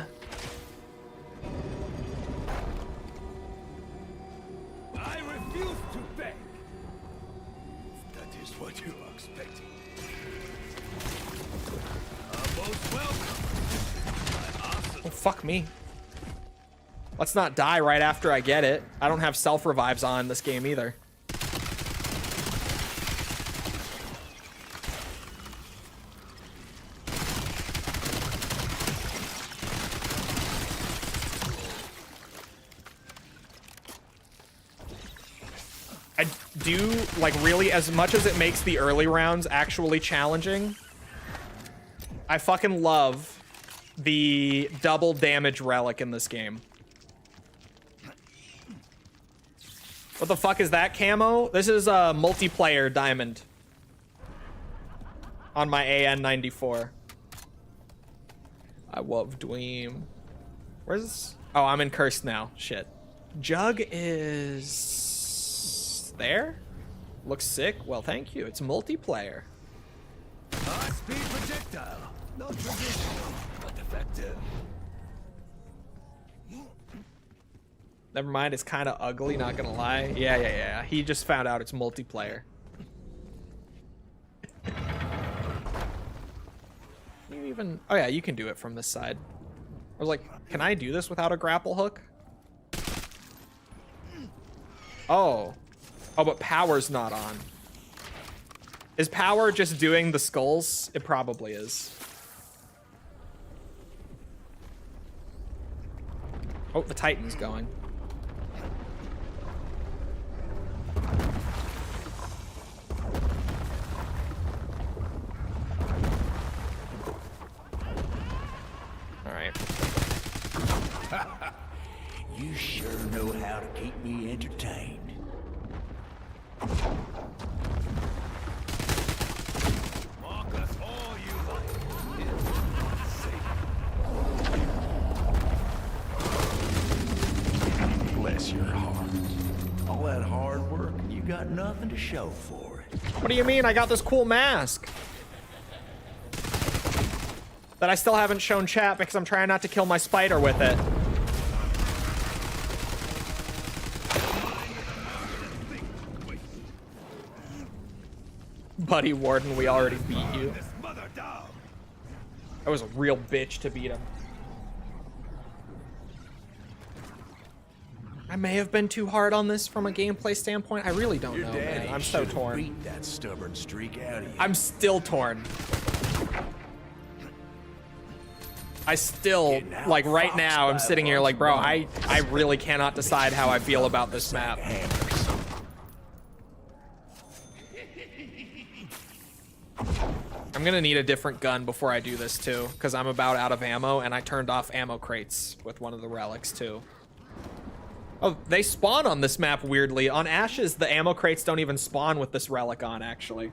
I refuse to beg. That is what you are expecting. Most welcome. Oh, fuck me. Let's not die right after I get it. I don't have self-revives on this game either. I do, like, really, as much as it makes the early rounds actually challenging, I fucking love the double damage relic in this game. What the fuck is that camo? This is a multiplayer diamond on my AN94. I love Dweem. Where's this? Oh, I'm in Cursed now. Shit. Jug is there? Looks sick. Well, thank you. It's multiplayer. High-speed projectile. Not traditional, but effective. Never mind, it's kind of ugly, not gonna lie. Yeah. He just found out it's multiplayer. You even... Oh yeah, you can do it from this side. I was like, can I do this without a grapple hook? Oh. Oh, but power's not on. Is power just doing the skulls? It probably is. Oh, the Titan's going. You sure know how to keep me entertained. to show for it. What do you mean? I got this cool mask that I still haven't shown chat because I'm trying not to kill my spider with it. Buddy Warden, we already beat you. That was a real bitch to beat him. I may have been too hard on this from a gameplay standpoint. I really don't know, man. I'm so torn. Beat that stubborn streak out of you. I'm still torn. I still, like, right now, I'm sitting here like, bro, I really cannot decide how I feel about this map. I'm gonna need a different gun before I do this too, because I'm about out of ammo, and I turned off ammo crates with one of the relics too. Oh, they spawn on this map weirdly. On Ashes, the ammo crates don't even spawn with this relic on, actually.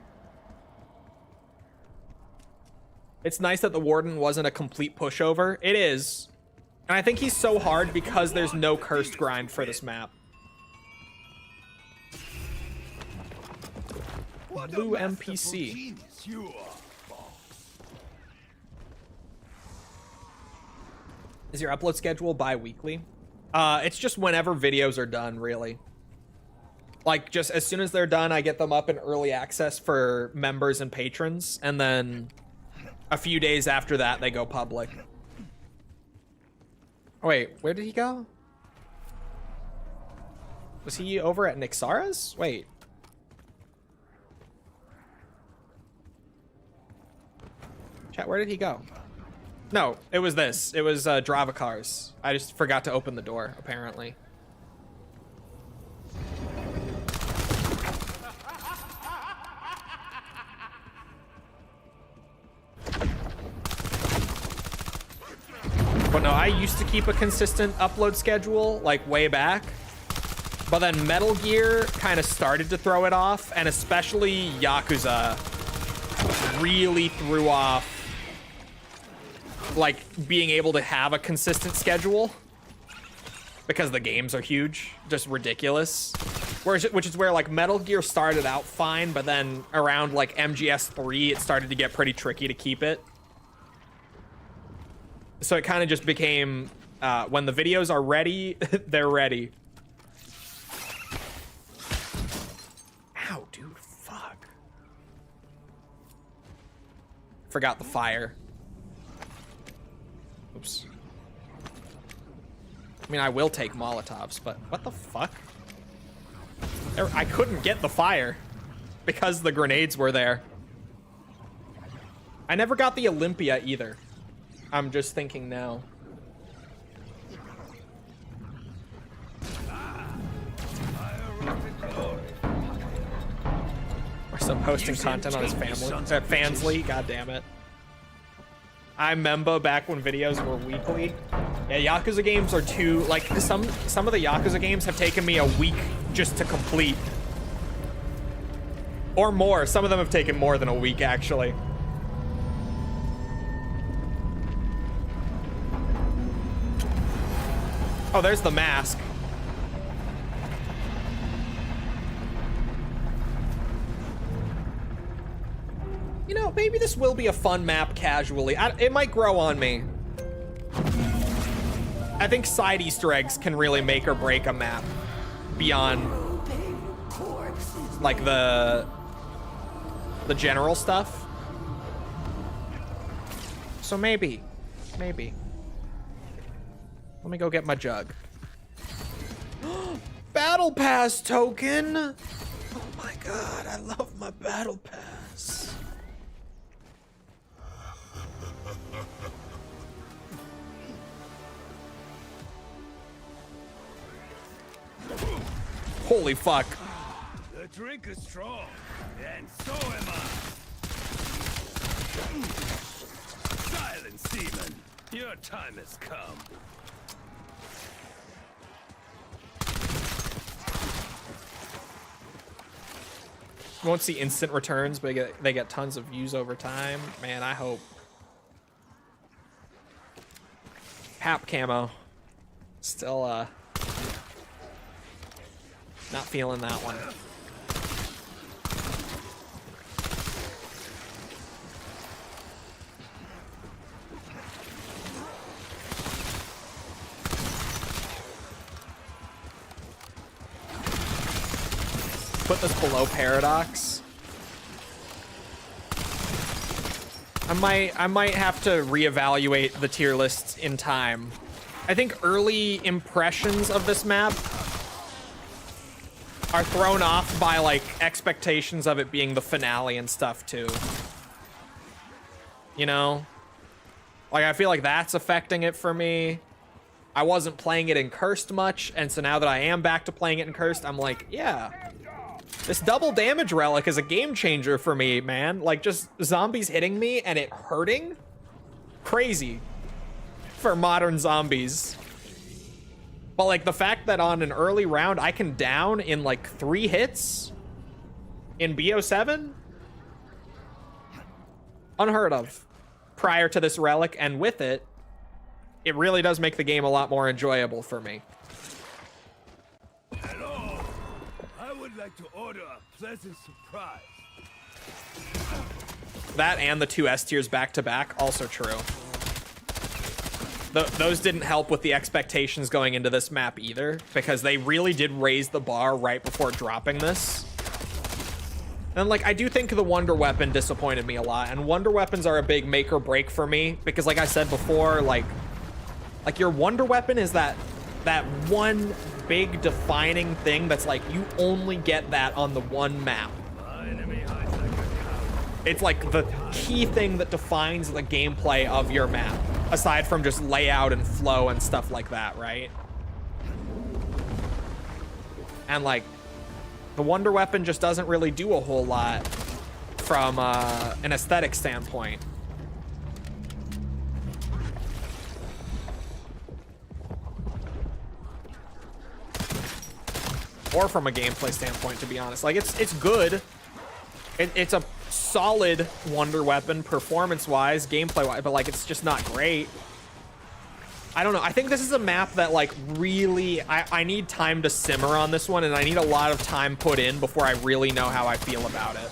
It's nice that the Warden wasn't a complete pushover. It is. And I think he's so hard because there's no cursed grind for this map. Blue NPC. Is your upload schedule bi-weekly? It's just whenever videos are done, really. Like, just as soon as they're done, I get them up in early access for members and patrons, and then a few days after that, they go public. Oh, wait, where did he go? Was he over at Nixara's? Wait. Chat, where did he go? No, it was this. It was Dravakar's. I just forgot to open the door, apparently. But no, I used to keep a consistent upload schedule, like, way back. But then Metal Gear kind of started to throw it off, and especially Yakuza really threw off, like, being able to have a consistent schedule because the games are huge, just ridiculous. Which is where, like, Metal Gear started out fine, but then around, like, MGS3, it started to get pretty tricky to keep it. So it kind of just became, when the videos are ready, they're ready. Ow, dude, fuck. Forgot the fire. Oops. I mean, I will take Molotovs, but what the fuck? I couldn't get the fire because the grenades were there. I never got the Olympia either. I'm just thinking now. Or some posting content on his family. Fansly, god damn it. I remember back when videos were weekly. Yeah, Yakuza games are too, like, some of the Yakuza games have taken me a week just to complete. Or more. Some of them have taken more than a week, actually. Oh, there's the mask. You know, maybe this will be a fun map casually. It might grow on me. I think side Easter eggs can really make or break a map beyond, like, the general stuff. So maybe. Let me go get my jug. Battle Pass token! Oh my god, I love my Battle Pass. Holy fuck. The drink is strong, and so am I. Silence, demon. Your time has come. You won't see instant returns, but they get tons of views over time. Man, I hope. Hap camo. Still, not feeling that one. put this below Paradox. I might have to reevaluate the tier list in time. I think early impressions of this map are thrown off by like expectations of it being the finale and stuff too. You know? Like I feel like that's affecting it for me. I wasn't playing it in Cursed much, and so now that I am back to playing it in Cursed, I'm like, yeah. This double damage relic is a game changer for me, man. Like just zombies hitting me and it hurting? Crazy for modern zombies. But like the fact that on an early round I can down in like 3 hits in BO7? Unheard of prior to this relic, and with it, it really does make the game a lot more enjoyable for me. Hello. I would like to order a pleasant surprise. That and the 2 S tiers back to back, also true. Those didn't help with the expectations going into this map either, because they really did raise the bar right before dropping this. And like, I do think the Wonder Weapon disappointed me a lot, and Wonder Weapons are a big make or break for me, because like I said before, like your Wonder Weapon is that one big defining thing that's like, you only get that on the one map. It's like the key thing that defines the gameplay of your map, aside from just layout and flow and stuff like that, right? And like, the Wonder Weapon just doesn't really do a whole lot from an aesthetic standpoint. Or from a gameplay standpoint, to be honest. Like, it's good. It's a solid Wonder Weapon performance-wise, gameplay-wise, but like, it's just not great. I don't know. I think this is a map that like really, I need time to simmer on this one, and I need a lot of time put in before I really know how I feel about it.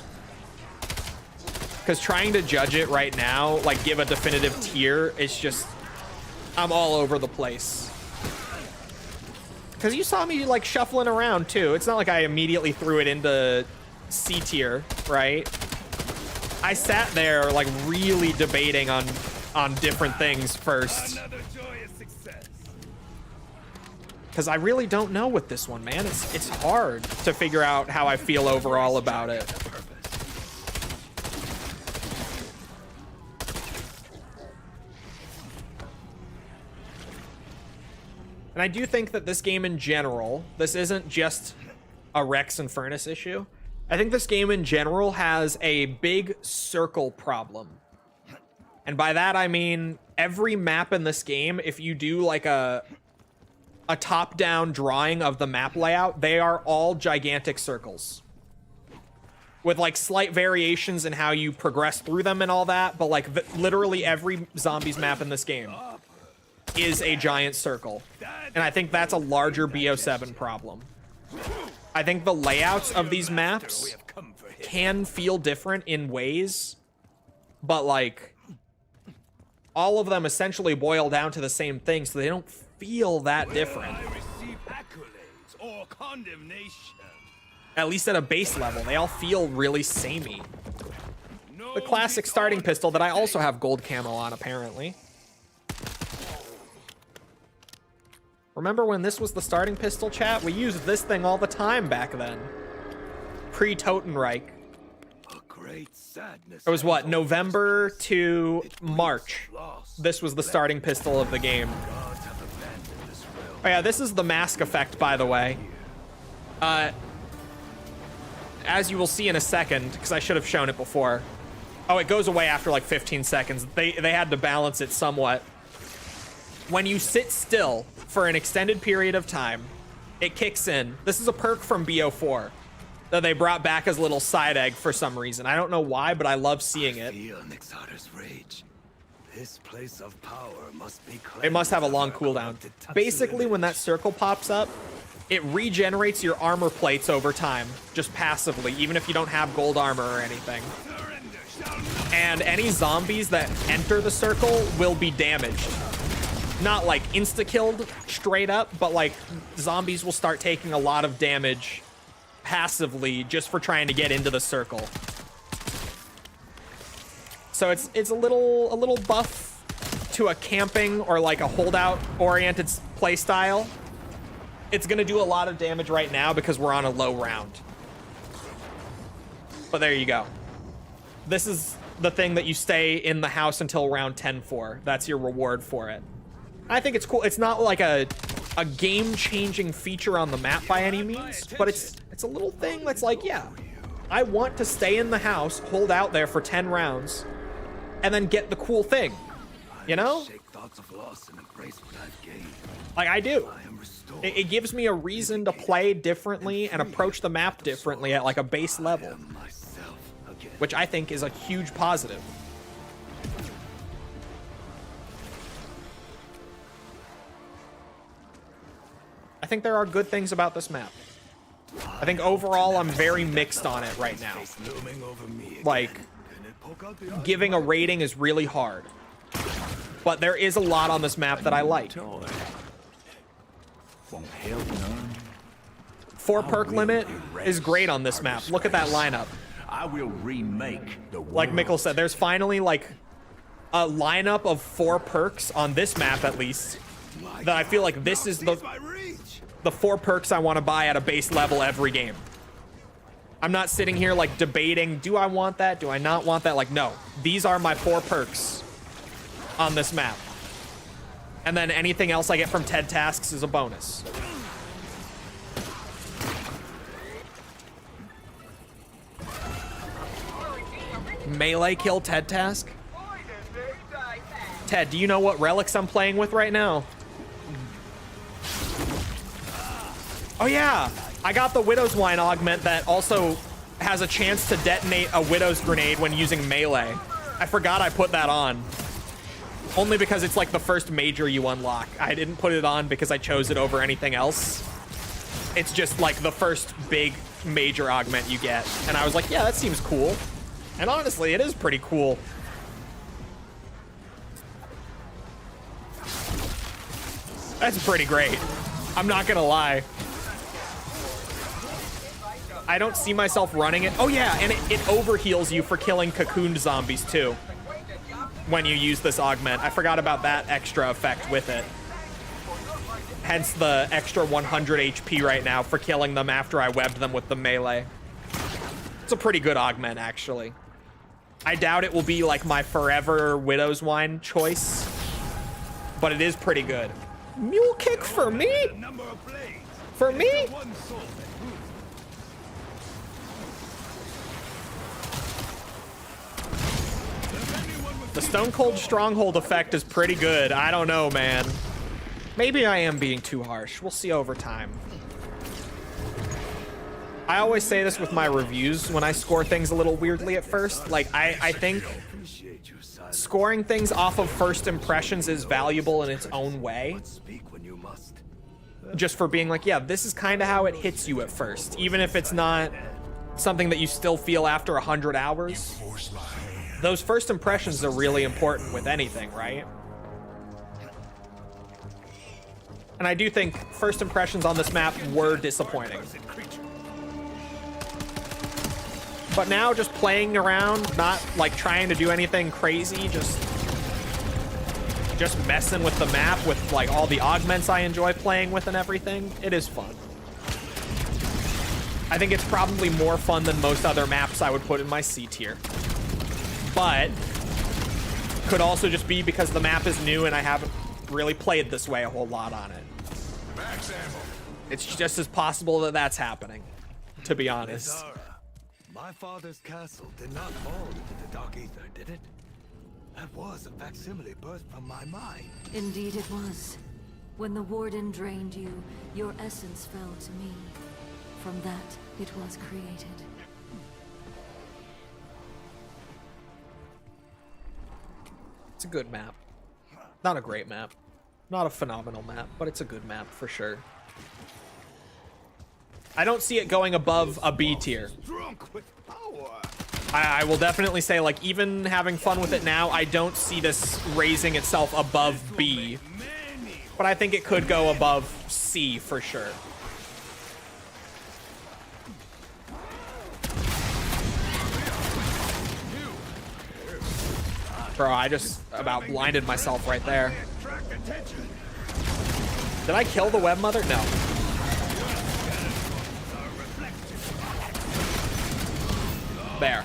Because trying to judge it right now, like give a definitive tier, it's just, I'm all over the place. Because you saw me like shuffling around too. It's not like I immediately threw it into C tier, right? I sat there like really debating on different things first. Because I really don't know with this one, man. It's hard to figure out how I feel overall about it. And I do think that this game in general, this isn't just a Rex Infernus issue. I think this game in general has a big circle problem. And by that I mean every map in this game, if you do like a top-down drawing of the map layout, they are all gigantic circles. With like slight variations in how you progress through them and all that, but like literally every zombies map in this game is a giant circle. And I think that's a larger BO7 problem. I think the layouts of these maps can feel different in ways, but like all of them essentially boil down to the same thing, so they don't feel that different. At least at a base level, they all feel really samey. The classic starting pistol that I also have gold camo on, apparently. Remember when this was the starting pistol, chat? We used this thing all the time back then. Pre-Totenreich. It was what, November to March. This was the starting pistol of the game. Oh yeah, this is the mask effect, by the way. As you will see in a second, because I should have shown it before. Oh, it goes away after like 15 seconds. They had to balance it somewhat. When you sit still for an extended period of time, it kicks in. This is a perk from BO4 that they brought back as a little side egg for some reason. I don't know why, but I love seeing it. This place of power must be it must have a long cooldown. Basically, when that circle pops up, it regenerates your armor plates over time, just passively, even if you don't have gold armor or anything. And any zombies that enter the circle will be damaged. Not like insta-killed straight up, but like zombies will start taking a lot of damage passively just for trying to get into the circle. So it's a little buff to a camping or like a holdout oriented play style. It's gonna do a lot of damage right now because we're on a low round. But there you go. This is the thing that you stay in the house until round 10 for. That's your reward for it. I think it's cool. It's not like a game-changing feature on the map by any means, but it's a little thing that's like, yeah, I want to stay in the house, hold out there for 10 rounds, and then get the cool thing, you know? Like I do. It gives me a reason to play differently and approach the map differently at like a base level, which I think is a huge positive. I think there are good things about this map. I think overall I'm very mixed on it right now. Like, giving a rating is really hard. But there is a lot on this map that I like. 4 perk limit is great on this map. Look at that lineup. I will remake the world. Like Mikkel said, there's finally like a lineup of 4 perks on this map at least that I feel like this is the 4 perks I want to buy at a base level every game. I'm not sitting here like debating, do I want that? Do I not want that? Like, no, these are my 4 perks on this map. And then anything else I get from TED tasks is a bonus. Melee kill TED task? Ted, do you know what relics I'm playing with right now? Oh yeah, I got the Widow's Wine augment that also has a chance to detonate a Widow's Grenade when using melee. I forgot I put that on. Only because it's like the first major you unlock. I didn't put it on because I chose it over anything else. It's just like the first big major augment you get. And I was like, yeah, that seems cool. And honestly, it is pretty cool. That's pretty great. I'm not gonna lie. I don't see myself running it. Oh yeah, and it overheals you for killing cocooned zombies too when you use this augment. I forgot about that extra effect with it. Hence the extra 100 HP right now for killing them after I webbed them with the melee. It's a pretty good augment, actually. I doubt it will be like my forever Widow's Wine choice, but it is pretty good. Mule kick for me? For me? The Stone Cold Stronghold effect is pretty good. I don't know, man. Maybe I am being too harsh. We'll see over time. I always say this with my reviews when I score things a little weirdly at first. Like, I think scoring things off of first impressions is valuable in its own way. Just for being like, yeah, this is kind of how it hits you at first. Even if it's not something that you still feel after 100 hours. Those first impressions are really important with anything, right? And I do think first impressions on this map were disappointing. But now just playing around, not like trying to do anything crazy, just messing with the map with like all the augments I enjoy playing with and everything, it is fun. I think it's probably more fun than most other maps I would put in my C tier. But could also just be because the map is new and I haven't really played this way a whole lot on it. It's just as possible that that's happening, to be honest. My father's castle did not fall into the dark ether, did it? That was a facsimile birthed from my mind. Indeed it was. When the warden drained you, your essence fell to me. From that, it was created. It's a good map. Not a great map. Not a phenomenal map, but it's a good map for sure. I don't see it going above a B tier. I will definitely say, like, even having fun with it now, I don't see this raising itself above B. But I think it could go above C for sure. Bro, I just about blinded myself right there. Did I kill the web mother? No. There.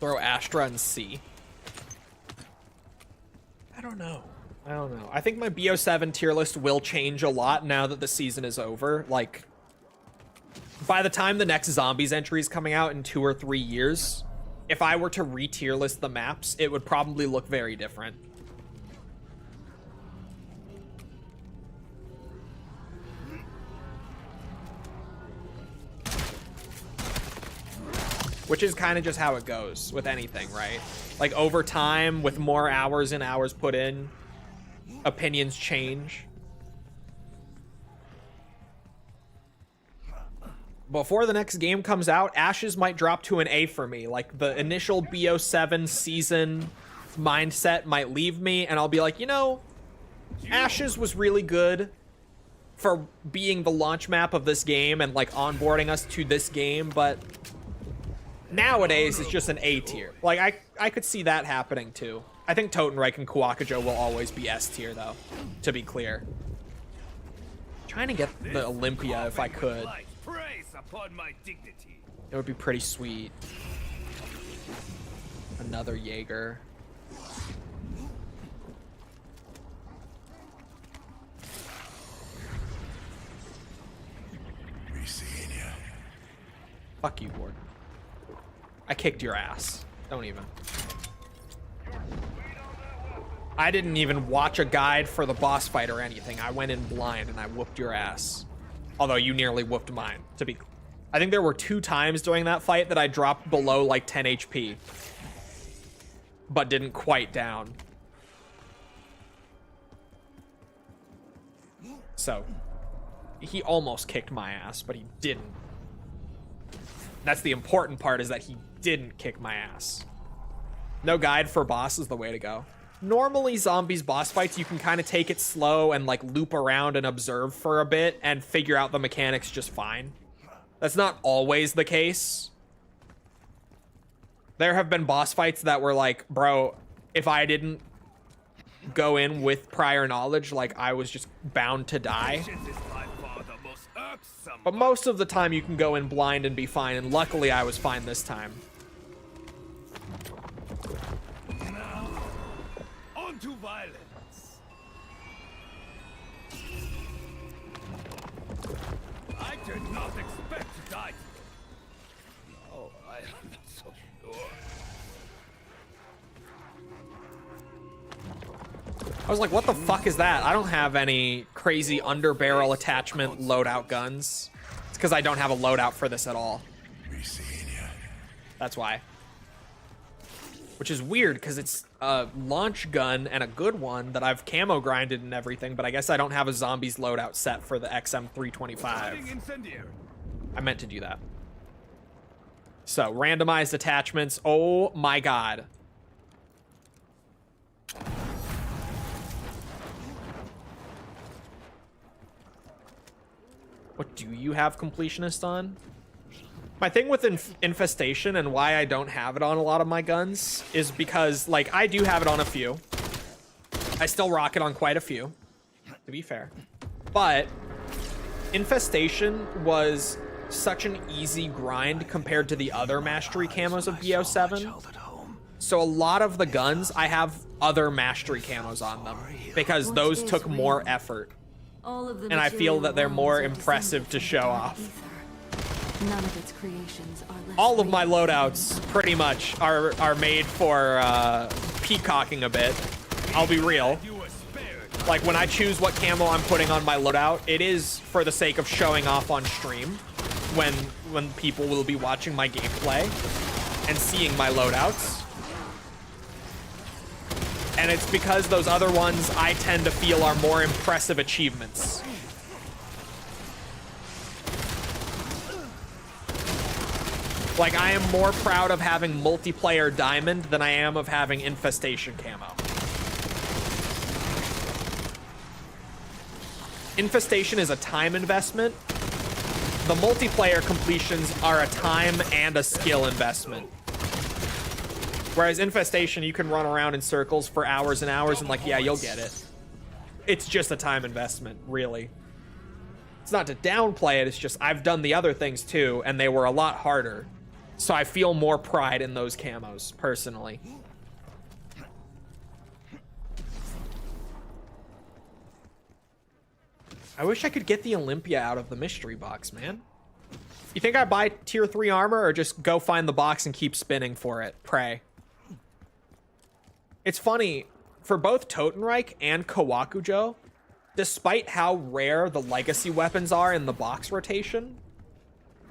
Throw Astra and C. I don't know. I think my BO7 tier list will change a lot now that the season is over. Like, by the time the next Zombies entry is coming out in 2 or 3 years, if I were to re-tier list the maps, it would probably look very different. Which is kind of just how it goes with anything, right? Like, over time, with more hours and hours put in, opinions change. Before the next game comes out, Ashes might drop to an A for me. Like, the initial BO7 season mindset might leave me, and I'll be like, you know, Ashes was really good for being the launch map of this game and, like, onboarding us to this game, but nowadays it's just an A tier. Like, I could see that happening too. I think Totenreich and Kuwakajo will always be S tier though, to be clear. Trying to get the Olympia if I could. It would be pretty sweet. Another Jaeger. Fuck you, Ward. I kicked your ass. Don't even. I didn't even watch a guide for the boss fight or anything. I went in blind and I whooped your ass. Although you nearly whooped mine, to be... I think there were 2 times during that fight that I dropped below like 10 HP. But didn't quite down. So, he almost kicked my ass, but he didn't. That's the important part, is that he didn't kick my ass. No guide for boss is the way to go. Normally, Zombies boss fights, you can kind of take it slow and like loop around and observe for a bit and figure out the mechanics just fine. That's not always the case. There have been boss fights that were like, bro, if I didn't go in with prior knowledge, like I was just bound to die. But most of the time you can go in blind and be fine, and luckily I was fine this time. Now, on to violence. I did not expect to die. No, I'm not so sure. I was like, what the fuck is that? I don't have any crazy underbarrel attachment loadout guns. It's because I don't have a loadout for this at all. That's why. Which is weird, because it's a launch gun and a good one that I've camo grinded and everything, but I guess I don't have a Zombies loadout set for the XM325. I meant to do that. So, randomized attachments. Oh my god. What do you have completionist on? My thing with infestation and why I don't have it on a lot of my guns is because, like, I do have it on a few. I still rock it on quite a few, to be fair. But infestation was such an easy grind compared to the other mastery camos of BO7. So a lot of the guns, I have other mastery camos on them because those took more effort. And I feel that they're more impressive to show off. None of its creations are less. All of my loadouts pretty much are made for peacocking a bit. I'll be real. Like, when I choose what camo I'm putting on my loadout, it is for the sake of showing off on stream when people will be watching my gameplay and seeing my loadouts. And it's because those other ones I tend to feel are more impressive achievements. Like, I am more proud of having multiplayer diamond than I am of having infestation camo. Infestation is a time investment. The multiplayer completions are a time and a skill investment. Whereas infestation, you can run around in circles for hours and hours and like, yeah, you'll get it. It's just a time investment, really. It's not to downplay it, it's just I've done the other things too, and they were a lot harder. So I feel more pride in those camos, personally. I wish I could get the Olympia out of the mystery box, man. You think I buy tier 3 armor or just go find the box and keep spinning for it? Pray. It's funny, for both Totenreich and Kawakujo, despite how rare the legacy weapons are in the box rotation,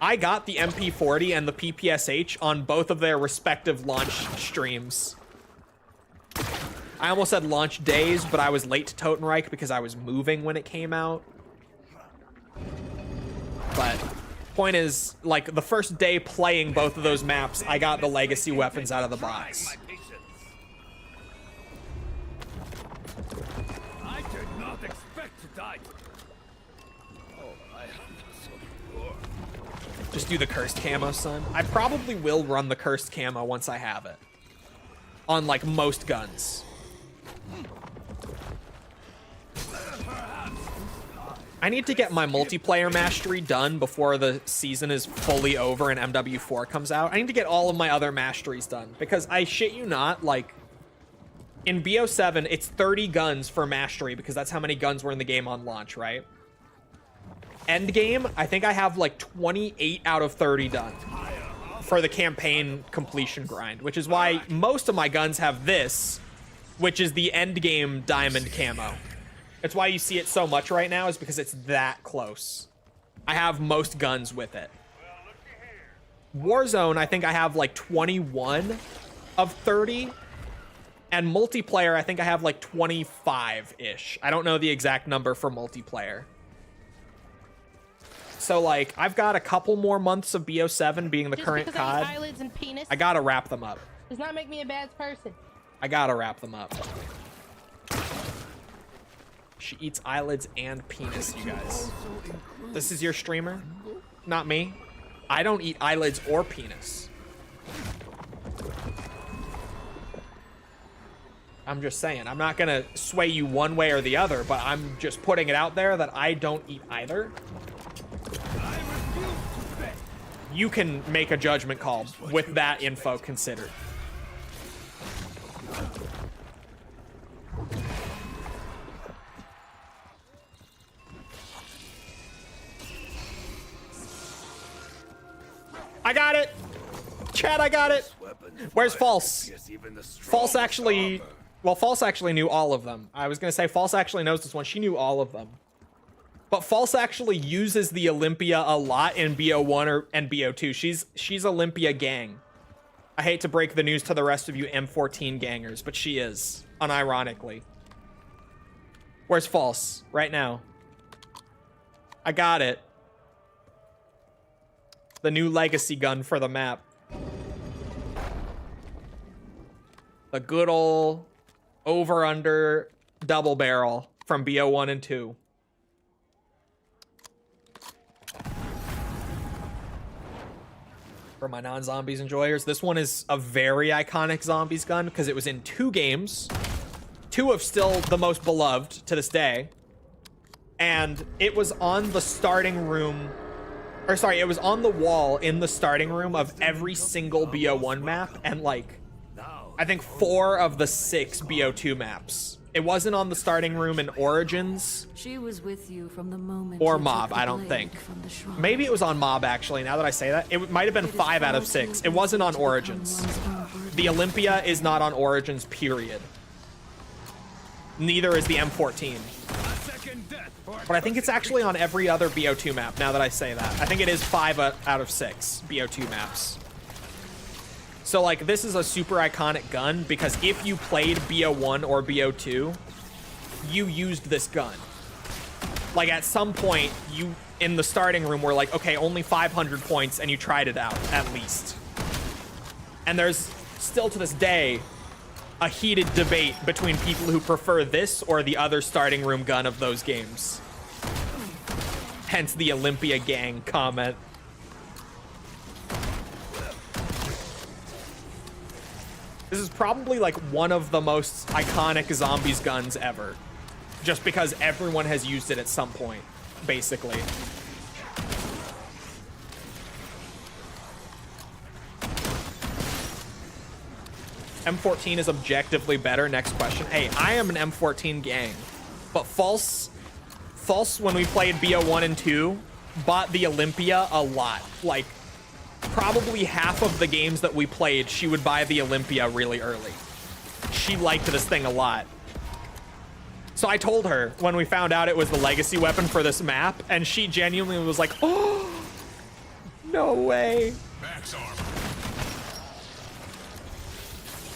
I got the MP40 and the PPSH on both of their respective launch streams. I almost said launch days, but I was late to Totenreich because I was moving when it came out. But point is, like, the first day playing both of those maps, I got the legacy weapons out of the box. I did not expect to die. Oh, I am so poor. Just do the cursed camo, son. I probably will run the cursed camo once I have it. On, like, most guns. I need to get my multiplayer mastery done before the season is fully over and MW4 comes out. I need to get all of my other masteries done. Because I shit you not, like, in BO7, it's 30 guns for mastery because that's how many guns were in the game on launch, right? Endgame, I think I have like 28 out of 30 done for the campaign completion grind, which is why most of my guns have this, which is the endgame diamond camo. It's why you see it so much right now, is because it's that close. I have most guns with it. Warzone, I think I have like 21 of 30. And multiplayer, I think I have like 25-ish. I don't know the exact number for multiplayer. So, like, I've got a couple more months of BO7 being the current COD. Eyelids and penis I gotta wrap them up. does not make me a bad person. I gotta wrap them up. She eats eyelids and penis, you guys. This is your streamer? Not me. I don't eat eyelids or penis. I'm just saying, I'm not gonna sway you one way or the other, but I'm just putting it out there that I don't eat either. You can make a judgment call with that info considered. I got it! Chat, I got it! Where's False? False actually... Well, False actually knew all of them. I was gonna say False actually knows this one. She knew all of them. But False actually uses the Olympia a lot in BO1 and BO2. She's Olympia gang. I hate to break the news to the rest of you M14 gangers, but she is, unironically. Where's False? Right now. I got it. The new legacy gun for the map. The good old over-under double barrel from BO1 and 2. For my non-zombies enjoyers, this one is a very iconic zombies gun because it was in 2 games. 2 of still the most beloved to this day. And it was on the starting room... Or sorry, it was on the wall in the starting room of every single BO1 map and like... I think 4 of the 6 BO2 maps. It wasn't on the starting room in Origins. She was with you from the moment or Mob, I don't think. Maybe it was on Mob, actually, now that I say that. It might have been 5 out of 6. It wasn't on Origins. The Olympia is not on Origins, period. Neither is the M14. But I think it's actually on every other BO2 map, now that I say that. I think it is 5 out of 6 BO2 maps. So, like, this is a super iconic gun because if you played BO1 or BO2, you used this gun. Like, at some point, in the starting room were like, okay, only 500 points, and you tried it out, at least. And there's still to this day a heated debate between people who prefer this or the other starting room gun of those games. Hence the Olympia gang comment. This is probably like one of the most iconic zombies guns ever. Just because everyone has used it at some point, basically. M14 is objectively better. Next question. Hey, I am an M14 gang, but False, when we played BO1 and 2, bought the Olympia a lot. Like, probably half of the games that we played, she would buy the Olympia really early. She liked this thing a lot. So I told her when we found out it was the legacy weapon for this map, and she genuinely was like, oh, no way. Max armor.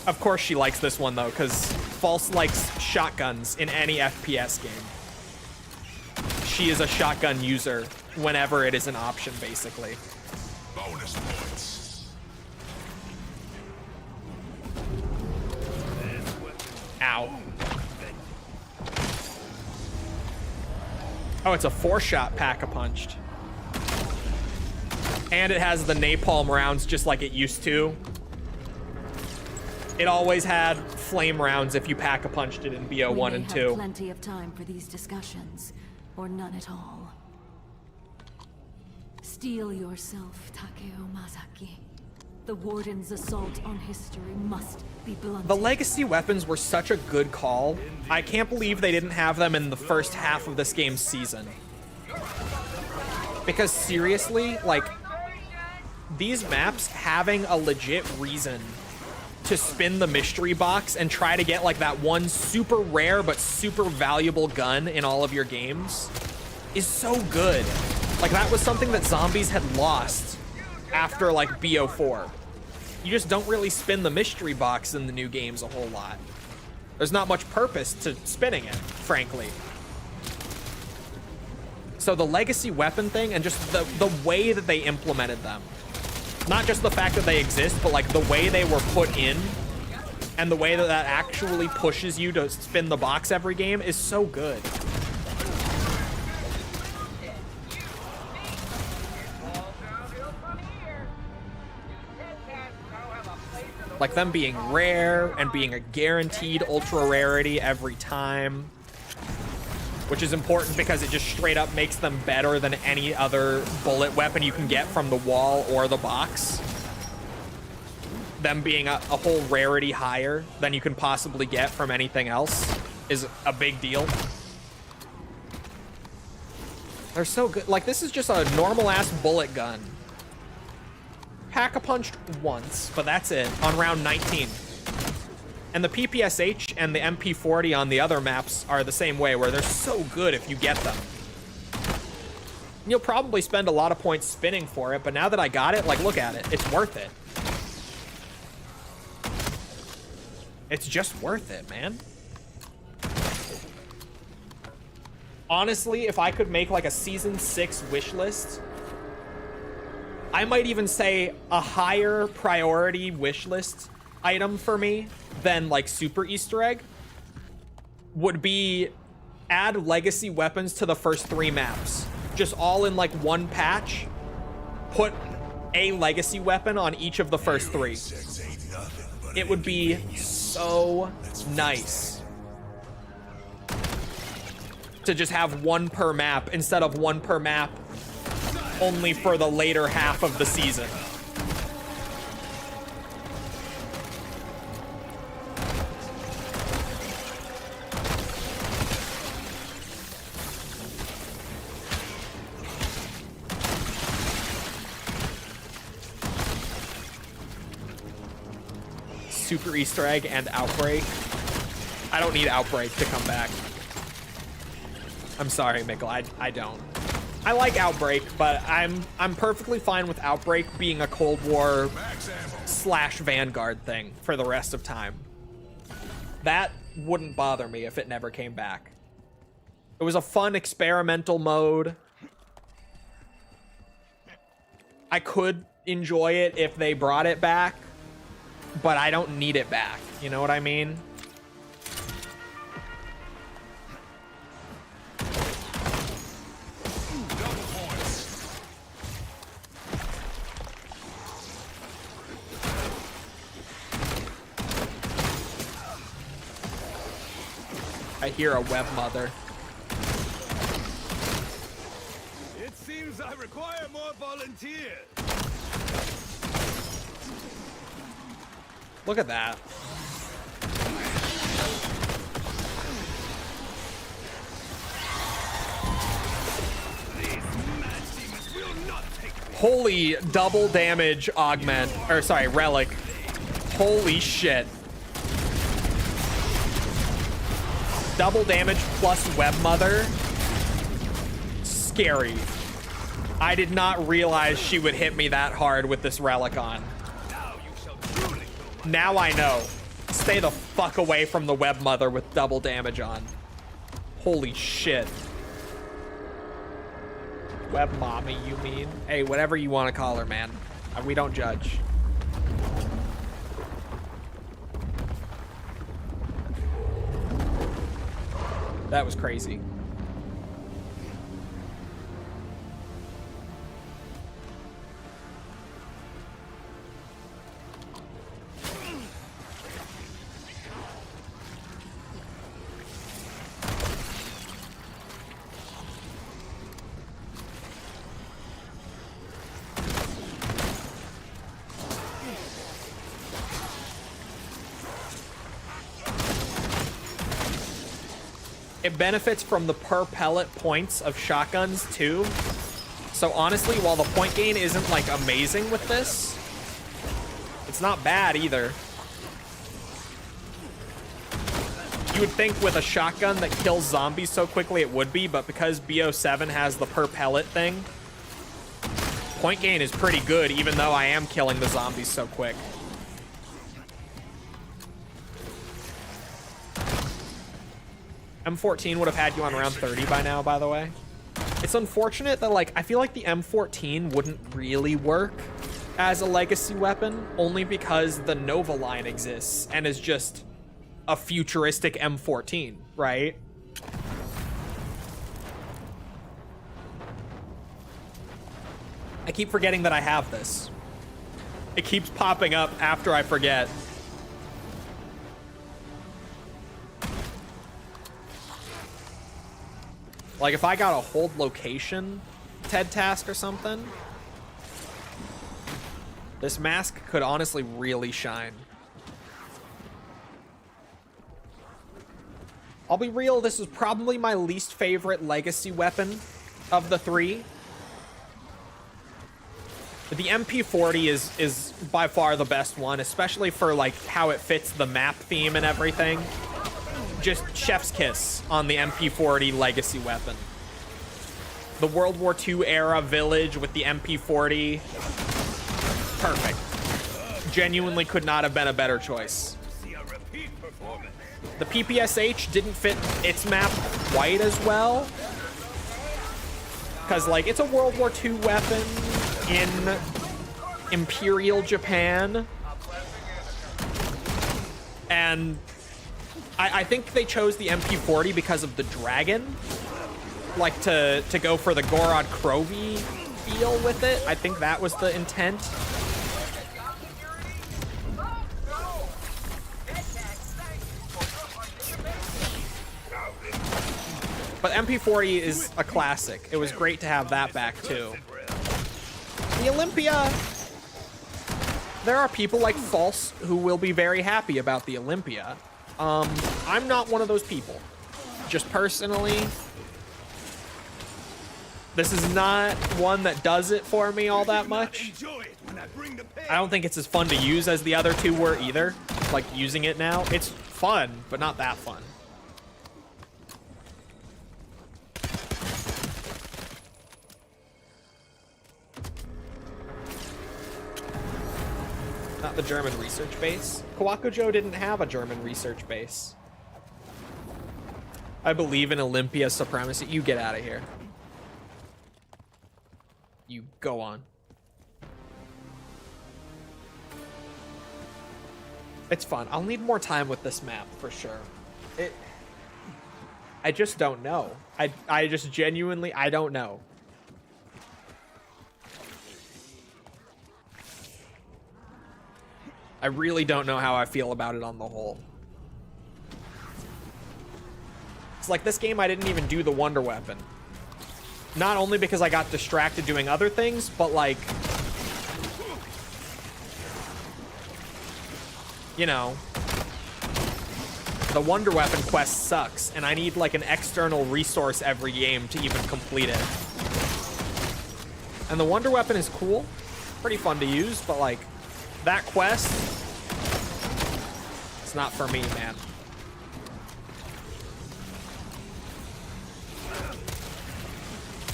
Of course she likes this one, though, because False likes shotguns in any FPS game. She is a shotgun user whenever it is an option, basically. Bonus points. Ow. Oh, it's a 4-shot pack-a-punched. And it has the napalm rounds just like it used to. It always had flame rounds if you pack-a-punched it in BO1 and 2. We may have plenty of time for these discussions, or none at all. Steel yourself, Takeo Masaki. The Warden's assault on history must be blunted. The legacy weapons were such a good call. I can't believe they didn't have them in the first half of this game's season. Because seriously, like, these maps having a legit reason to spin the mystery box and try to get like that one super rare but super valuable gun in all of your games is so good. Like, that was something that Zombies had lost after like BO4. You just don't really spin the mystery box in the new games a whole lot. There's not much purpose to spinning it, frankly. So the legacy weapon thing and just the way that they implemented them, not just the fact that they exist, but like the way they were put in and the way that that actually pushes you to spin the box every game is so good. Like them being rare and being a guaranteed ultra rarity every time, which is important because it just straight up makes them better than any other bullet weapon you can get from the wall or the box. Them being a whole rarity higher than you can possibly get from anything else is a big deal. They're so good. Like, this is just a normal ass bullet gun. Pack-a-punched once, but that's it, on round 19. And the PPSH and the MP40 on the other maps are the same way, where they're so good if you get them. You'll probably spend a lot of points spinning for it, but now that I got it, like, look at it. It's worth it. It's just worth it, man. Honestly, if I could make, like, a Season 6 wish list, I might even say a higher priority wish list item for me than like Super Easter Egg would be add legacy weapons to the first 3 maps. Just all in like one patch. Put a legacy weapon on each of the first 3. It would be so nice to just have 1 per map instead of 1 per map only for the later half of the season. Super Easter Egg and Outbreak. I don't need Outbreak to come back. I'm sorry, Mikkel, I don't. I like Outbreak, but I'm perfectly fine with Outbreak being a Cold War / Vanguard thing for the rest of time. That wouldn't bother me if it never came back. It was a fun experimental mode. I could enjoy it if they brought it back, but I don't need it back. You know what I mean? I hear a web mother. It seems I require more volunteers. Look at that. Holy double damage augment, or sorry, relic. Holy shit. Double damage plus web mother. Scary. I did not realize she would hit me that hard with this relic on. Now I know. Stay the fuck away from the web mother with double damage on. Holy shit. Web mommy, you mean? Hey, whatever you want to call her, man. We don't judge. That was crazy. It benefits from the per pellet points of shotguns too. So honestly, while the point gain isn't like amazing with this, it's not bad either. You would think with a shotgun that kills zombies so quickly it would be, but because BO7 has the per pellet thing, point gain is pretty good even though I am killing the zombies so quick. M14 would have had you on around 30 by now, by the way. It's unfortunate that, like, I feel like the M14 wouldn't really work as a legacy weapon, only because the Nova line exists and is just a futuristic M14, right? I keep forgetting that I have this. It keeps popping up after I forget. Like, if I got a hold location TED task or something, this mask could honestly really shine. I'll be real, this is probably my least favorite legacy weapon of the three. The MP40 is by far the best one, especially for like how it fits the map theme and everything. Just chef's kiss on the MP40 legacy weapon. The World War II era village with the MP40. Perfect. Genuinely could not have been a better choice. The PPSH didn't fit its map quite as well. Because, like, it's a World War II weapon in Imperial Japan. And I think they chose the MP40 because of the dragon. Like, to go for the Gorod Krovi feel with it. I think that was the intent. But MP40 is a classic. It was great to have that back, too. The Olympia... There are people like False who will be very happy about the Olympia. I'm not one of those people. Just personally, this is not one that does it for me all that much. I don't think it's as fun to use as the other two were either. Like, using it now. It's fun, but not that fun. Not the German research base. Kawakujo didn't have a German research base. I believe in Olympia supremacy. You get out of here. You go on. It's fun. I'll need more time with this map for sure. I just don't know. I just genuinely, I don't know. I really don't know how I feel about it on the whole. It's like this game, I didn't even do the Wonder Weapon. Not only because I got distracted doing other things, but like, you know, the Wonder Weapon quest sucks, and I need like an external resource every game to even complete it. And the Wonder Weapon is cool, pretty fun to use, but like, that quest, it's not for me, man.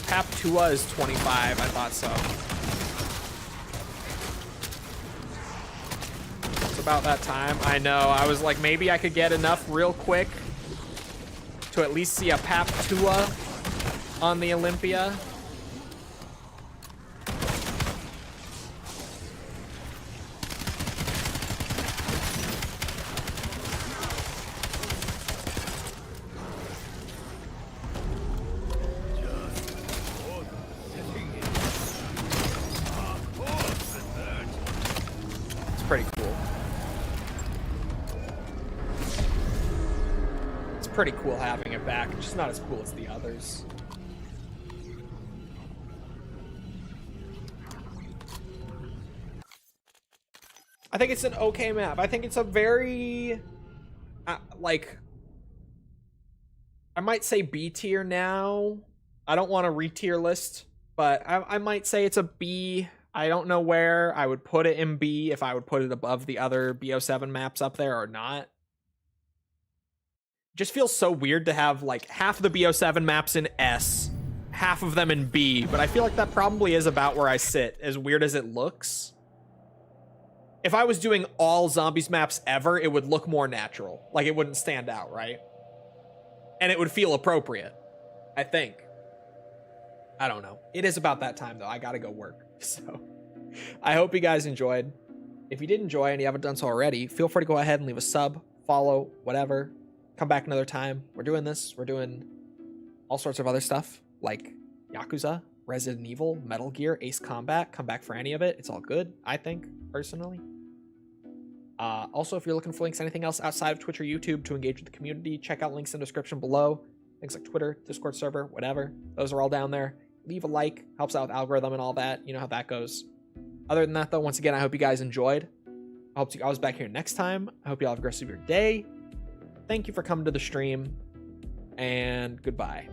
Paptua is 25, I thought so. It's about that time. I know, I was like, maybe I could get enough real quick to at least see a Paptua on the Olympia. Pretty cool. It's pretty cool having it back. It's just not as cool as the others. I think it's an okay map. I think it's a very, like, I might say B tier now. I don't want a re-tier list, but I might say it's a B. I don't know where I would put it in B, if I would put it above the other BO7 maps up there or not. It just feels so weird to have like half the BO7 maps in S, half of them in B, but I feel like that probably is about where I sit, as weird as it looks. If I was doing all zombies maps ever, it would look more natural. Like it wouldn't stand out, right? And it would feel appropriate, I think. I don't know. It is about that time though. I gotta go work. So I hope you guys enjoyed. If you did enjoy and you haven't done so already, feel free to go ahead and leave a sub, follow, whatever. Come back another time. We're doing this. We're doing all sorts of other stuff like Yakuza, Resident Evil, Metal Gear, Ace Combat. Come back for any of it. It's all good, I think, personally. Also, if you're looking for links to anything else outside of Twitch or YouTube to engage with the community, check out links in the description below. Things like Twitter, Discord server, whatever. Those are all down there. Leave a like, helps out with algorithm and all that. You know how that goes. Other than that, though, once again, I hope you guys enjoyed. I hope to see you guys back here next time. I hope you all have a great rest of your day. Thank you for coming to the stream, and goodbye.